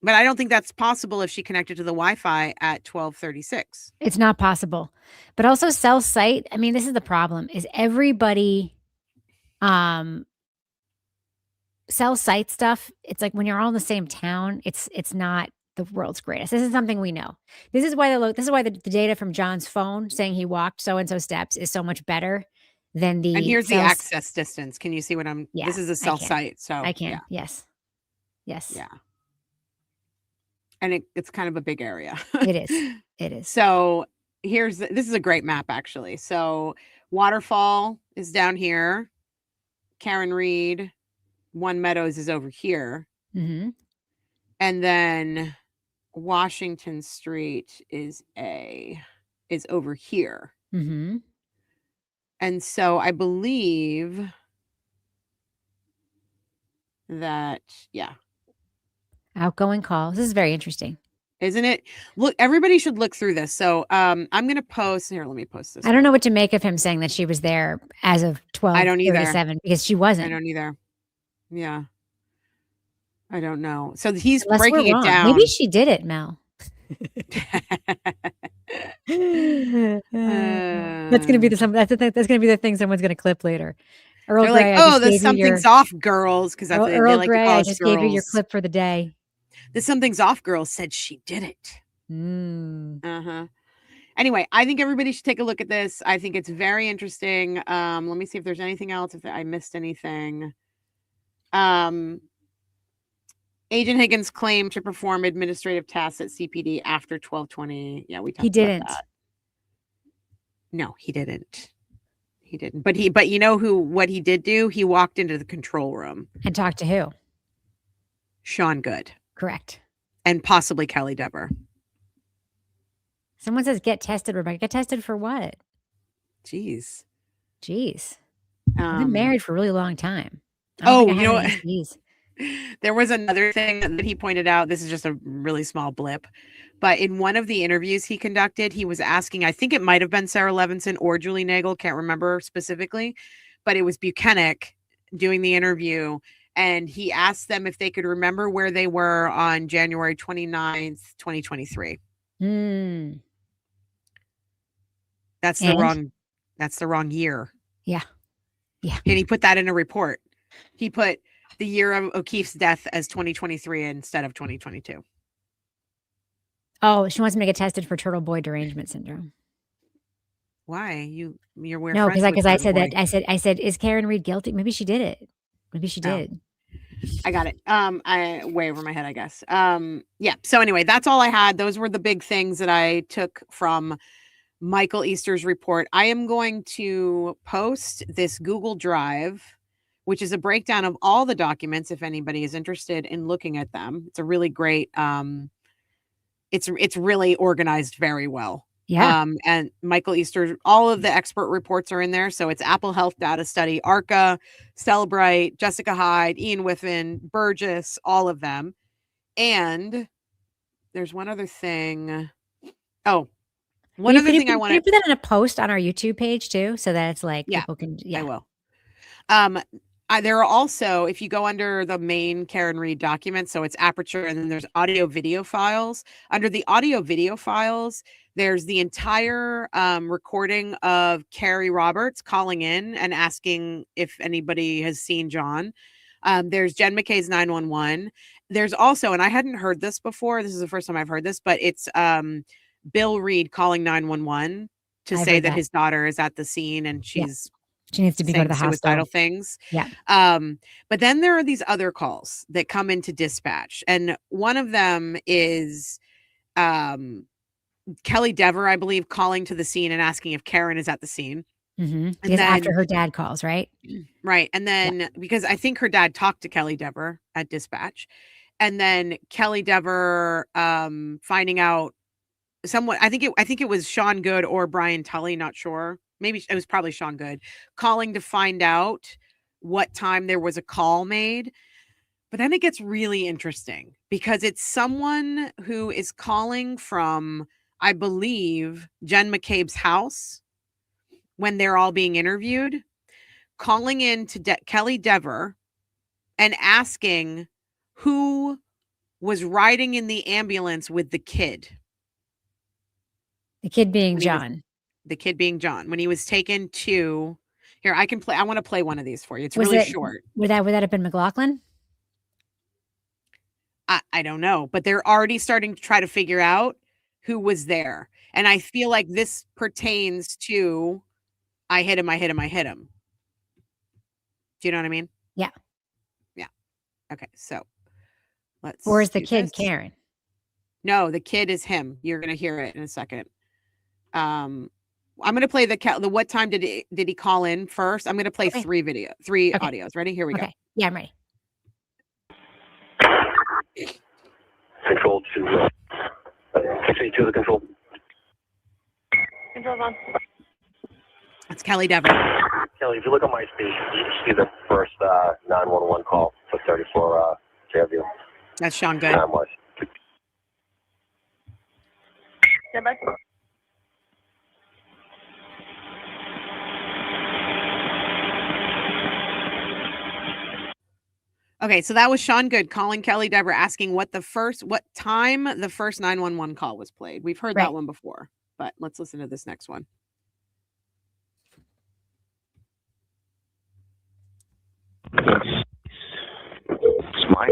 But I don't think that's possible if she connected to the Wi-Fi at 12:36. It's not possible. But also cell site, I mean, this is the problem, is everybody cell site stuff, it's like when you're all in the same town, it's not the world's greatest. This is something we know. This is why the data from John's phone saying he walked so and so steps is so much better than the. And here's the access distance. Can you see what I'm? Yeah, this is a cell site, so I can. Yeah. Yes. Yeah. And it's kind of a big area. It is. So this is a great map, actually. So Waterfall is down here. Karen Read, One Meadows is over here. And then Washington Street is over here. And so I believe that, outgoing calls. This is very interesting. Isn't it? Look, everybody should look through this. So I'm going to post here. Let me post this. I don't know what to make of him saying that she was there as of 12:37 because she wasn't. I don't either. Yeah. I don't know. So he's Unless breaking it down. Maybe she did it, Mel. That's gonna be that's gonna be the thing someone's gonna clip later. Earl They're Grey, like, I oh, just the gave you your something's off girls because that's they Earl like to Grey, call I us just gave you your girls. clip for the day. The something's off girl said she did it. Anyway, I think everybody should take a look at this. I think it's very interesting. Let me see if there's anything else. If I missed anything. Agent Higgins claimed to perform administrative tasks at CPD after 12/20. Yeah, we talked about that. No, he didn't. He didn't. But you know what he did do? He walked into the control room. And talked to who? Sean Good. Correct. And possibly Kelly Dever. Someone says get tested, Rebecca. Get tested for what? Jeez. I've been married for a really long time. You know what? There was another thing that he pointed out. This is just a really small blip. But in one of the interviews he conducted, he was asking, I think it might have been Sarah Levinson or Julie Nagel, can't remember specifically, but it was Buchanan doing the interview. And he asked them if they could remember where they were on January 29th, 2023. That's the wrong year. Yeah. And he put that in a report. He put the year of O'Keefe's death as 2023 instead of 2022. Oh, she wants me to get tested for TurtleBoy derangement syndrome. Why? You're weird. No, because I said that. I said, is Karen Reed guilty? Maybe she did it. Maybe she did. I got it. I way over my head, I guess. Yeah. So anyway, that's all I had. Those were the big things that I took from Michael Easter's report. I am going to post this Google Drive, which is a breakdown of all the documents if anybody is interested in looking at them. It's a really great it's really organized very well. Yeah. And Michael Easter, all of the expert reports are in there. So it's Apple Health Data Study, ARCA, Celebrite, Jessica Hyde, Ian Whiffen, Burgess, all of them. And there's one other thing. Oh, one other thing I want to put that in a post on our YouTube page too, so that it's like people can. I will. There are also, if you go under the main Karen Reed document, so it's Aperture, and then there's audio video files. Under the audio video files, there's the entire recording of Carrie Roberts calling in and asking if anybody has seen John. There's Jen McKay's 911. There's also, and I hadn't heard this before, this is the first time I've heard this, but it's Bill Reed calling 911 to say that his daughter is at the scene and she needs to go to the hospital. Suicidal things. Yeah. But then there are these other calls that come into dispatch. And one of them is Kelly Dever, I believe, calling to the scene and asking if Karen is at the scene. Mm-hmm. Because after her dad calls, right? Right. And then because I think her dad talked to Kelly Dever at dispatch. And then Kelly Dever finding out I think it was Sean Good or Brian Tully, not sure. Maybe it was probably Sean Good calling to find out what time there was a call made. But then it gets really interesting because it's someone who is calling from, I believe, Jen McCabe's house when they're all being interviewed, calling in to Kelly Dever and asking who was riding in the ambulance with the kid. The kid being John. The kid being John, when he was taken to here, I want to play one of these for you. It's really short. Would that have been McLaughlin? I don't know, but they're already starting to try to figure out who was there. And I feel like this pertains to I hit him. Do you know what I mean? Yeah. Yeah. Okay. So or is the kid Karen? No, the kid is him. You're going to hear it in a second. I'm going to play the what time did he call in first? I'm going to play three audios. Ready? Here we go. Yeah, I'm ready. Control to 682 the control. Control's on. That's Kelly Dever. Kelly, if you look on MySpace, you see the first 911 call for 34 Fairview. That's Sean Good. Stand by. Okay, so that was Sean Good calling Kelly Dever asking what time the first 911 call was played. We've heard that one before. But let's listen to this next one. It's mine.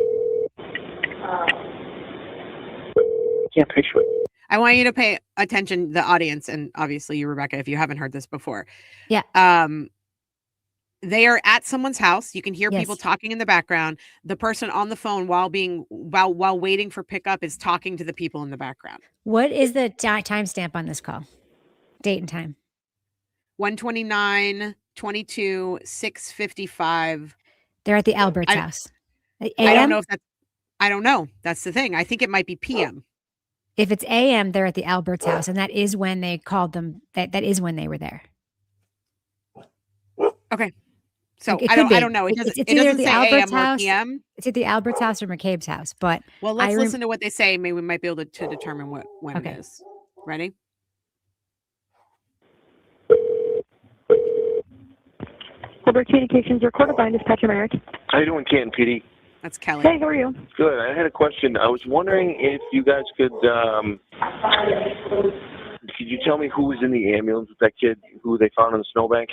Can't picture it. I want you to pay attention, the audience, and obviously you, Rebecca, if you haven't heard this before. Yeah. They are at someone's house. You can hear Yes. people talking in the background. The person on the phone while waiting for pickup is talking to the people in the background. What is the timestamp on this call? Date and time. 1:29:22, 6:55. They're at the Albert's house. I don't know if that's. I don't know. That's the thing. I think it might be PM. If it's AM, they're at the Albert's house, and that is when they called them. That is when they were there. Okay. So It I could be. don't know. It doesn't either the say Albert's AM or house. PM. It's at the Albert's house or McCabe's house. But Well, let's listen to what they say. Maybe we might be able to determine when Okay. it is. Ready? Corporate Communications recorded by Dispatcher Merrick. How you doing, Canton PD? That's Kelly. Hey, how are you? Good. I had a question. I was wondering if you guys could you tell me who was in the ambulance with that kid who they found in the snowbank?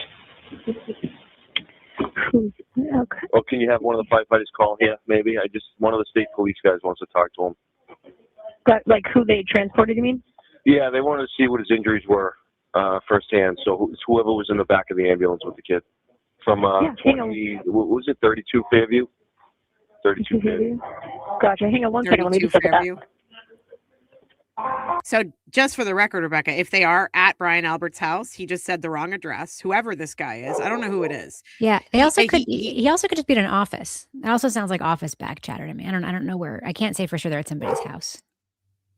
Okay. Or can you have one of the firefighters call here, maybe? One of the state police guys wants to talk to him. But, like, who they transported, you mean? Yeah, they wanted to see what his injuries were firsthand. So it's whoever was in the back of the ambulance with the kid. From Yeah, hang on. 20, what was it, 32 Fairview? 32 Fairview. Gotcha. Hang on one second. Let me 32 just look at that. Fairview. So just for the record, Rebecca, if they are at Brian Albert's house, he just said the wrong address. Whoever this guy is, I don't know who it is. Yeah, they also He- could. he- He also could just be at an office. It also sounds like office back chatter to me. I don't know where. I can't say for sure they're at somebody's house.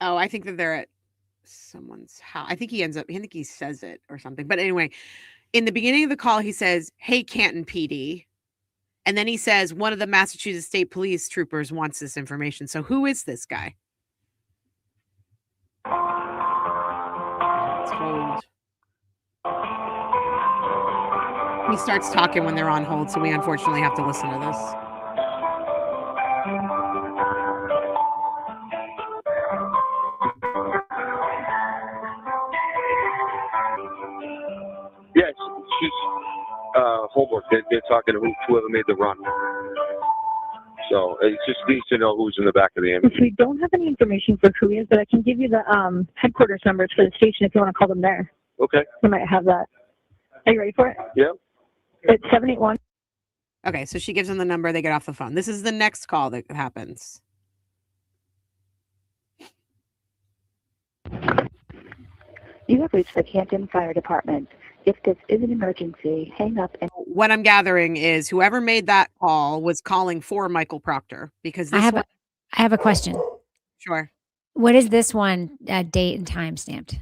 Oh, I think that they're at someone's house. I think I think he says it or something. But anyway, in the beginning of the call, he says, "Hey, Canton PD." And then he says, one of the Massachusetts State Police troopers wants this information. So who is this guy? Let's hold. He starts talking when they're on hold, so we unfortunately have to listen to this. Yes, she's homework. They're talking to whoever made the run. So it just needs to know who's in the back of the ambulance. We don't have any information for who he is, but I can give you the headquarters numbers for the station if you want to call them there. Okay. They might have that. Are you ready for it? Yeah. It's 781. Okay, so she gives him the number. They get off the phone. This is the next call that happens. You have reached the Canton Fire Department. If this is an emergency, hang up and... What I'm gathering is whoever made that call was calling for Michael Proctor because this I have a question. Sure. What is this one date and time stamped?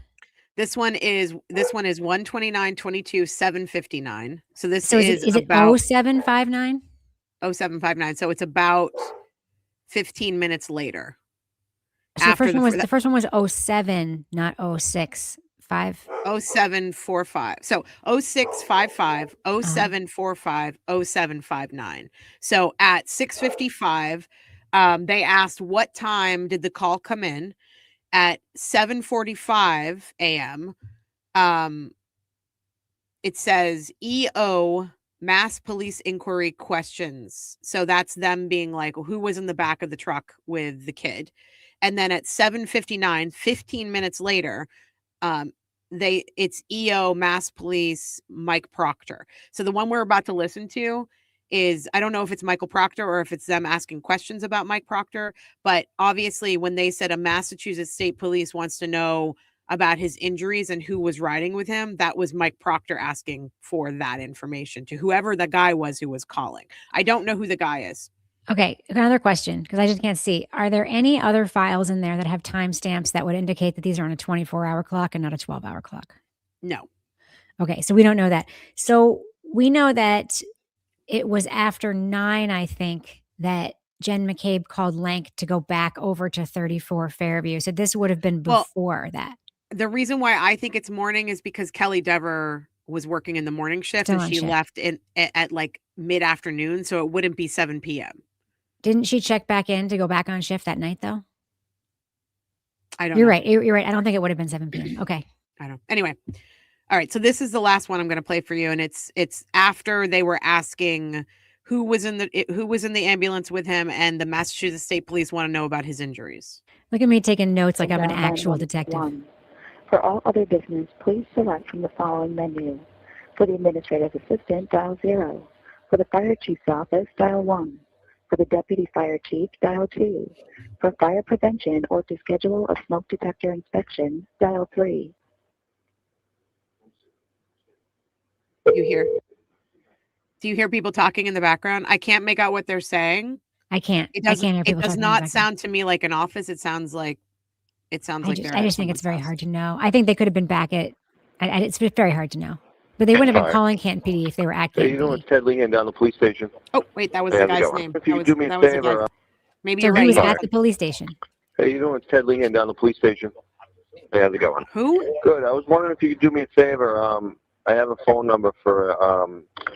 This one is 1/29/22 7:59. So this So is it about 0759? 0759. So it's about 15 minutes later. So After the first one was 07, not 06.5. 0745. So 0655, 0745, 0759. So at 6:55, they asked what time did the call come in. At 7:45 a.m., it says EO Mass Police Inquiry Questions. So that's them being like, who was in the back of the truck with the kid? And then at 7:59, 15 minutes later, it's EO Mass Police Mike Proctor. So the one we're about to listen to is, I don't know if it's Michael Proctor or if it's them asking questions about Mike Proctor, but obviously when they said a Massachusetts State Police wants to know about his injuries and who was riding with him, that was Mike Proctor asking for that information to whoever the guy was who was calling. I don't know who the guy is. Okay, another question, because I just can't see. Are there any other files in there that have timestamps that would indicate that these are on a 24-hour clock and not a 12-hour clock? No. Okay, so we don't know that. So we know that it was after 9, I think, that Jen McCabe called Lank to go back over to 34 Fairview. So this would have been before that. The reason why I think it's morning is because Kelly Dever was working in the morning shift Still and on she shift. left at like mid-afternoon, so it wouldn't be 7 p.m. Didn't she check back in to go back on shift that night, though? I don't You're know. right. You're right. I don't think it would have been 7 p.m. Okay. I don't. Anyway. All right. So this is the last one I'm going to play for you. And it's after they were asking who was in the ambulance with him, and the Massachusetts State Police want to know about his injuries. Look at me taking notes like I'm an actual detective. For all other business, please select from the following menu. For the administrative assistant, dial 0. For the fire chief's office, dial 1. For the deputy fire chief, dial 2. For fire prevention or to schedule a smoke detector inspection, dial 3. Do you hear people talking in the background? I can't make out what they're saying. I can't. It does not sound to me like an office. It sounds like I just think it's very hard to know. I think they could have been back at. It's very hard to know. But they wouldn't have been calling Canton PD if they were at Canton PD. It's Ted Lehan down the police station. Oh, wait, that was the guy's name. If you could do me a favor. Maybe So you're he right. was at the police station. Hey, you doing? It's Ted Lehan down the police station. Hey, how's it going? Who? Good. I was wondering if you could do me a favor. I have a phone number for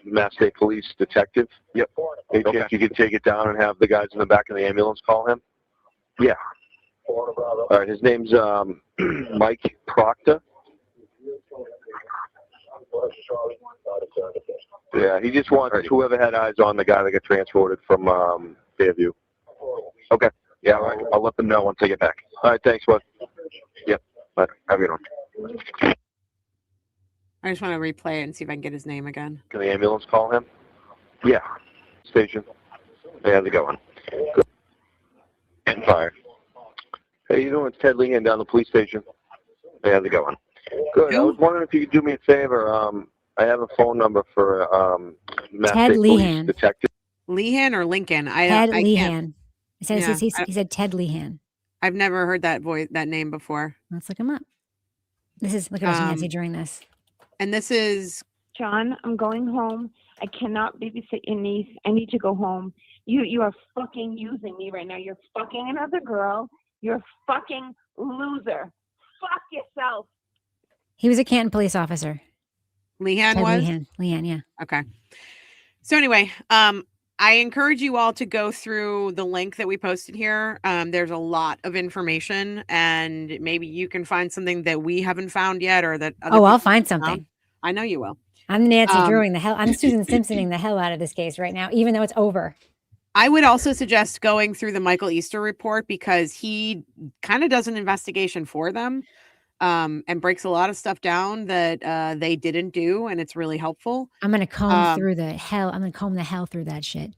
Mass State Police detective. Yep. Any chance you could take it down and have the guys in the back of the ambulance call him? Yeah. All right. His name's Mike Proctor. Yeah, he just wants whoever had eyes on the guy that got transported from Fairview. Okay. Yeah, all right. I'll let them know once I get back. All right. Thanks, bud. Yep. Bye. Have a good one. I just want to replay it and see if I can get his name again. Can the ambulance call him? Yeah. Station. Hey, how's it going? Good. Getting fired. Hey, you doing? It's Ted Lehan down the police station. Hey, how's it going? Good. Who? I was wondering if you could do me a favor. I have a phone number for Mass Ted State Lehan. Police detective. Lehan or Lincoln? Ted I can't. Lehan. He said Ted Lehan. I've never heard that name before. Let's look him up. Look at us, Nancy, during this. And this is John, I'm going home. I cannot babysit your niece. I need to go home. You are fucking using me right now. You're fucking another girl. You're a fucking loser. Fuck yourself. He was a Canton police officer. Lehan Ted was? Lehan, yeah. Okay. So anyway, I encourage you all to go through the link that we posted here. There's a lot of information, and maybe you can find something that we haven't found yet, or that. I'll find something. I know you will. I'm Nancy Drewing the hell. I'm Susan Simpsoning the hell out of this case right now, even though it's over. I would also suggest going through the Michael Easter report, because he kind of does an investigation for them, and breaks a lot of stuff down that they didn't do, and it's really helpful. I'm going to comb through the hell. I'm going to comb the hell through that shit.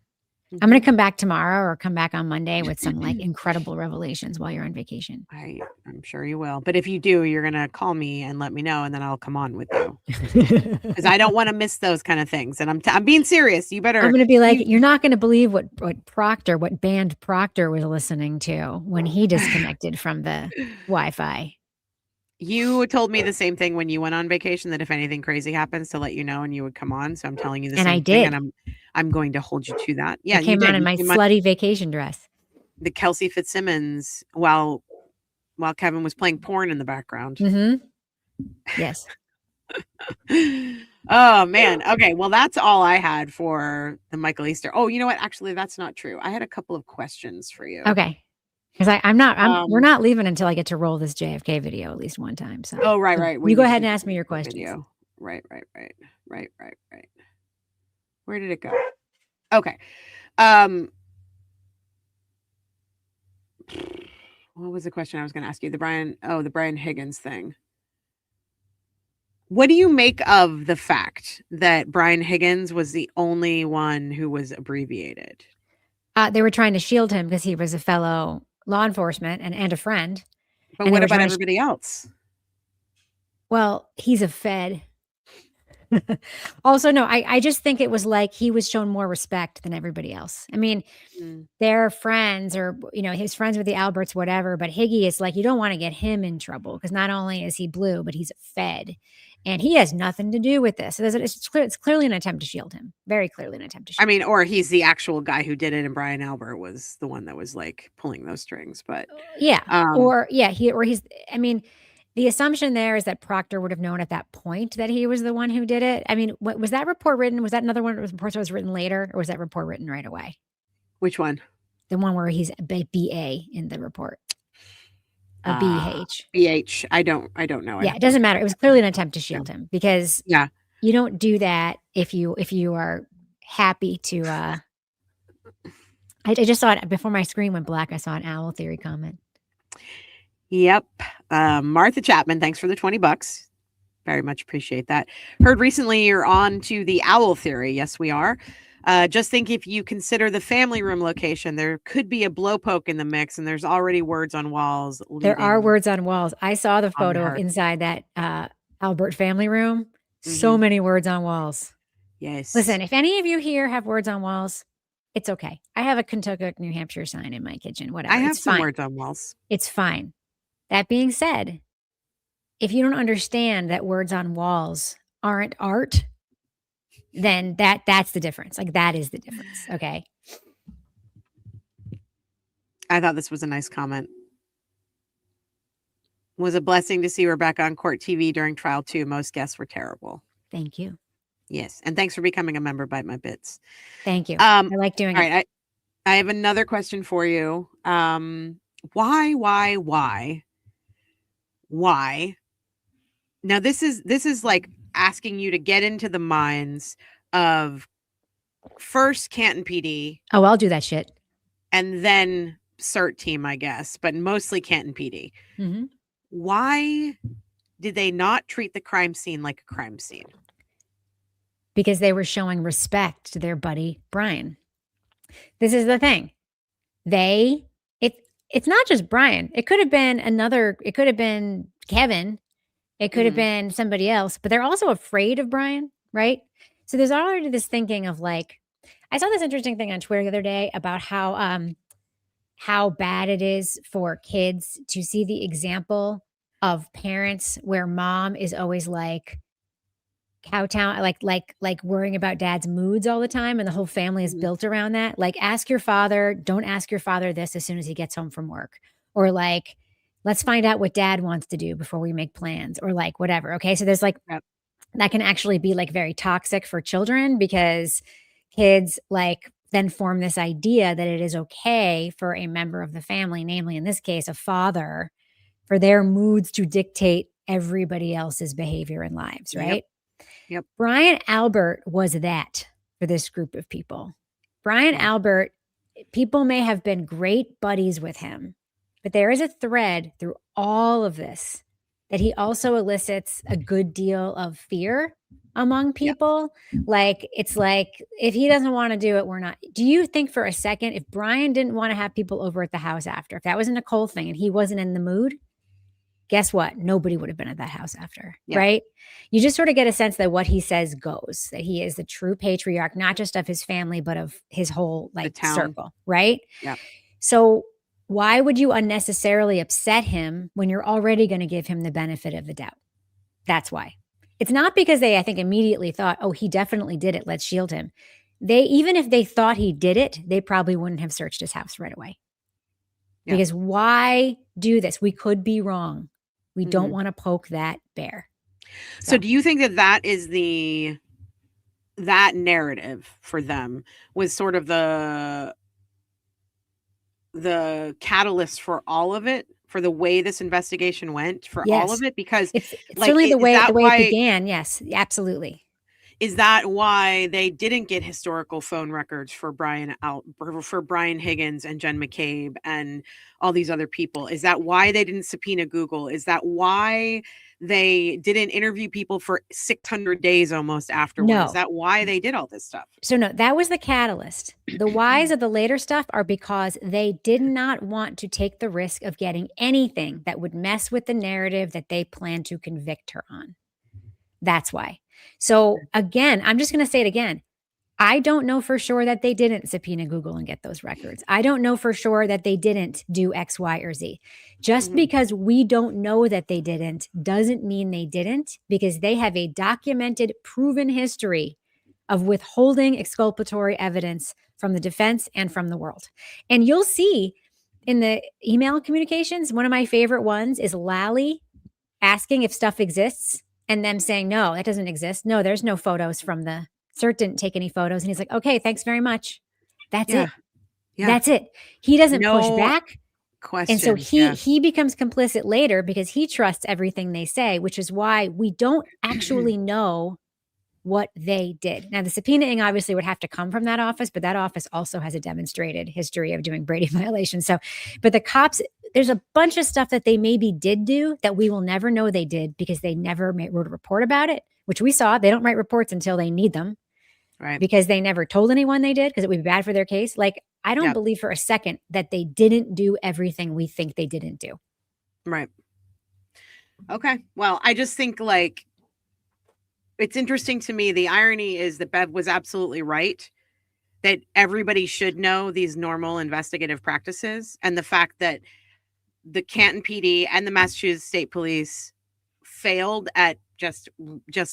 I'm going to come back tomorrow or come back on Monday with some like incredible revelations while you're on vacation. I'm sure you will. But if you do, you're going to call me and let me know, and then I'll come on with you, because I don't want to miss those kind of things. And I'm being serious. You better. I'm going to be like, you're not going to believe what band Proctor was listening to when he disconnected from the Wi-Fi. You told me the same thing when you went on vacation, that if anything crazy happens to let you know, and you would come on. So I'm telling you the same thing, and I'm going to hold you to that. Yeah, I came on in my slutty vacation dress. The Kelsey Fitzsimmons while Kevin was playing porn in the background. Mm-hmm. Yes. Oh man. Okay. Well, that's all I had for the Michael Easter. Oh, you know what? Actually, that's not true. I had a couple of questions for you. Okay. Because we're not leaving until I get to roll this JFK video at least one time. So. Oh, right. You go ahead and ask me your questions. Video. Right. Where did it go? Okay. What was the question I was going to ask you? The Brian Higgins thing. What do you make of the fact that Brian Higgins was the only one who was abbreviated? They were trying to shield him because he was a fellow law enforcement and a friend. But what about everybody else? Well, he's a Fed. Also, no, I just think it was like he was shown more respect than everybody else. I mean, they're friends, or, his friends with the Alberts, whatever. But Higgy is like, you don't want to get him in trouble, because not only is he blue, but he's a Fed. And he has nothing to do with this. So it's clearly an attempt to shield him. Very clearly an attempt to shield him. Or he's the actual guy who did it, and Brian Albert was the one that was like pulling those strings. But yeah, the assumption there is that Proctor would have known at that point that he was the one who did it. I mean, was that report written? Was that another one of the reports that was written later, or was that report written right away? Which one? The one where he's BA in the report. or BH? BH. I don't know. Yeah, it doesn't matter. It was clearly an attempt to shield him because you don't do that if you are happy to. I just saw it before my screen went black. I saw an owl theory comment. Yep. Martha Chapman, thanks for the $20. Very much appreciate that. Heard recently you're on to the owl theory. Yes, we are. Just think if you consider the family room location, there could be a blowpoke in the mix, and there's already words on walls. There are words on walls. I saw the photo of inside that Albert family room. So many words on walls. Yes. Listen, if any of you here have words on walls, it's okay. I have a Kentucky, New Hampshire sign in my kitchen. Whatever. I have some words on walls. It's fine. That being said, if you don't understand that words on walls aren't art, then that's the difference. Like that is the difference. Okay. I thought this was a nice comment. Was a blessing to see Rebecca on court TV during trial 2. Most guests were terrible. Thank you. Yes. And thanks for becoming a member. Bite my bits. Thank you. I like doing it. All right. I have another question for you. Why? Now this is like asking you to get into the minds of first Canton PD. Oh, I'll do that shit. And then CERT team, I guess, but mostly Canton PD. Mm-hmm. Why did they not treat the crime scene like a crime scene? Because they were showing respect to their buddy Brian. This is the thing. It's not just Brian. It could have been it could have been Kevin. It could have been somebody else, but they're also afraid of Brian, right? So there's already this thinking of like, I saw this interesting thing on Twitter the other day about how bad it is for kids to see the example of parents where mom is always like cowtown, like worrying about dad's moods all the time, and the whole family is built around that. Like, don't ask your father this as soon as he gets home from work, or like, let's find out what dad wants to do before we make plans, or like whatever. Okay, so there's like that can actually be like very toxic for children because kids like then form this idea that it is okay for a member of the family, namely in this case a father, for their moods to dictate everybody else's behavior and lives, right? Yep. Brian Albert was that for this group of people. Brian Albert, people may have been great buddies with him, but there is a thread through all of this that he also elicits a good deal of fear among people. Like, it's like, if he doesn't want to do it, we're not. Do you think for a second, if Brian didn't want to have people over at the house after, if that was a Nicole thing and he wasn't in the mood, guess what? Nobody would have been at that house after, right? You just sort of get a sense that what he says goes, that he is the true patriarch, not just of his family, but of his whole like circle, right? Yeah. So why would you unnecessarily upset him when you're already going to give him the benefit of the doubt? That's why. It's not because they, I think, immediately thought, oh, he definitely did it, let's shield him. Even if they thought he did it, they probably wouldn't have searched his house right away. Because why do this? We could be wrong. We don't want to poke that bear. So do you think that is that narrative for them was sort of the catalyst for all of it, for the way this investigation went, for all of it? Because it's like, certainly the way it began. Yes, absolutely. Is that why they didn't get historical phone records for Brian Higgins and Jen McCabe and all these other people? Is that why they didn't subpoena Google? Is that why they didn't interview people for 600 days almost afterwards? No. Is that why they did all this stuff? So no, that was the catalyst. The whys of the later stuff are because they did not want to take the risk of getting anything that would mess with the narrative that they planned to convict her on. That's why. So again, I'm just going to say it again. I don't know for sure that they didn't subpoena Google and get those records. I don't know for sure that they didn't do X, Y, or Z. Just because we don't know that they didn't doesn't mean they didn't, because they have a documented, proven history of withholding exculpatory evidence from the defense and from the world. And you'll see in the email communications, one of my favorite ones is Lally asking if stuff exists and them saying, no, that doesn't exist. No, there's no photos from the CERT didn't take any photos. And he's like, okay, thanks very much. That's it. Yeah. That's it. He doesn't push back. question. And so he becomes complicit later because he trusts everything they say, which is why we don't actually know what they did. Now, the subpoenaing obviously would have to come from that office, but that office also has a demonstrated history of doing Brady violations. So, but the cops, there's a bunch of stuff that they maybe did do that we will never know they did because they never wrote a report about it, which we saw. They don't write reports until they need them. Right. Because they never told anyone they did because it would be bad for their case. Like, I don't believe for a second that they didn't do everything we think they didn't do. Right. Okay. Well, I just think like it's interesting to me. The irony is that Bev was absolutely right that everybody should know these normal investigative practices. And the fact that the Canton PD and the Massachusetts State Police failed at just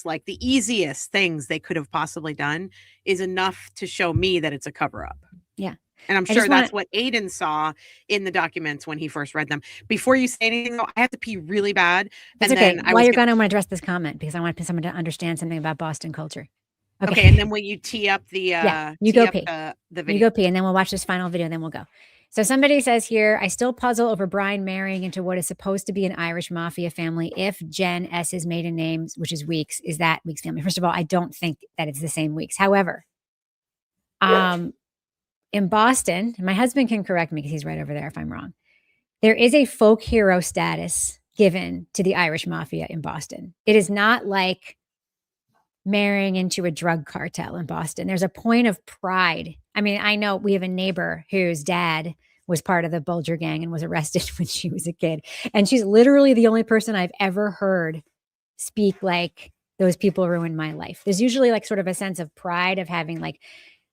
like the easiest things they could have possibly done is enough to show me that it's a cover up. Yeah. And I'm sure that's what Aidan saw in the documents when he first read them. Before you say anything, though, I have to pee really bad. That's okay. While you're gone, I want to address this comment because I want someone to understand something about Boston culture. Okay. And then will you tee up the you go pee. The video? You go pee, and then we'll watch this final video, and then we'll go. So somebody says here, I still puzzle over Brian marrying into what is supposed to be an Irish mafia family. If Jen S's maiden name, which is Weeks, is that Weeks family? First of all, I don't think that it's the same Weeks. However, in Boston, my husband can correct me because he's right over there if I'm wrong. There is a folk hero status given to the Irish mafia in Boston. It is not like marrying into a drug cartel in Boston. There's a point of pride. I mean, I know we have a neighbor whose dad was part of the Bulger gang and was arrested when she was a kid. And she's literally the only person I've ever heard speak like those people ruined my life. There's usually like sort of a sense of pride of having like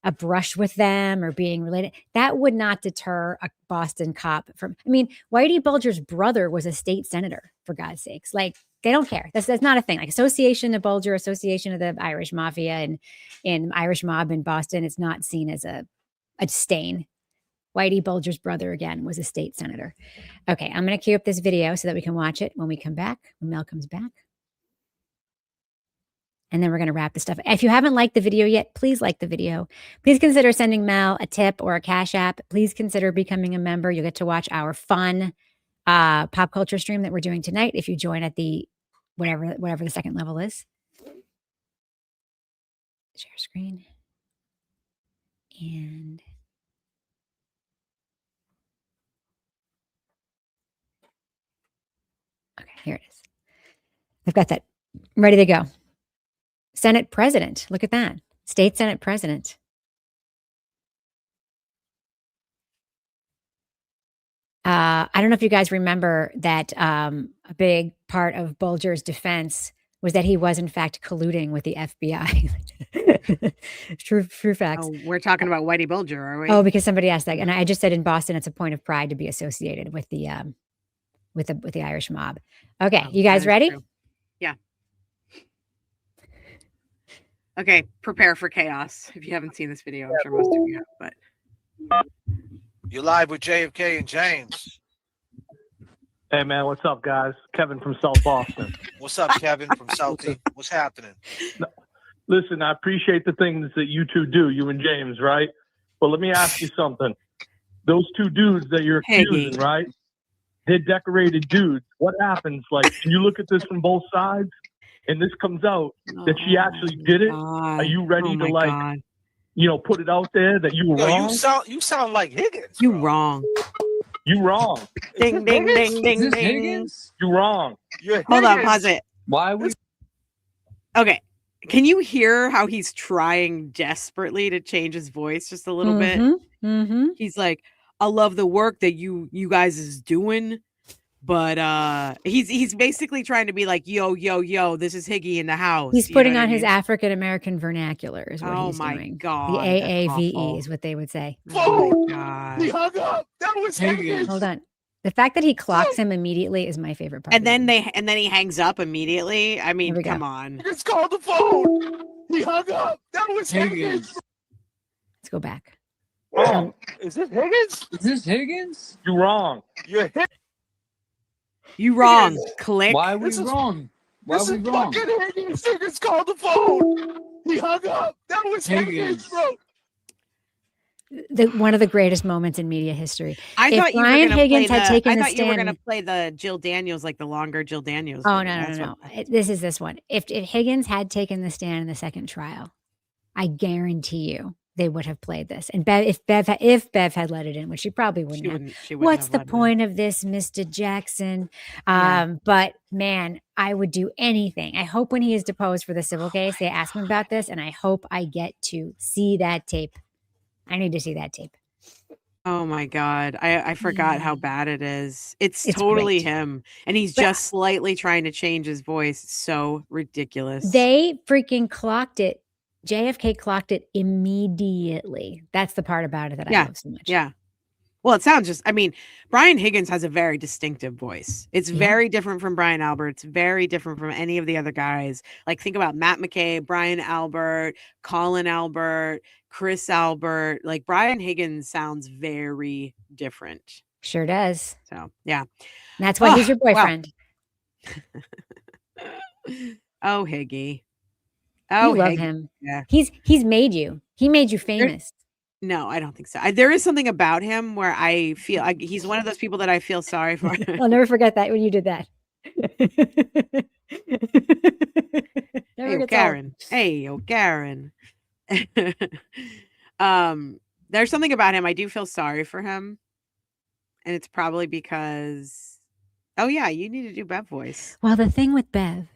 a brush with them or being related. That would not deter a Boston cop from, I mean, Whitey Bulger's brother was a state senator, for God's sakes. Like, they don't care. That's not a thing. Like association of Bulger, association of the Irish mafia and Irish mob in Boston, it's not seen as a stain. Whitey Bulger's brother, again, was a state senator. Okay, I'm going to cue up this video so that we can watch it when we come back, when Mel comes back. And then we're going to wrap this stuff. If you haven't liked the video yet, please like the video. Please consider sending Mel a tip or a Cash App. Please consider becoming a member. You'll get to watch our fun pop culture stream that we're doing tonight if you join at the whatever the second level is. Share screen. And okay, here it is. I've got that ready to go. Senate president. Look at that. State Senate president. I don't know if you guys remember that a big part of Bulger's defense was that he was in fact colluding with the FBI. True facts. Oh, we're talking about Whitey Bulger, are we? Oh, because somebody asked that, and I just said in Boston, it's a point of pride to be associated with the Irish mob. Okay, you guys ready? Yeah. Okay, prepare for chaos. If you haven't seen this video, I'm sure most of you have, but you're live with JFK and James. Hey man, what's up, guys? Kevin from South Boston. What's up, Kevin from Southie? What's happening? No, listen, I appreciate the things that you two do, you and James, right? But let me ask you something. Those two dudes that you're accusing, right? They're decorated dudes. What happens? Like, can you look at this from both sides? And this comes out that she actually did it. Are you ready to like, put it out there that you were wrong? You sound like Higgins. You wrong. You wrong. Ding ding ding ding ding. You wrong. Hold on, pause it. Why would? Okay. Can you hear how he's trying desperately to change his voice just a little bit? Mm-hmm. He's like, I love the work that you guys is doing. But he's basically trying to be like, yo, this is Higgy in the house. He's putting on his African American vernacular is what he's doing. Oh my God. The AAVE is what they would say. Oh my God. He hung up. That was Higgins. Hold on. The fact that he clocks him immediately is my favorite part. And then he hangs up immediately. I mean, come on. It's called the phone. He hung up. That was Higgins. Let's go back. Oh, is this Higgins? Is this Higgins? You wrong. You're Higgins. You wrong. Click. Why are we wrong? Why are we wrong? Higgins. Higgins called the phone. He hung up. That was Higgins, bro. one of the greatest moments in media history. I If thought you Brian were going Higgins had taken the you were going to stand. play the Jill Daniels, like the longer Jill Daniels. Oh, thing. no. That's what- This is this one. If Higgins had taken the stand in the second trial, I guarantee you they would have played this. And if Bev had let it in, which she probably wouldn't have. She wouldn't What's have the let it in. point of this, Mr. Jackson? Yeah. But man, I would do anything. I hope when he is deposed for the civil case, they ask him about this, and I hope I get to see that tape. I need to see that tape. Oh my God. I forgot how bad it is. It's totally great. him. And he's just slightly trying to change his voice. It's so ridiculous. They freaking clocked it. JFK clocked it immediately. That's the part about it that I love so much. Yeah. Well, it sounds Brian Higgins has a very distinctive voice. It's very different from Brian Albert. It's very different from any of the other guys. Like think about Matt McKay, Brian Albert, Colin Albert, Chris Albert. Like Brian Higgins sounds very different. Sure does. So yeah. And that's why he's your boyfriend. Oh, Higgy. You love him. Yeah. He's made you. He made you famous. No, I don't think so. There is something about him where I feel he's one of those people that I feel sorry for. I'll never forget that when you did that. Hey, Karen. Hey, Karen. There's something about him. I do feel sorry for him. And it's probably because, you need to do Bev voice. Well, the thing with Bev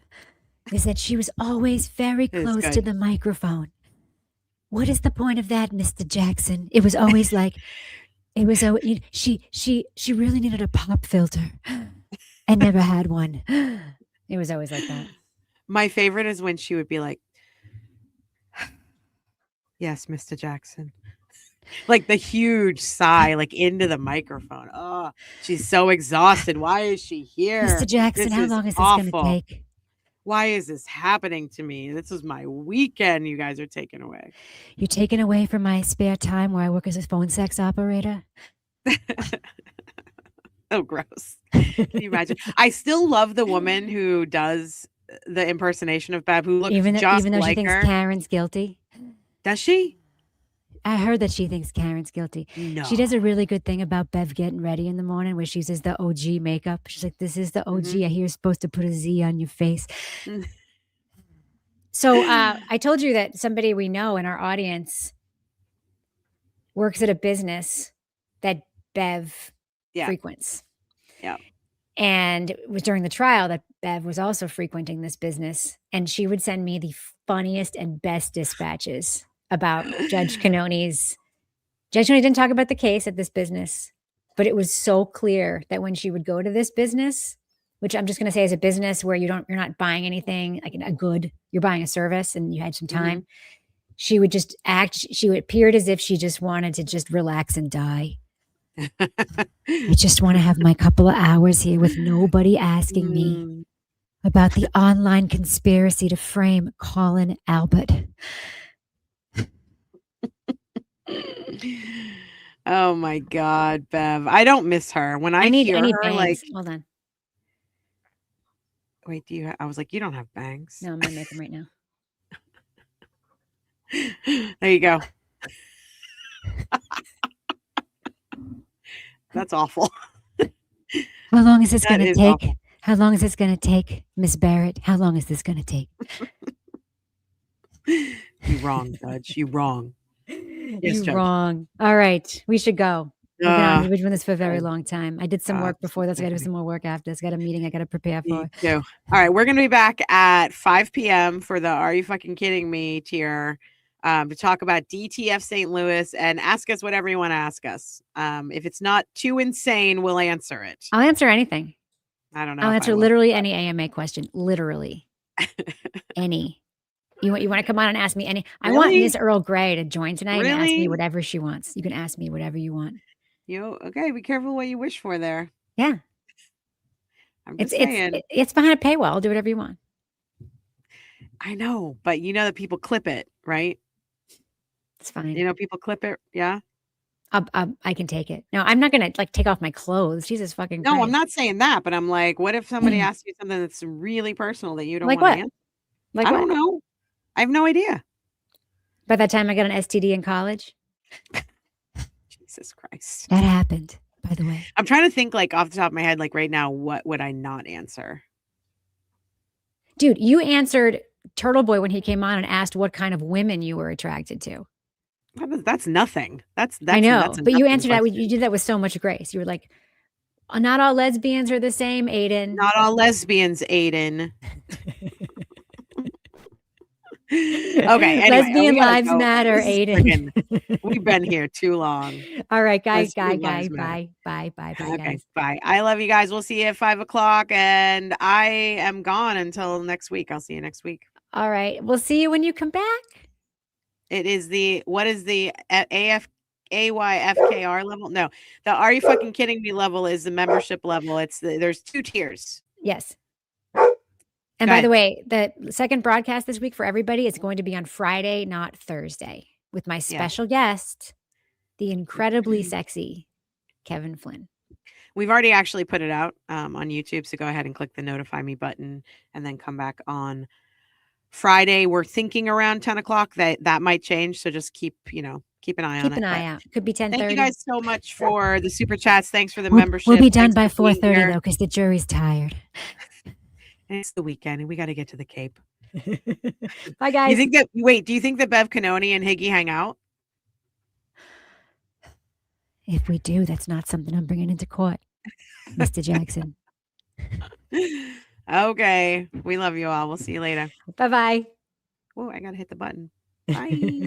is that she was always very close to the microphone. What is the point of that, Mr. Jackson? It was always like, she really needed a pop filter and never had one. It was always like that. My favorite is when she would be like, yes, Mr. Jackson. Like the huge sigh, like into the microphone. Oh, she's so exhausted. Why is she here? Mr. Jackson, how long is this going to take? Why is this happening to me? This is my weekend you guys are taking away. You're taking away from my spare time where I work as a phone sex operator? Oh, gross. Can you imagine? I still love the woman who does the impersonation of Bev, who looks even though like she thinks her. Karen's guilty. Does she? I heard that she thinks Karen's guilty. No. She does a really good thing about Bev getting ready in the morning where she uses the OG makeup. She's like, this is the OG. I hear you're supposed to put a Z on your face. So I told you that somebody we know in our audience works at a business that Bev frequents. Yeah. And it was during the trial that Bev was also frequenting this business. And she would send me the funniest and best dispatches about Judge Cannoni's. Judge Cannoni didn't talk about the case at this business, but it was so clear that when she would go to this business, which I'm just going to say is a business where you're not buying anything like a good, you're buying a service and you had some time. She would just she appeared as if she just wanted to just relax and die. I just want to have my couple of hours here with nobody asking me about the online conspiracy to frame Colin Albert. Oh my God, Bev. I don't miss her. When I hear her, bangs. like, Hold on. Wait, I was like, you don't have bangs. No, I'm gonna make them right now. There you go. That's awful. How long is this going to take? Awful. How long is this going to take, Miss Barrett? How long is this going to take? You wrong, Judge. You wrong. Yes, You Judge. wrong. All right, we should go. We've been doing this for a very long time. I did some work before this. I got to do some more work after this. Got a meeting I got to prepare for. Me too. All right, we're going to be back at 5 p.m. for the Are You Fucking Kidding Me tier to talk about DTF St. Louis and ask us whatever you want to ask us. If it's not too insane, we'll answer it. I'll answer anything. I don't know. I'll answer literally any AMA question. Literally. Any. You want to come on and ask me any? I want Miss Earl Grey to join tonight and ask me whatever she wants. You can ask me whatever you want. Okay? Be careful what you wish for there. Yeah. I'm just saying. It's behind a paywall. I'll do whatever you want. I know, but you know that people clip it, right? It's fine. You know, people clip it. Yeah. I can take it. No, I'm not gonna take off my clothes. Jesus fucking Christ. No, I'm not saying that, but I'm like, what if somebody asks you something that's really personal that you don't want to answer? Like I don't know. I have no idea. By that time I got an STD in college. Jesus Christ. That happened, by the way. I'm trying to think like off the top of my head, like right now, what would I not answer? Dude, you answered TurtleBoy when he came on and asked what kind of women you were attracted to. That's nothing. That's I know, that's but you answered question. that. You did that with so much grace. You were like, not all lesbians are the same, Aidan. Not all lesbians, Aidan. Okay, anyway, lesbian lives matter, Aidan. We've been here too long. All right, guys, Lesbian bye, lives matter. bye, Okay, guys. bye. I love you guys. We'll see you at 5:00, and I am gone until next week. I'll see you next week. All right, we'll see you when you come back. It is what is the AYFKR level? No, the Are You Fucking Kidding Me level is the membership level. There's 2 tiers. Yes. And by the way, the second broadcast this week for everybody is going to be on Friday, not Thursday, with my special guest, the incredibly sexy Kevin Flynn. We've already actually put it out on YouTube, so go ahead and click the notify me button and then come back on Friday. We're thinking around 10 o'clock that might change, so just keep an eye on it. Keep an eye out. Could be 10:30. Thank you guys so much for the super chats. Thanks for the We'll membership. be done Thanks by for being 4:30 here. though, because the jury's tired. And it's the weekend, and we got to get to the Cape. Bye, guys. Do you think that Bev Canoni and Higgy hang out? If we do, that's not something I'm bringing into court, Mr. Jackson. Okay. We love you all. We'll see you later. Bye-bye. Oh, I got to hit the button. Bye.